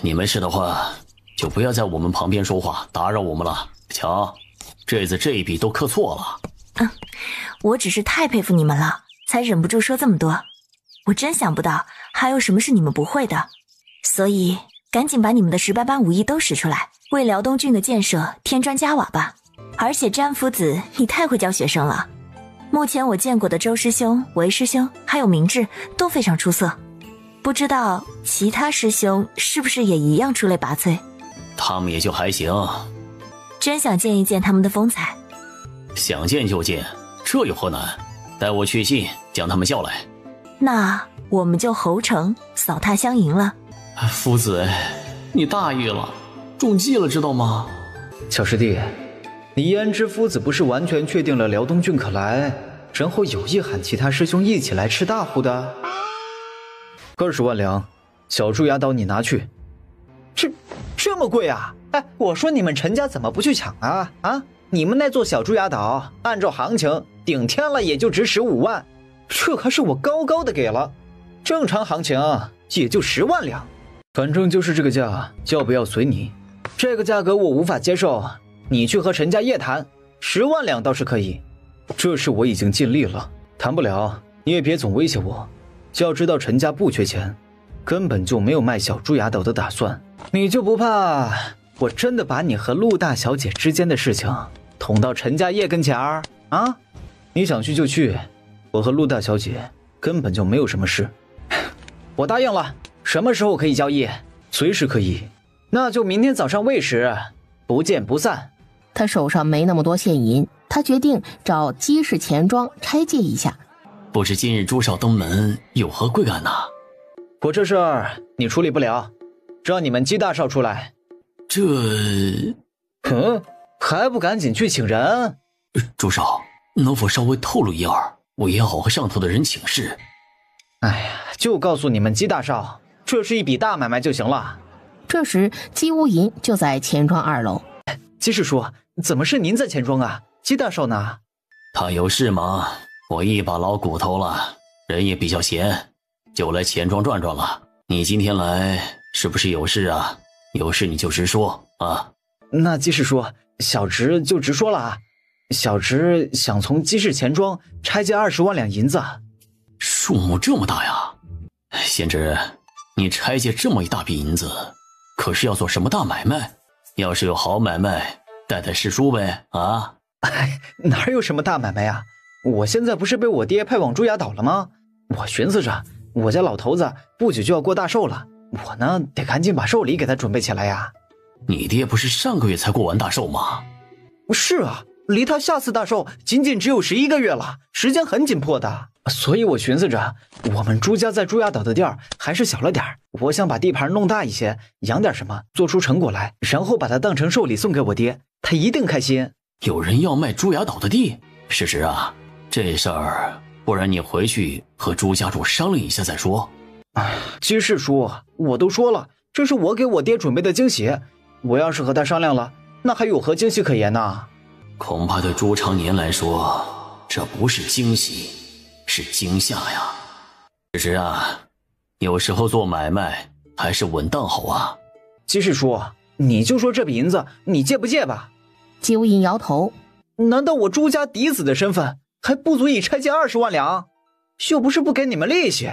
你没事的话，就不要在我们旁边说话，打扰我们了。瞧，这次这一笔都刻错了。我只是太佩服你们了，才忍不住说这么多。我真想不到还有什么是你们不会的，所以赶紧把你们的18般武艺都使出来，为辽东郡的建设添砖加瓦吧。而且詹夫子，你太会教学生了。目前我见过的周师兄、韦师兄还有明智都非常出色，不知道其他师兄是不是也一样出类拔萃？他们也就还行。真想见一见他们的风采。想见就见，这有何难？带我去信，将他们叫来。那我们就侯城扫榻相迎了。夫子，你大意了，中计了，知道吗？小师弟，你胭脂夫子不是完全确定了辽东郡可来，然后有意喊其他师兄一起来吃大户的？20万两，小猪牙岛你拿去。这么贵啊？哎，我说你们陈家怎么不去抢啊？你们那座小猪牙岛，按照行情顶天了也就值15万，这还是我高高的给了，正常行情也就10万两。反正就是这个价，要不要随你。这个价格我无法接受，你去和陈家业谈，10万两倒是可以。这事我已经尽力了，谈不了你也别总威胁我。要知道陈家不缺钱，根本就没有卖小猪牙岛的打算。你就不怕我真的把你和陆大小姐之间的事情捅到陈家业跟前儿啊？你想去就去，我和陆大小姐根本就没有什么事。我答应了，什么时候可以交易？随时可以。那就明天早上未时，不见不散。他手上没那么多现银，他决定找姬氏钱庄拆借一下。不知今日朱少登门有何贵干呐？我这事儿你处理不了，让你们姬大少出来。这……还不赶紧去请人？朱少，能否稍微透露一二？我也好和上头的人请示。哎呀，就告诉你们姬大少，这是一笔大买卖就行了。这时姬无银就在钱庄2楼。姬师叔，怎么是您在钱庄啊？姬大少呢？他有事吗？我一把老骨头了，人也比较闲，就来钱庄转转了。你今天来是不是有事啊？有事你就直说啊。那姬师叔，小侄就直说了啊。小侄想从姬氏钱庄拆借20万两银子。数目这么大呀？贤侄，你拆借这么一大笔银子，可是要做什么大买卖？要是有好买卖，带带师叔呗啊！哪有什么大买卖呀？我现在不是被我爹派往朱崖岛了吗？我寻思着，我家老头子不久就要过大寿了，我呢得赶紧把寿礼给他准备起来呀。你爹不是上个月才过完大寿吗？是啊，离他下次大寿仅仅只有11个月了，时间很紧迫的。所以我寻思着，我们朱家在朱崖岛的地儿还是小了点，我想把地盘弄大一些，养点什么，做出成果来，然后把它当成寿礼送给我爹，他一定开心。有人要卖朱崖岛的地？师侄啊，这事儿不然你回去和朱家主商量一下再说。姬师叔，我都说了，这是我给我爹准备的惊喜，我要是和他商量了，那还有何惊喜可言呢？恐怕对朱长年来说，这不是惊喜，是惊吓呀。师侄啊，有时候做买卖还是稳当好啊。姬师叔，你就说这笔银子你借不借吧？姬无银摇头。难道我朱家嫡子的身份还不足以拆借20万两？又不是不给你们利息。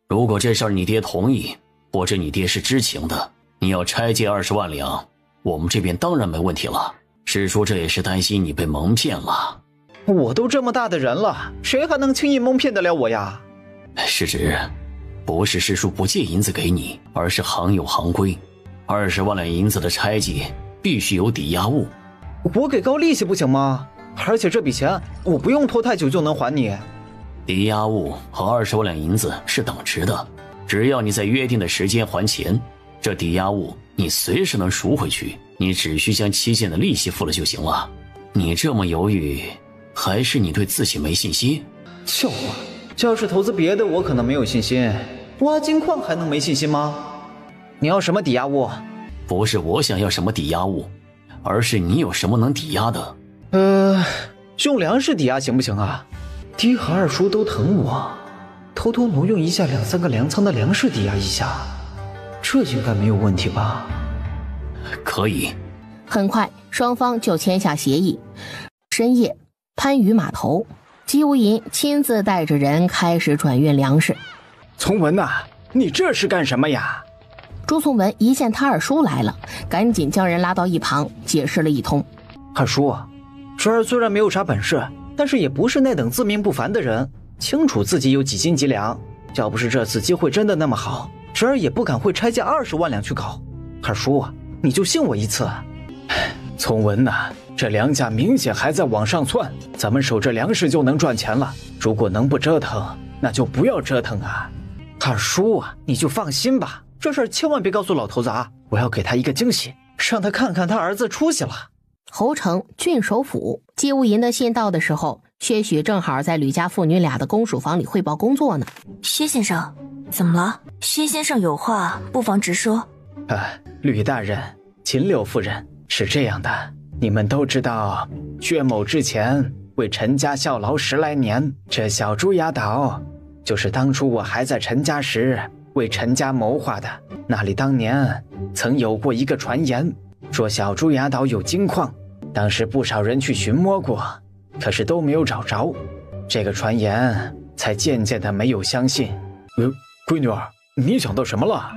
如果这事儿你爹同意，或者你爹是知情的，你要拆借20万两，我们这边当然没问题了。师叔这也是担心你被蒙骗了。我都这么大的人了，谁还能轻易蒙骗得了我呀？师侄，不是师叔不借银子给你，而是行有行规，20万两银子的拆借必须有抵押物。我给高利息不行吗？而且这笔钱我不用拖太久就能还你。抵押物和20万两银子是等值的，只要你在约定的时间还钱，这抵押物你随时能赎回去，你只需将期限的利息付了就行了。你这么犹豫，还是你对自己没信心？笑话，要是投资别的我可能没有信心，挖金矿还能没信心吗？你要什么抵押物？不是我想要什么抵押物，而是你有什么能抵押的。用粮食抵押行不行啊？爹和二叔都疼我，偷偷挪用一下2、3个粮仓的粮食抵押一下，这应该没有问题吧？可以。很快双方就签下协议。深夜，番禺码头，姬无银亲自带着人开始转运粮食。从文呐，你这是干什么呀？朱从文一见他二叔来了，赶紧将人拉到一旁解释了一通。二叔，侄儿虽然没有啥本事，但是也不是那等自命不凡的人，清楚自己有几斤几两。要不是这次机会真的那么好，侄儿也不敢会拆借20万两去搞。二叔，你就信我一次。从文呐，这粮价明显还在往上窜，咱们守着粮食就能赚钱了。如果能不折腾，那就不要折腾啊。二叔啊，你就放心吧，这事儿千万别告诉老头子啊！我要给他一个惊喜，让他看看他儿子出息了。侯城郡守府，姬无银的信到的时候，薛许正好在吕家父女俩的公署房里汇报工作呢。薛先生，怎么了？薛先生有话不妨直说。吕大人，秦柳夫人，是这样的，你们都知道，薛某之前为陈家效劳10来年，这小猪牙岛就是当初我还在陈家时为陈家谋划的。那里当年曾有过一个传言，说小猪牙岛有金矿，当时不少人去寻摸过，可是都没有找着，这个传言才渐渐的没有相信。闺女儿，你想到什么了？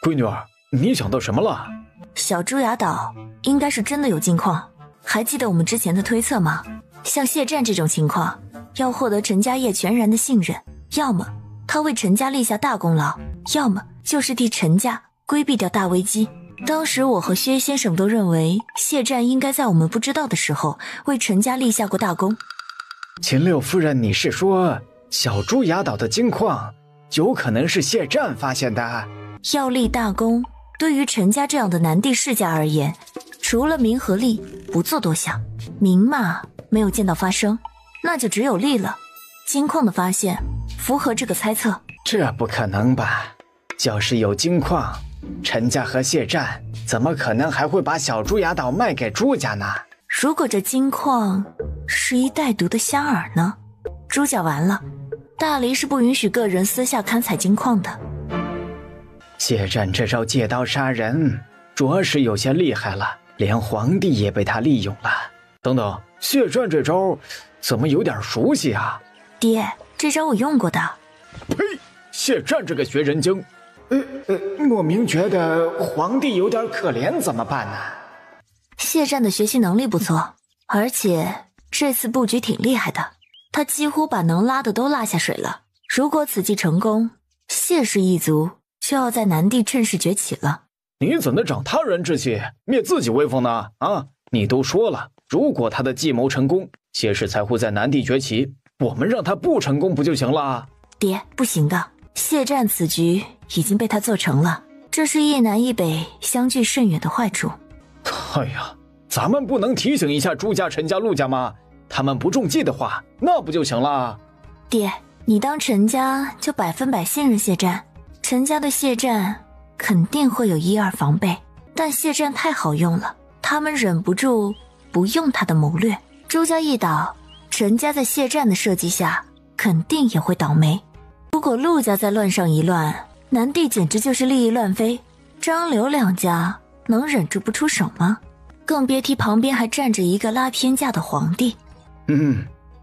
闺女儿，你想到什么了？小猪牙岛应该是真的有金矿，还记得我们之前的推测吗？像谢战这种情况，要获得陈家业全然的信任，要么他为陈家立下大功劳，要么就是替陈家规避掉大危机。当时我和薛先生都认为谢战应该在我们不知道的时候为陈家立下过大功。秦六夫人，你是说小猪牙岛的金矿有可能是谢战发现的？要立大功，对于陈家这样的南地世家而言，除了名和利，不做多想。名嘛，没有见到发生，那就只有利了。金矿的发现符合这个猜测。这不可能吧？要是有金矿，陈家和谢战怎么可能还会把小猪牙岛卖给朱家呢？如果这金矿是一带毒的香饵呢？朱家完了，大黎是不允许个人私下勘采金矿的。谢战这招借刀杀人着实有些厉害了，连皇帝也被他利用了。等等，谢战这招怎么有点熟悉啊？爹，这招我用过的。呸！谢战这个学人精。莫名觉得皇帝有点可怜，怎么办呢？谢战的学习能力不错，而且这次布局挺厉害的，他几乎把能拉的都拉下水了。如果此计成功，谢氏一族就要在南地趁势崛起了。你怎能长他人志气，灭自己威风呢？啊，你都说了，如果他的计谋成功，谢氏才会在南地崛起，我们让他不成功不就行了？爹，不行的，谢战此局已经被他做成了，这是一南一北相距甚远的坏处。哎呀，咱们不能提醒一下朱家、陈家、陆家吗？他们不中计的话，那不就行了？爹，你当陈家就100%信任谢战，陈家的谢战肯定会有一二防备，但谢战太好用了，他们忍不住不用他的谋略。朱家一倒，陈家在谢战的设计下肯定也会倒霉。如果陆家再乱上一乱，南地简直就是利益乱飞，张刘两家能忍住不出手吗？更别提旁边还站着一个拉偏架的皇帝。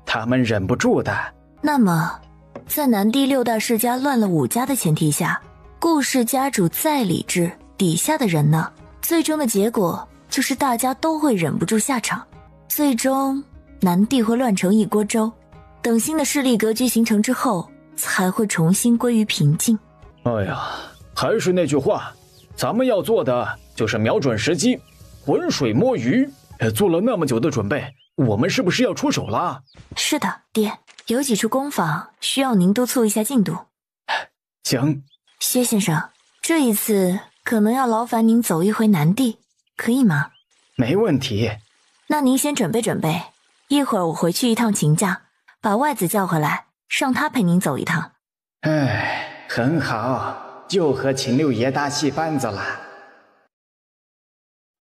他们忍不住的。那么在南地6大世家乱了5家的前提下，顾氏家主再理智，底下的人呢？最终的结果就是大家都会忍不住下场，最终南地会乱成一锅粥，等新的势力格局形成之后，才会重新归于平静。哎呀，还是那句话，咱们要做的就是瞄准时机，浑水摸鱼。做了那么久的准备，我们是不是要出手了？是的，爹，有几处工坊需要您督促一下进度。行。薛先生，这一次可能要劳烦您走一回南地，可以吗？没问题。那您先准备准备，一会儿我回去一趟秦家，把外子叫回来，让他陪您走一趟。很好，又和秦六爷搭戏班子了。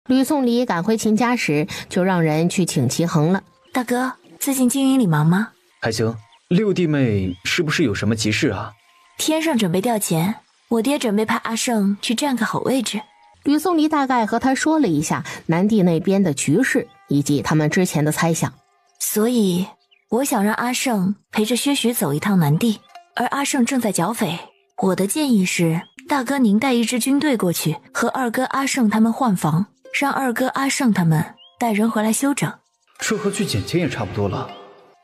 吕宋礼赶回秦家时，就让人去请齐衡了。大哥，最近经营里忙吗？还行。六弟妹是不是有什么急事啊？天上准备调钱，我爹准备派阿胜去占个好位置。吕宋礼大概和他说了一下南地那边的局势以及他们之前的猜想，所以我想让阿胜陪着薛许走一趟南地，而阿胜正在剿匪。我的建议是，大哥您带一支军队过去，和二哥阿胜他们换防，让二哥阿胜他们带人回来休整。这和去捡钱也差不多了。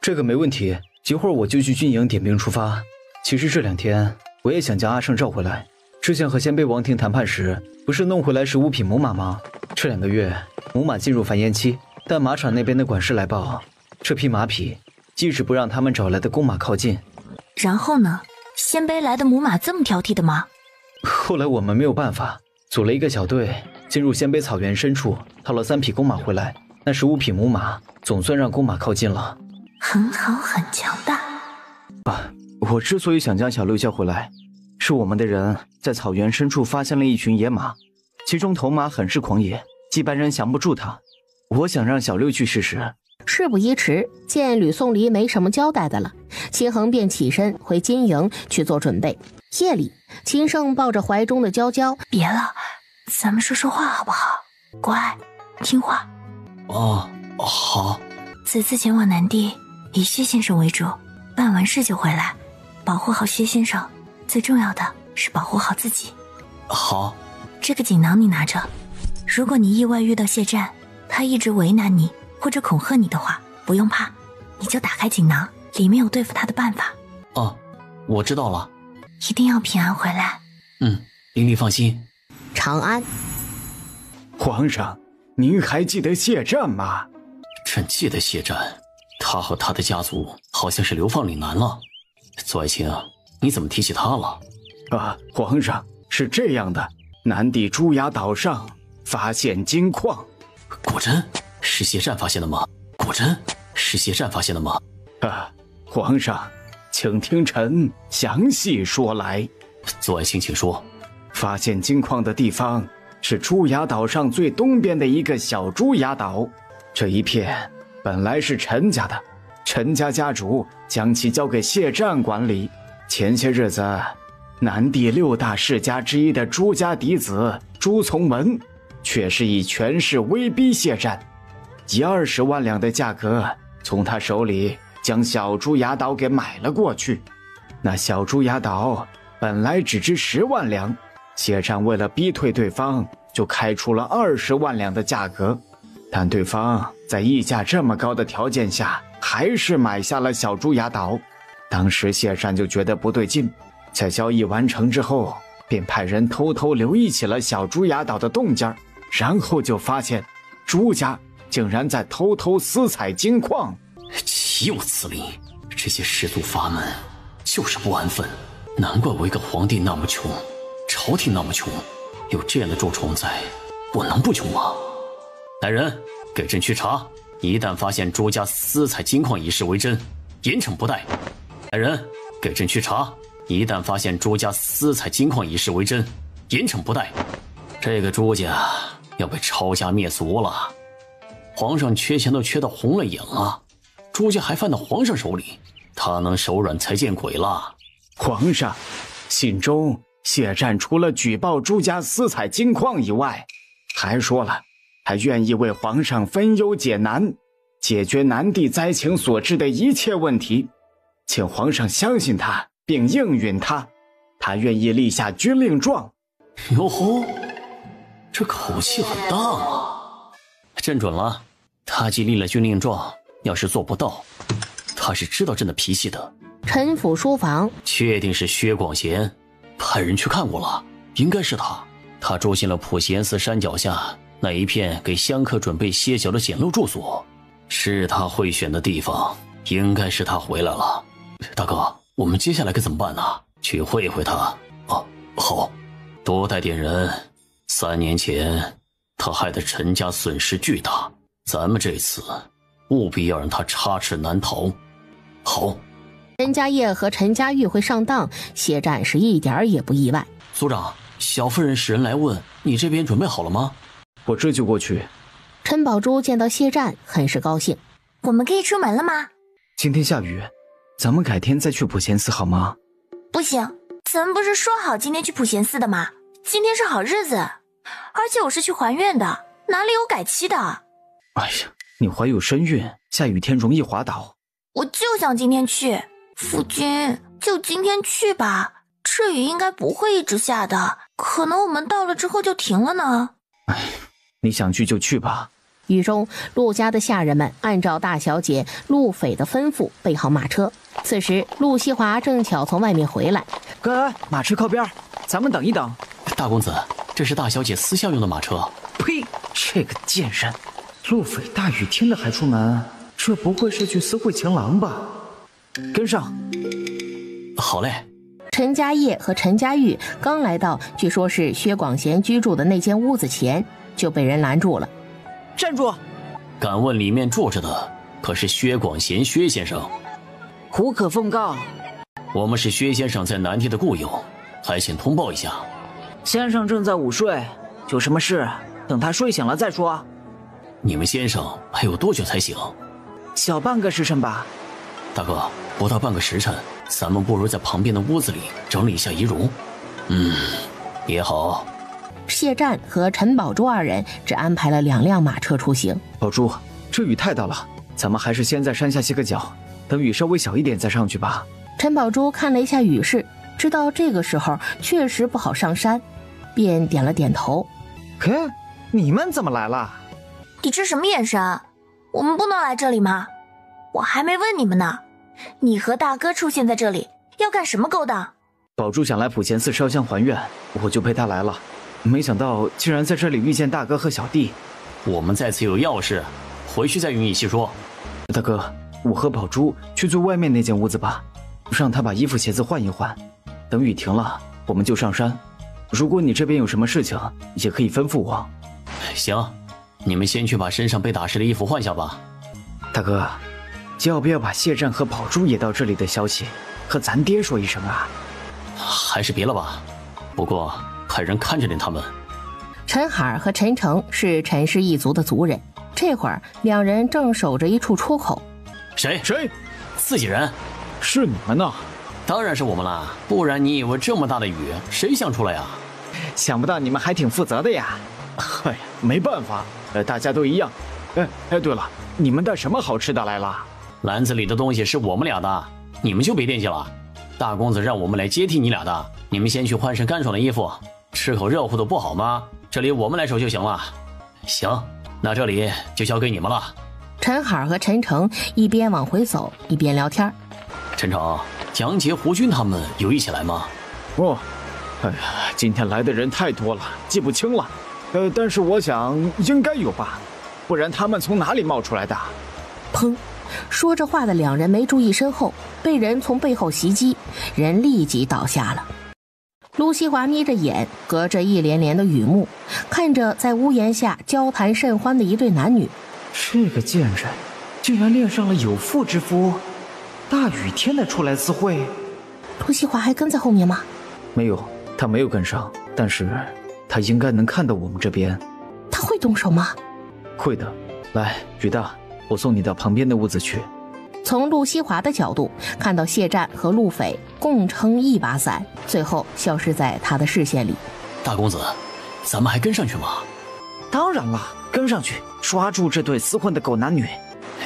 这个没问题，一会儿我就去军营点兵出发。其实这2天我也想将阿胜召回来。之前和鲜卑王庭谈判时，不是弄回来15匹母马吗？这2个月母马进入繁衍期，但马场那边的管事来报，这匹马匹即使不让他们找来的公马靠近。然后呢？鲜卑来的母马这么挑剔的吗？后来我们没有办法，组了一个小队，进入鲜卑草原深处，套了3匹公马回来。那15匹母马总算让公马靠近了。很好，很强大。我之所以想将小六叫回来，是我们的人在草原深处发现了一群野马，其中头马很是狂野，几百人降不住他。我想让小六去试试。事不宜迟，见吕宋离没什么交代的了，齐衡便起身回金营去做准备。夜里，秦胜抱着怀中的娇娇，别了，咱们说说话好不好？乖，听话。好。此次前往南地，以薛先生为主，办完事就回来，保护好薛先生。最重要的，是保护好自己。好，这个锦囊你拿着，如果你意外遇到谢战，他一直为难你或者恐吓你的话，不用怕，你就打开锦囊，里面有对付他的办法。哦，我知道了。一定要平安回来。玲玲放心。长安。皇上，您还记得谢战吗？朕记得谢战，他和他的家族好像是流放岭南了。左爱卿，你怎么提起他了？皇上，是这样的，南地朱崖岛上发现金矿。果真是谢战发现的吗？果真是谢战发现的吗？皇上，请听臣详细说来。左爱卿请说。发现金矿的地方是朱崖岛上最东边的一个小朱崖岛，这一片本来是陈家的，陈家家主将其交给谢战管理。前些日子，南地6大世家之一的朱家嫡子朱从文，却是以权势威逼谢战，以20万两的价格从他手里将小朱崖岛给买了过去。那小朱崖岛本来只值10万两，谢战为了逼退对方，就开出了20万两的价格，但对方在溢价这么高的条件下，还是买下了小朱崖岛。当时谢战就觉得不对劲，在交易完成之后，便派人偷偷留意起了小朱崖岛的动静，然后就发现朱家竟然在偷偷私采金矿。岂有此理！这些氏族阀门就是不安分，难怪我一个皇帝那么穷，朝廷那么穷，有这样的蛀虫在，我能不穷吗？来人，给朕去查，一旦发现朱家私采金矿一事为真，严惩不贷。来人，给朕去查，一旦发现朱家私采金矿一事为真，严惩不贷。这个朱家要被抄家灭族了，皇上缺钱都缺到红了眼了，朱家还犯到皇上手里，他能手软才见鬼了。皇上，信中谢战除了举报朱家私采金矿以外，还说了他愿意为皇上分忧解难，解决南地灾情所致的一切问题，请皇上相信他并应允他，他愿意立下军令状。哟吼，这口气很大嘛！朕准了，他既立了军令状，要是做不到，他是知道朕的脾气的。陈府书房，确定是薛广贤，派人去看过了，应该是他。他住进了普贤寺山脚下那一片给香客准备歇脚的简陋住所，是他会选的地方，应该是他回来了。大哥，我们接下来该怎么办呢？去会会他。好，多带点人。3年前他害得陈家损失巨大，咱们这次务必要让他插翅难逃。好。陈家业和陈家玉会上当，谢战是一点也不意外。族长，小夫人使人来问，你这边准备好了吗？我这就过去。陈宝珠见到谢战很是高兴。我们可以出门了吗？今天下雨，咱们改天再去普贤寺好吗？不行，咱们不是说好今天去普贤寺的吗？今天是好日子，而且我是去还愿的，哪里有改期的？哎呀，你怀有身孕，下雨天容易滑倒。我就想今天去。夫君，就今天去吧，这雨应该不会一直下的，可能我们到了之后就停了呢。哎，你想去就去吧。雨中，陆家的下人们按照大小姐陆斐的吩咐备好马车。此时，陆西华正巧从外面回来。哥，马车靠边，咱们等一等。大公子，这是大小姐私下用的马车。呸！这个贱人，陆斐大雨天的还出门，这不会是去私会情郎吧？跟上。好嘞。陈家业和陈家玉刚来到据说是薛广贤居住的那间屋子前，就被人拦住了。站住！敢问里面坐着的可是薛广贤薛先生？无可奉告。我们是薛先生在南地的故友，还请通报一下。先生正在午睡，有什么事等他睡醒了再说。你们先生还有多久才醒？小半个时辰吧。大哥，不到半个时辰，咱们不如在旁边的屋子里整理一下仪容。也好。谢战和陈宝珠二人只安排了2辆马车出行。宝珠，这雨太大了，咱们还是先在山下歇个脚，等雨稍微小一点再上去吧。陈宝珠看了一下雨势，知道这个时候确实不好上山，便点了点头。嘿，你们怎么来了？你这什么眼神？我们不能来这里吗？我还没问你们呢，你和大哥出现在这里要干什么勾当？宝珠想来普贤寺烧香还愿，我就陪他来了。没想到竟然在这里遇见大哥和小弟。我们在此有要事，回去再与你细说。大哥，我和宝珠去最外面那间屋子吧，让他把衣服鞋子换一换。等雨停了，我们就上山。如果你这边有什么事情，也可以吩咐我。行，你们先去把身上被打湿的衣服换下吧。大哥，要不要把谢战和宝珠也到这里的消息和咱爹说一声啊？还是别了吧，不过派人看着点他们。陈海和陈诚是陈氏一族的族人，这会儿两人正守着一处出口。谁？自己人？是你们呢？当然是我们啦，不然你以为这么大的雨谁想出来呀？想不到你们还挺负责的呀。哎呀，没办法，大家都一样。对了，你们带什么好吃的来了？篮子里的东西是我们俩的，你们就别惦记了。大公子让我们来接替你俩的，你们先去换身干爽的衣服，吃口热乎的不好吗？这里我们来守就行了。行，那这里就交给你们了。陈海和陈诚一边往回走一边聊天。陈诚，蒋杰、胡军他们有一起来吗？哦，哎呀，今天来的人太多了，记不清了。但是我想应该有吧，不然他们从哪里冒出来的？砰！说着话的两人没注意身后，被人从背后袭击，人立即倒下了。陆西华眯着眼，隔着一连连的雨幕，看着在屋檐下交谈甚欢的一对男女。这个贱人竟然恋上了有妇之夫，大雨天的出来私会。陆西华还跟在后面吗？没有，他没有跟上，但是他应该能看到我们这边。他会动手吗？会的。来，雨大，我送你到旁边的屋子去。从陆西华的角度看到谢战和陆斐共撑一把伞，最后消失在他的视线里。大公子，咱们还跟上去吗？当然了，跟上去，抓住这对厮混的狗男女。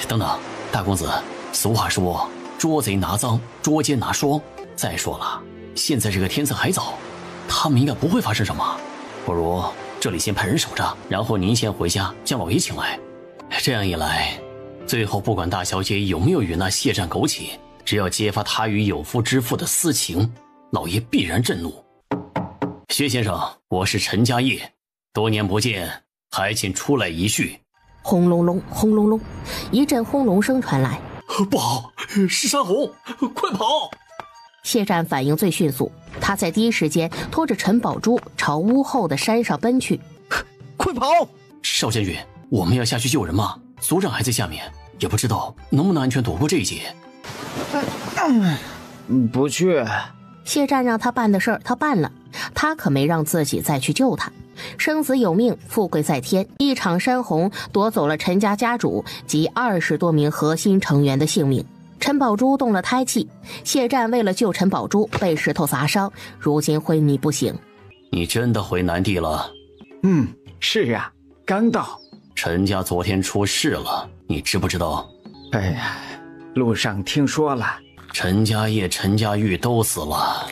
等等，大公子，俗话说捉贼拿赃，捉奸拿双。再说了，现在这个天色还早，他们应该不会发生什么。不如这里先派人守着，然后您先回家将老爷请来。这样一来，最后不管大小姐有没有与那谢战苟且，只要揭发他与有妇之夫的私情，老爷必然震怒。薛先生，我是陈家业，多年不见，还请出来一叙。轰隆隆，轰隆隆，一阵轰隆声传来。不好，是山洪，快跑！谢战反应最迅速，他在第一时间拖着陈宝珠朝屋后的山上奔去。快跑！邵将军，我们要下去救人吗？族长还在下面，也不知道能不能安全躲过这一劫。不去。谢战让他办的事儿他办了，他可没让自己再去救他。生死有命，富贵在天，一场山洪夺走了陈家家主及20多名核心成员的性命。陈宝珠动了胎气，谢战为了救陈宝珠被石头砸伤，如今昏迷不醒。你真的回南地了？是啊，刚到。陈家昨天出事了，你知不知道？哎呀，路上听说了。陈家业、陈家玉都死了，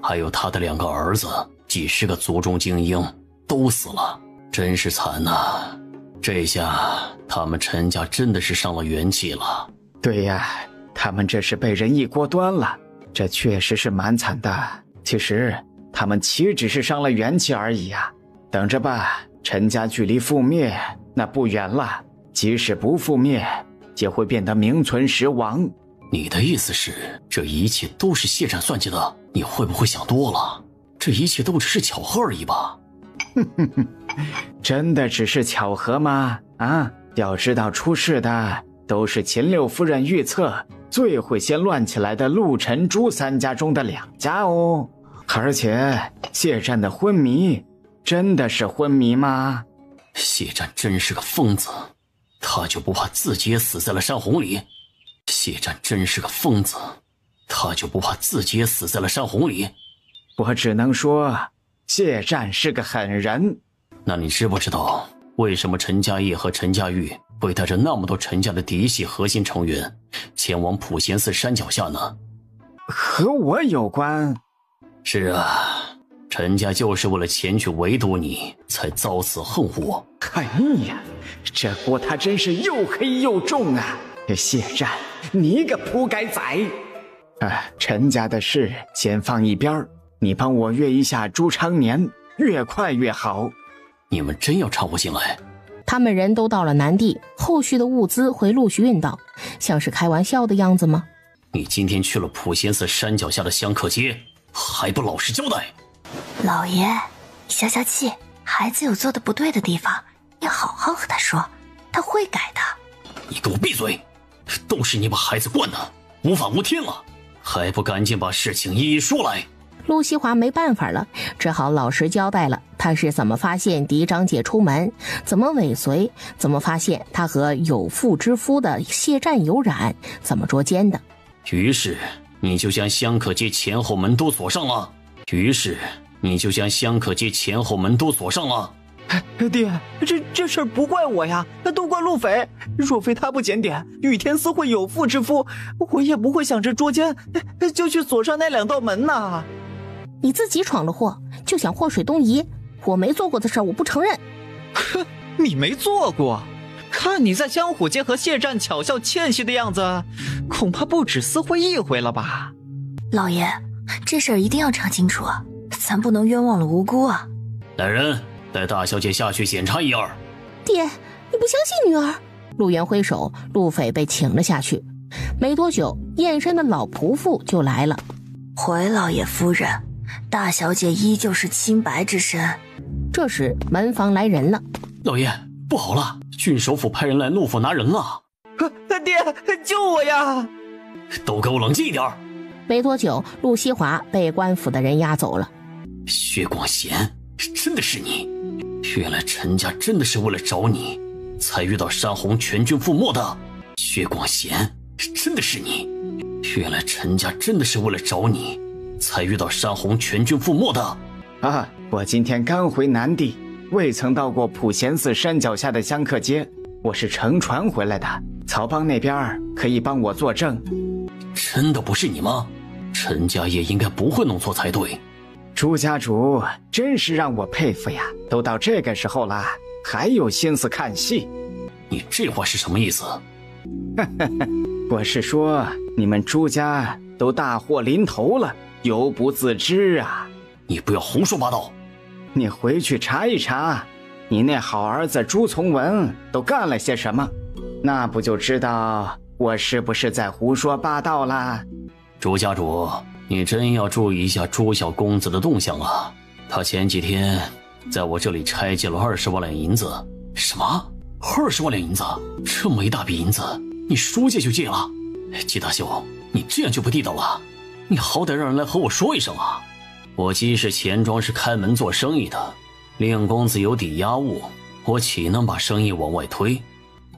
还有他的2个儿子，几10个族中精英都死了，真是惨呐！这下他们陈家真的是伤了元气了。对呀，他们这是被人一锅端了，这确实是蛮惨的。其实他们岂只是伤了元气而已啊！等着吧，陈家距离覆灭那不远了，即使不覆灭，也会变得名存实亡。你的意思是，这一切都是谢战算计的？你会不会想多了？这一切都只是巧合而已吧？真的只是巧合吗？要知道出事的都是秦六夫人预测最会先乱起来的陆陈朱3家中的2家哦。而且谢战的昏迷真的是昏迷吗？谢战真是个疯子，他就不怕自己也死在了山洪里？谢战真是个疯子，他就不怕自己也死在了山洪里？我只能说谢战是个狠人。那你知不知道为什么陈家业和陈家玉会带着那么多陈家的嫡系核心成员前往普贤寺山脚下呢？和我有关？是啊，陈家就是为了前去围堵你，才遭此横祸。哎呀，这锅他真是又黑又重啊！谢战，你个铺盖仔！陈家的事先放一边，你帮我约一下朱昌年，越快越好。你们真要掺和进来？他们人都到了南地，后续的物资会陆续运到，像是开玩笑的样子吗？你今天去了普贤寺山脚下的香客街，还不老实交代？老爷，消消气，孩子有做的不对的地方，你好好和他说，他会改的。你给我闭嘴！都是你把孩子惯的无法无天了，还不赶紧把事情一一说来？陆西华没办法了，只好老实交代了他是怎么发现嫡长姐出门，怎么尾随，怎么发现他和有妇之夫的谢战有染，怎么捉奸的。于是你就将香客街前后门都锁上了。爹，这事儿不怪我呀，都怪陆斐。若非他不检点，雨天司会有妇之夫，我也不会想着捉奸，就去锁上那2道门呐。你自己闯了祸，就想祸水东移？我没做过的事儿，我不承认。哼，你没做过？看你在江虎街和谢战巧笑倩兮的样子，恐怕不止司会一回了吧？老爷，这事儿一定要查清楚，咱不能冤枉了无辜啊！来人，带大小姐下去检查一二。爹，你不相信女儿？陆源挥手，陆斐被请了下去。没多久，验身的老仆妇就来了。回老爷夫人，大小姐依旧是清白之身。这时门房来人了。老爷，不好了，郡守府派人来陆府拿人了。爹，救我呀！都给我冷静一点。没多久，陆西华被官府的人押走了。薛广贤，真的是你？原来陈家真的是为了找你才遇到山洪全军覆没的。薛广贤，真的是你？原来陈家真的是为了找你才遇到山洪全军覆没的。我今天刚回南地，未曾到过普贤寺山脚下的香客街，我是乘船回来的。曹帮那边可以帮我作证。真的不是你吗？陈家业应该不会弄错才对。朱家主真是让我佩服呀，都到这个时候了，还有心思看戏。你这话是什么意思？我是说你们朱家都大祸临头了，犹不自知啊！你不要胡说八道。你回去查一查，你那好儿子朱从文都干了些什么，那不就知道我是不是在胡说八道啦？朱家主，你真要注意一下朱小公子的动向啊！他前几天在我这里拆借了20万两银子。什么？20万两银子？这么一大笔银子，你说借就借了？季大兄，你这样就不地道了，你好歹让人来和我说一声啊！我姬氏钱庄是开门做生意的，令公子有抵押物，我岂能把生意往外推？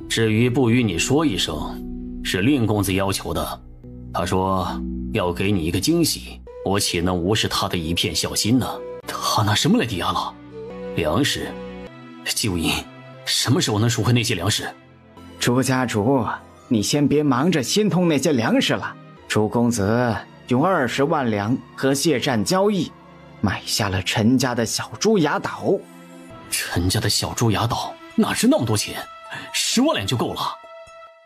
至于不与你说一声，是令公子要求的，他说要给你一个惊喜，我岂能无视他的一片孝心呢？他拿什么来抵押了？粮食？季无银，什么时候能赎回那些粮食？朱家主，你先别忙着心痛那些粮食了。朱公子用20万两和谢战交易，买下了陈家的小猪牙岛。陈家的小猪牙岛哪值那么多钱？10万两就够了。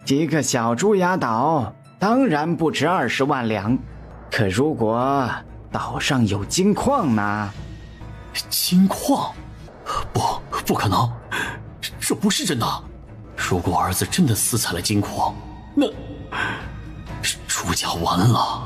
一个小猪牙岛当然不值20万两，可如果岛上有金矿呢？金矿？不可能，这不是真的。如果儿子真的私采了金矿，那朱家完了。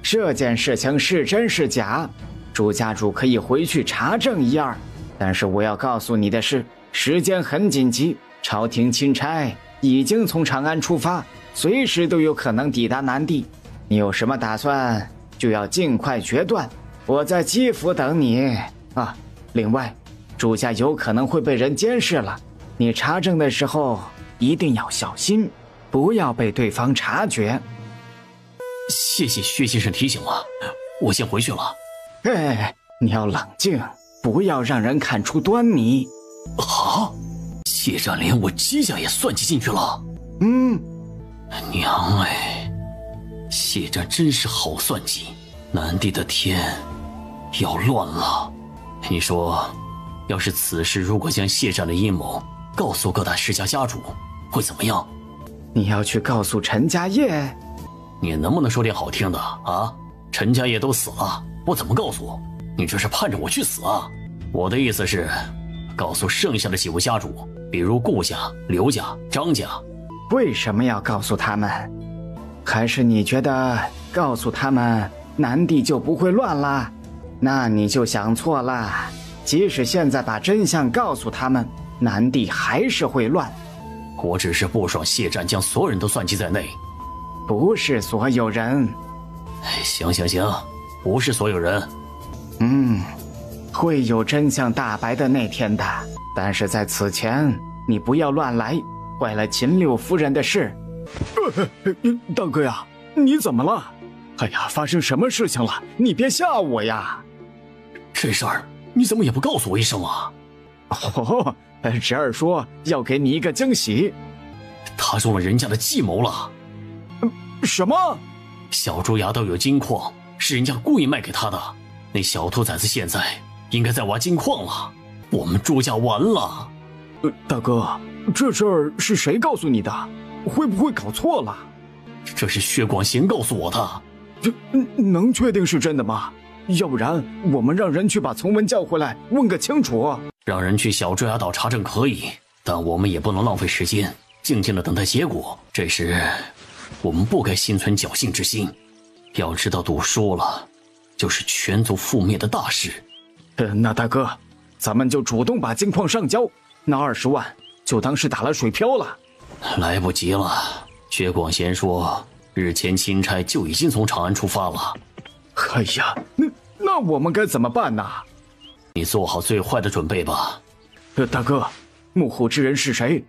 这件事情是真是假，朱家主可以回去查证一二。但是我要告诉你的是，时间很紧急，朝廷钦差已经从长安出发，随时都有可能抵达南地。你有什么打算，就要尽快决断。我在基辅等你啊。另外，朱家有可能会被人监视了，你查证的时候一定要小心，不要被对方察觉。谢谢薛先生提醒了，我先回去了。你要冷静，不要让人看出端倪。啊，谢战连我姬家也算计进去了。娘哎，谢战真是好算计，南地的天要乱了。你说，要是此事如果将谢战的阴谋告诉各大世家家主，会怎么样？你要去告诉陈家业？你能不能说点好听的啊？陈家业都死了，我怎么告诉？你这是盼着我去死啊？我的意思是，告诉剩下的几位家主，比如顾家、刘家、张家。为什么要告诉他们？还是你觉得告诉他们南地就不会乱了？那你就想错了。即使现在把真相告诉他们，南地还是会乱。我只是不爽谢战将所有人都算计在内。不是所有人。行，不是所有人。会有真相大白的那天的。但是在此前，你不要乱来，坏了秦六夫人的事。大哥呀，你怎么了？哎呀，发生什么事情了？你别吓我呀！这事儿你怎么也不告诉我一声啊？哦，侄儿说要给你一个惊喜。他中了人家的计谋了。什么？小猪牙都有金矿，是人家故意卖给他的。那小兔崽子现在应该在挖金矿了，我们朱家完了。大哥，这事儿是谁告诉你的？会不会搞错了？这是薛广贤告诉我的。这能确定是真的吗？要不然我们让人去把从文叫回来问个清楚。让人去小猪牙岛查证可以，但我们也不能浪费时间，静静的等待结果。这时我们不该心存侥幸之心，要知道赌输了就是全族覆灭的大事。那大哥，咱们就主动把金矿上交，那20万就当是打了水漂了。来不及了，薛广贤说日前钦差就已经从长安出发了。哎呀，那我们该怎么办呢？你做好最坏的准备吧。大哥，幕后之人是谁？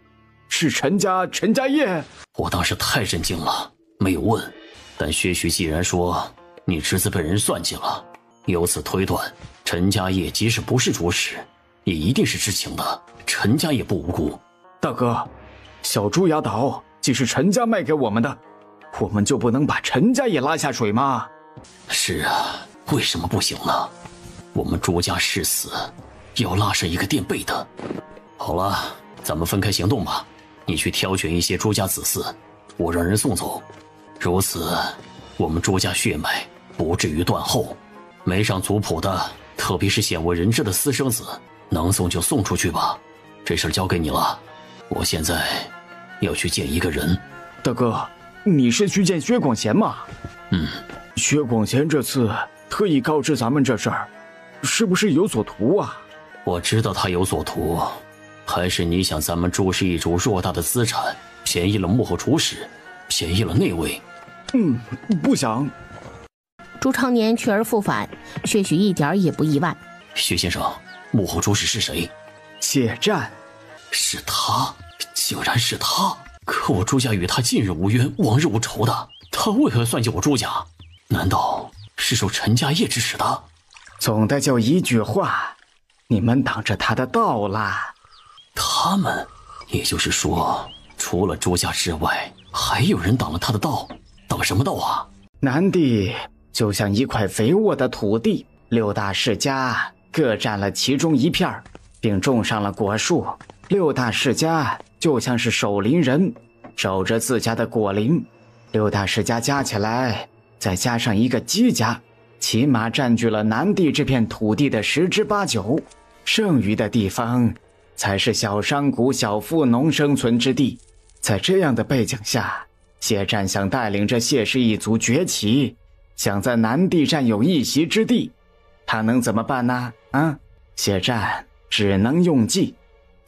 是陈家业？我当时太震惊了，没有问。但薛许既然说你侄子被人算计了，由此推断，陈家业即使不是主使，也一定是知情的。陈家也不无辜。大哥，小猪牙岛既是陈家卖给我们的，我们就不能把陈家也拉下水吗？是啊，为什么不行呢？我们朱家誓死要拉上一个垫背的。好了，咱们分开行动吧。你去挑选一些朱家子嗣，我让人送走。如此，我们朱家血脉不至于断后。没上族谱的，特别是鲜为人知的私生子，能送就送出去吧。这事儿交给你了。我现在要去见一个人。大哥，你是去见薛广贤吗？薛广贤这次特意告知咱们这事儿，是不是有所图啊？我知道他有所图，还是你想咱们朱氏一族偌大的资产便宜了幕后主使，便宜了那位？不想。朱常年去而复返，薛许一点也不意外。薛先生，幕后主使是谁？谢战。是他，竟然是他！可我朱家与他近日无冤，往日无仇的，他为何算计我朱家？难道是受陈家业指使的？总的就一句话，你们挡着他的道啦。他们，也就是说，除了朱家之外，还有人挡了他的道。挡什么道啊？南地就像一块肥沃的土地，6大世家各占了其中一片，并种上了果树。6大世家就像是守林人，守着自家的果林。6大世家加起来，再加上一个姬家，起码占据了南地这片土地的10之8九，剩余的地方才是小商贾、小富农生存之地。在这样的背景下，谢战想带领着谢氏一族崛起，想在南地占有一席之地，他能怎么办呢？谢战只能用计，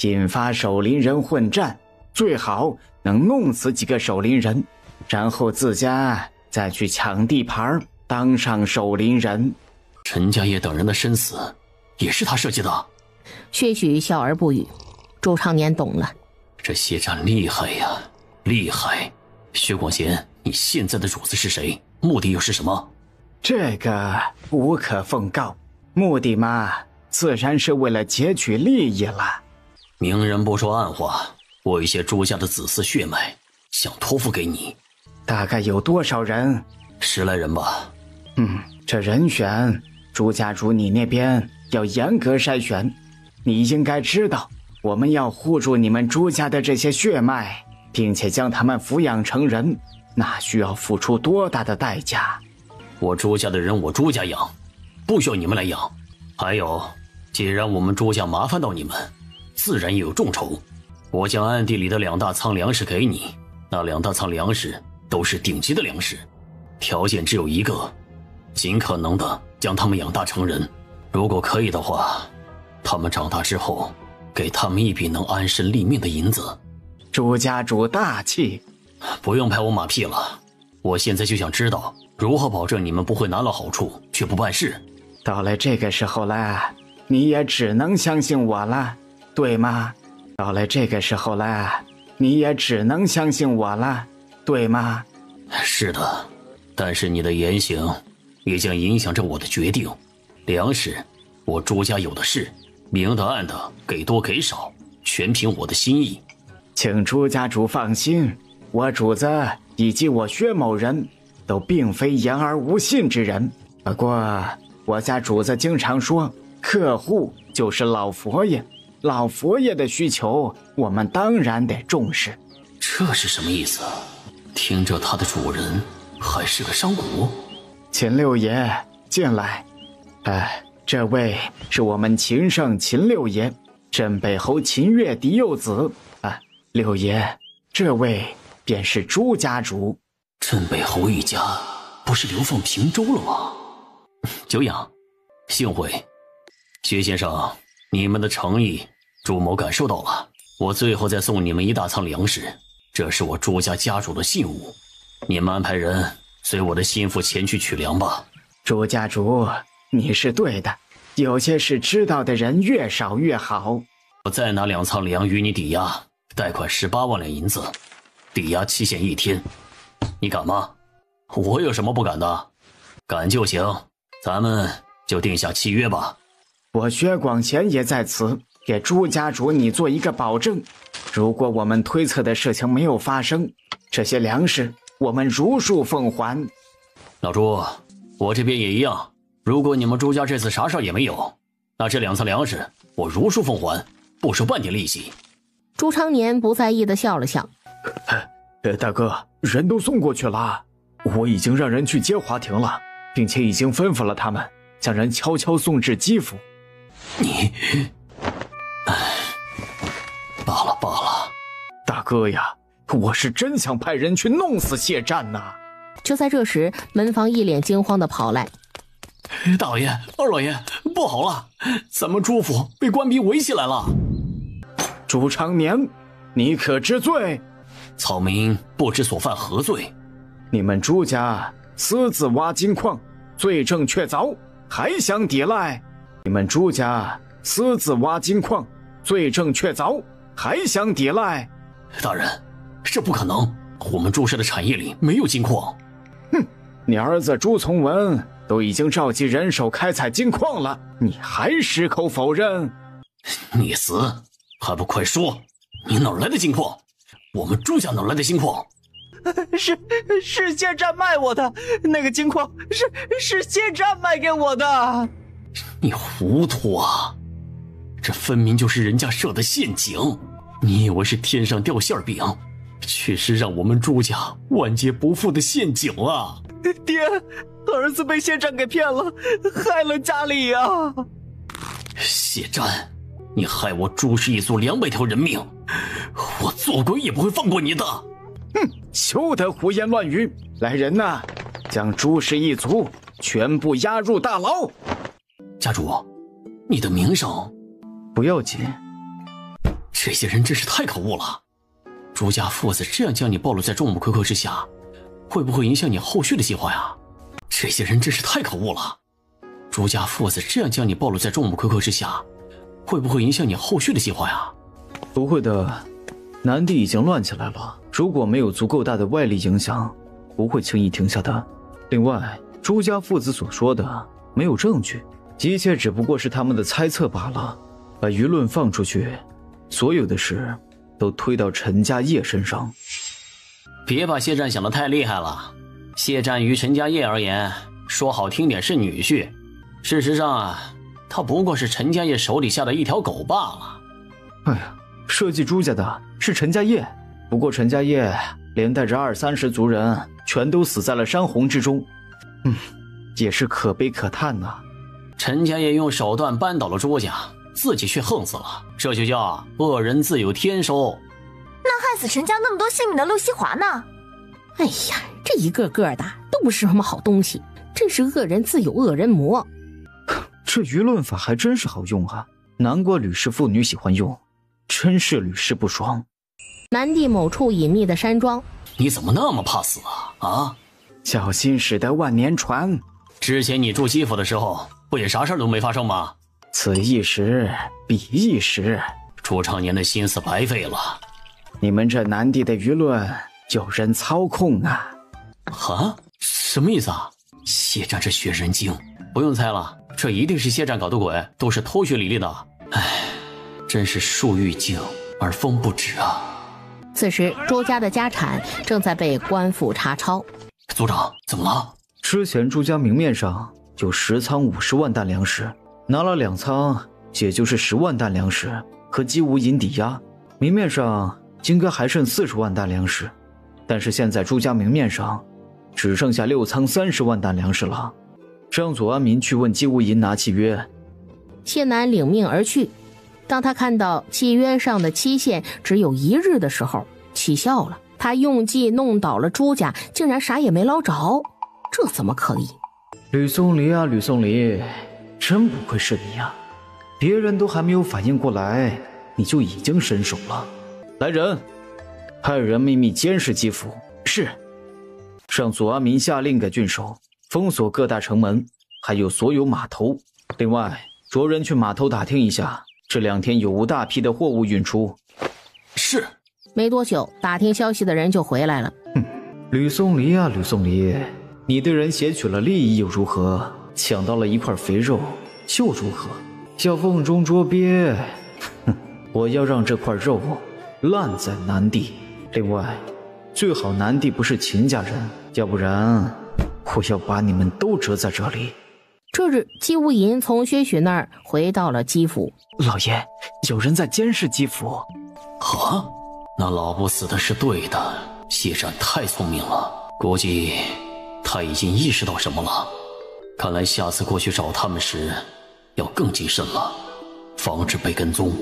引发守林人混战，最好能弄死几个守林人，然后自家再去抢地盘，当上守林人。陈家业等人的生死也是他设计的？薛许笑而不语。朱常年懂了，这谢战厉害呀，厉害！薛广贤，你现在的主子是谁？目的又是什么？这个无可奉告，目的嘛，自然是为了截取利益了。明人不说暗话，我有一些朱家的子嗣血脉，想托付给你。大概有多少人？ 10来人吧。这人选朱家主你那边要严格筛选，你应该知道，我们要护住你们朱家的这些血脉，并且将他们抚养成人，那需要付出多大的代价？我朱家的人我朱家养，不需要你们来养。还有，既然我们朱家麻烦到你们，自然也有众筹。我将暗地里的2大仓粮食给你，那2大仓粮食都是顶级的粮食，条件只有一个，尽可能的将他们养大成人。如果可以的话，他们长大之后，给他们一笔能安身立命的银子。朱家主大气，不用拍我马屁了，我现在就想知道如何保证你们不会拿了好处却不办事。到了这个时候了，你也只能相信我了，对吗？到了这个时候了，你也只能相信我了，对吗？是的，但是你的言行也将影响着我的决定。粮食我朱家有的是，明的暗的，给多给少，全凭我的心意。请朱家主放心，我主子以及我薛某人都并非言而无信之人。不过我家主子经常说，客户就是老佛爷，老佛爷的需求我们当然得重视。这是什么意思？听着他的主人还是个商贾。秦六爷进来。这位是我们秦圣秦六爷，镇北侯秦越嫡幼子。六爷，这位便是朱家主。镇北侯一家不是流放平州了吗？久仰，幸会。薛先生，你们的诚意朱某感受到了。我最后再送你们1大仓粮食，这是我朱家家主的信物，你们安排人随我的心腹前去取粮吧。朱家主，你是对的，有些事知道的人越少越好。我再拿2仓粮与你抵押，贷款18万两银子，抵押期限1天。你敢吗？我有什么不敢的？敢就行，咱们就定下契约吧。我薛广贤也在此给朱家主你做一个保证，如果我们推测的事情没有发生，这些粮食我们如数奉还。老朱，我这边也一样，如果你们朱家这次啥事也没有，那这2仓粮食我如数奉还，不收半点利息。朱常年不在意的笑了笑。大哥，人都送过去了，我已经让人去接华亭了，并且已经吩咐了他们将人悄悄送至基府。你，罢了罢了。大哥呀，我是真想派人去弄死谢战呐。就在这时，门房一脸惊慌的跑来。大老爷，二老爷，不好了，咱们朱府被官兵围起来了。朱常年，你可知罪？草民不知所犯何罪？你们朱家私自挖金矿，罪证确凿，还想抵赖？你们朱家私自挖金矿，罪证确凿，还想抵赖？大人，这不可能，我们朱氏的产业里没有金矿。哼，你儿子朱从文都已经召集人手开采金矿了，你还矢口否认？你死还不快说，你哪来的金矿？我们朱家哪来的金矿？是谢战卖我的，那个金矿是谢战卖给我的。你糊涂啊，这分明就是人家设的陷阱，你以为是天上掉馅饼，却是让我们朱家万劫不复的陷阱啊！爹，儿子被谢战给骗了，害了家里啊！谢战，你害我朱氏一族200条人命，我做鬼也不会放过你的！哼，休得胡言乱语！来人呐，将朱氏一族全部押入大牢！家主，你的名声不要紧。这些人真是太可恶了！朱家父子这样将你暴露在众目睽睽之下，会不会影响你后续的计划呀？这些人真是太可恶了！朱家父子这样将你暴露在众目睽睽之下，会不会影响你后续的计划呀？不会的，南地已经乱起来了，如果没有足够大的外力影响，不会轻易停下的。另外，朱家父子所说的没有证据，一切只不过是他们的猜测罢了。把舆论放出去，所有的事都推到陈家业身上。别把谢战想得太厉害了，谢战于陈家业而言，说好听点是女婿，事实上啊，他不过是陈家业手底下的一条狗罢了。哎呀，设计朱家的是陈家业，不过陈家业连带着20-30族人全都死在了山洪之中，也是可悲可叹呐。陈家业用手段扳倒了朱家，自己却横死了，这就叫恶人自有天收。那害死陈家那么多性命的陆西华呢？哎呀，这一个个的都不是什么好东西，真是恶人自有恶人磨。这舆论法还真是好用啊，难怪吕氏妇女喜欢用，真是屡试不爽。南地某处隐秘的山庄，你怎么那么怕死啊？小心驶得万年船。之前你住基府的时候，不也啥事都没发生吗？此一时彼一时，朱常年的心思白费了。你们这南地的舆论有人操控啊！什么意思啊？谢战这血人精，不用猜了，这一定是谢战搞的鬼，都是偷学李丽的。唉，真是树欲静而风不止啊！此时朱家的家产正在被官府查抄。族长，怎么了？之前朱家明面上有10仓50万担粮食，拿了2仓，也就是10万担粮食和姬无银抵押，明面上应该还剩40万担粮食，但是现在朱家明面上只剩下6仓30万担粮食了。让左安民去问姬无银拿契约。谢南领命而去。当他看到契约上的期限只有1日的时候，气笑了。他用计弄倒了朱家，竟然啥也没捞着，这怎么可以？吕松离啊，吕松离，真不愧是你啊！别人都还没有反应过来，你就已经伸手了。来人，派人秘密监视基府。是。让左阿民下令给郡守封锁各大城门，还有所有码头。另外，着人去码头打听一下，这2天有无大批的货物运出。是。没多久，打听消息的人就回来了。吕松离啊，吕松离，你对人挟取了利益又如何？抢到了一块肥肉又如何？要瓮中捉鳖，我要让这块肉烂在南地。另外，最好南地不是秦家人，要不然我要把你们都折在这里。这日，姬无银从薛许那儿回到了姬府。老爷，有人在监视姬府。那老不死的是对的，谢战太聪明了，估计他已经意识到什么了。看来下次过去找他们时要更谨慎了，防止被跟踪。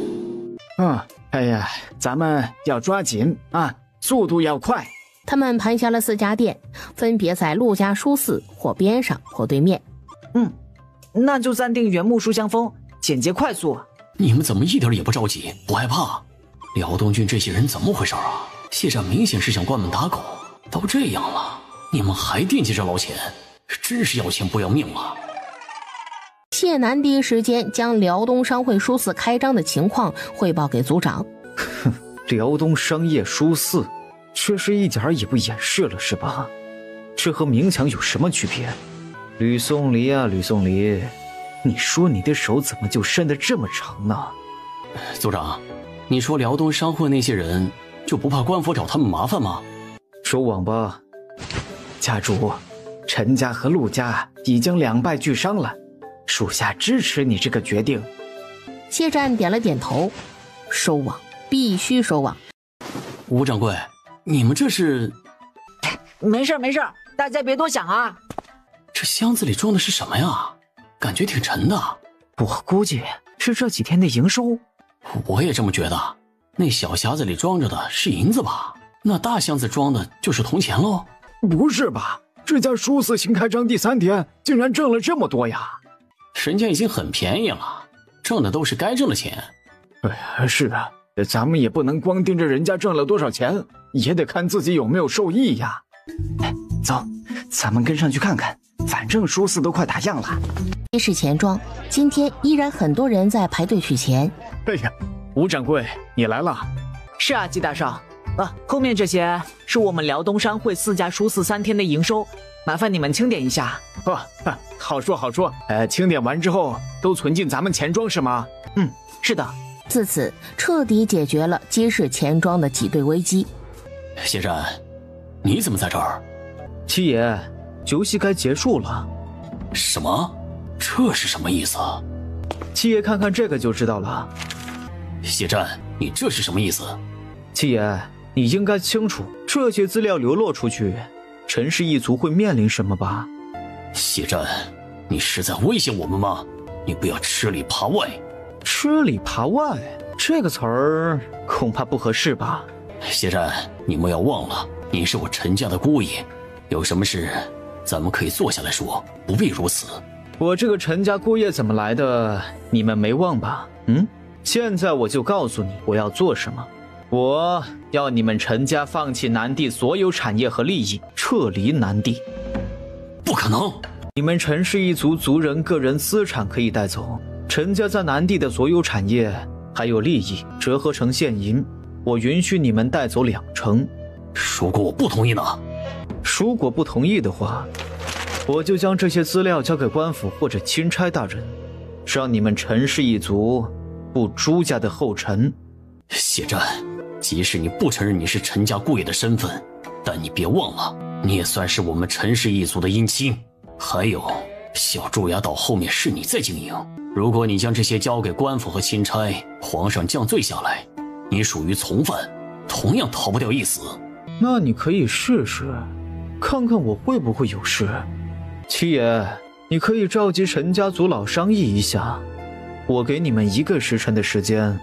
哎呀，咱们要抓紧啊，速度要快。他们盘下了4家店，分别在陆家书肆或边上或对面。那就暂定原木书香风，简洁快速。你们怎么一点也不着急，不害怕？辽东郡这些人怎么回事啊？谢战明显是想关门打狗，都这样了，你们还惦记着捞钱，真是要钱不要命了。谢南第一时间将辽东商会书肆开张的情况汇报给族长。辽东商业书肆，确实一点也不掩饰了是吧？这和明抢有什么区别？吕松离啊，吕松离，你说你的手怎么就伸得这么长呢？族长，你说辽东商会那些人就不怕官府找他们麻烦吗？说谎吧。家主，陈家和陆家已经2败俱伤了，属下支持你这个决定。谢战点了点头，收网，必须收网。吴掌柜，你们这是？没事没事，大家别多想啊。这箱子里装的是什么呀？感觉挺沉的。我估计是这几天的营收。我也这么觉得，那小匣子里装着的是银子吧？那大箱子装的就是铜钱喽？不是吧？这家书肆新开张第3天，竟然挣了这么多呀！人家已经很便宜了，挣的都是该挣的钱。哎呀，是啊，咱们也不能光盯着人家挣了多少钱，也得看自己有没有受益呀。走，咱们跟上去看看，反正书肆都快打烊了。街市钱庄，今天依然很多人在排队取钱。哎呀，吴掌柜，你来了。是啊，季大少。后面这些是我们辽东商会4家书肆3天的营收，麻烦你们清点一下。好说好说。清点完之后都存进咱们钱庄是吗？是的。自此彻底解决了街市钱庄的挤兑危机。谢战，你怎么在这儿？七爷，游戏该结束了。什么？这是什么意思？七爷看看这个就知道了。谢战，你这是什么意思？七爷，你应该清楚，这些资料流落出去，陈氏一族会面临什么吧？谢战，你是在威胁我们吗？你不要吃里扒外。吃里扒外这个词儿恐怕不合适吧？谢战，你莫要忘了，你是我陈家的姑爷，有什么事咱们可以坐下来说，不必如此。我这个陈家姑爷怎么来的，你们没忘吧？现在我就告诉你我要做什么。我要你们陈家放弃南地所有产业和利益，撤离南地。不可能！你们陈氏一族族人个人资产可以带走，陈家在南地的所有产业还有利益折合成现银，我允许你们带走2成。如果我不同意呢？如果不同意的话，我就将这些资料交给官府或者钦差大人，让你们陈氏一族步朱家的后尘。谢战，即使你不承认你是陈家姑爷的身份，但你别忘了，你也算是我们陈氏一族的姻亲。还有，小朱崖岛后面是你在经营，如果你将这些交给官府和钦差，皇上降罪下来，你属于从犯，同样逃不掉一死。那你可以试试，看看我会不会有事。七爷，你可以召集陈家族老商议一下，我给你们1个时辰的时间。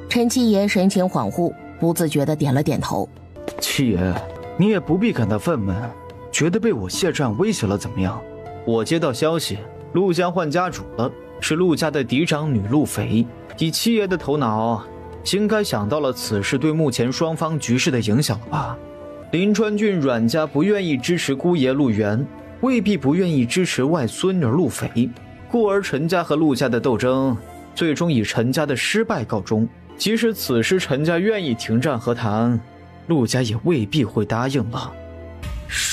陈七爷神情恍惚，不自觉地点了点头。七爷，你也不必感到愤懑，觉得被我谢战威胁了怎么样？我接到消息，陆家换家主了，是陆家的嫡长女陆斐。以七爷的头脑，应该想到了此事对目前双方局势的影响了吧？临川郡阮家不愿意支持姑爷陆源，未必不愿意支持外孙女陆斐，故而陈家和陆家的斗争最终以陈家的失败告终。即使此时陈家愿意停战和谈，陆家也未必会答应了。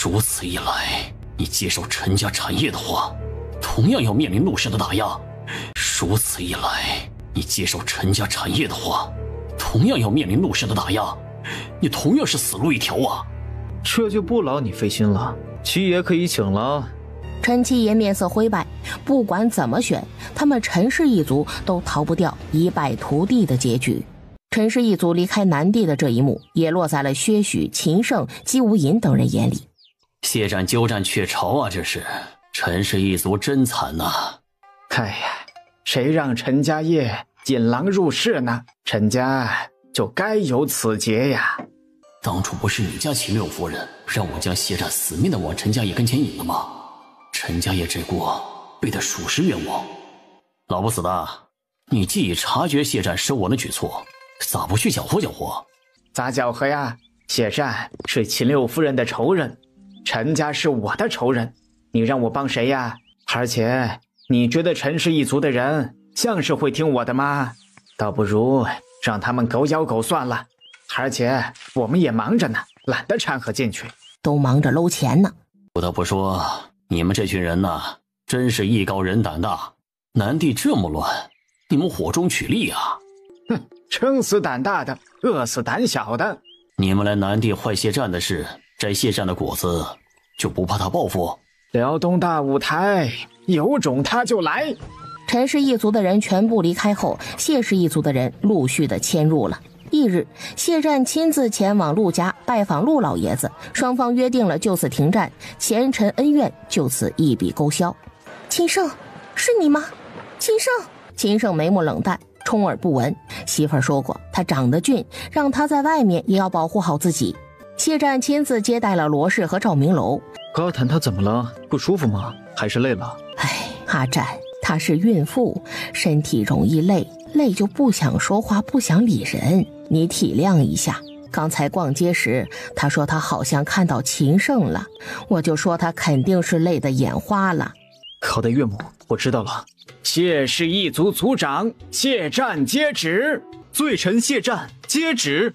如此一来，你接手陈家产业的话，同样要面临陆氏的打压。如此一来，你接手陈家产业的话，同样要面临陆氏的打压，你同样是死路一条啊！这就不劳你费心了，七爷可以请了。陈七爷面色灰白，不管怎么选，他们陈氏一族都逃不掉一败涂地的结局。陈氏一族离开南地的这一幕，也落在了薛许、秦胜、姬无隐等人眼里。谢战鸠占鹊巢啊，这是陈氏一族真惨呐！哎呀，谁让陈家业引狼入室呢？陈家就该有此劫呀！当初不是你家秦六夫人让我将谢战死命的往陈家业跟前引的吗？陈家业这锅背得属实冤枉。老不死的，你既已察觉谢战收网的举措，咋不去搅和搅和？咋搅和呀？谢战是秦六夫人的仇人，陈家是我的仇人，你让我帮谁呀？而且你觉得陈氏一族的人像是会听我的吗？倒不如让他们狗咬狗算了。而且我们也忙着呢，懒得掺和进去，都忙着搂钱呢。不得不说，你们这群人呐，真是艺高人胆大。南地这么乱，你们火中取栗啊！哼，撑死胆大的，饿死胆小的。你们来南地坏谢战的事，摘谢战的果子，就不怕他报复？辽东大舞台，有种他就来。陈氏一族的人全部离开后，谢氏一族的人陆续的迁入了。翌日，谢战亲自前往陆家拜访陆老爷子，双方约定了就此停战，前尘恩怨就此一笔勾销。秦胜，是你吗？秦胜！秦胜眉目冷淡，充耳不闻。媳妇儿说过，他长得俊，让他在外面也要保护好自己。谢战亲自接待了罗氏和赵明楼。高谈他怎么了？不舒服吗？还是累了？阿战，她是孕妇，身体容易累，累就不想说话，不想理人，你体谅一下。刚才逛街时，她说她好像看到秦胜了，我就说她肯定是累得眼花了。好的，岳母，我知道了。谢氏一族族长谢战接旨，罪臣谢战接旨。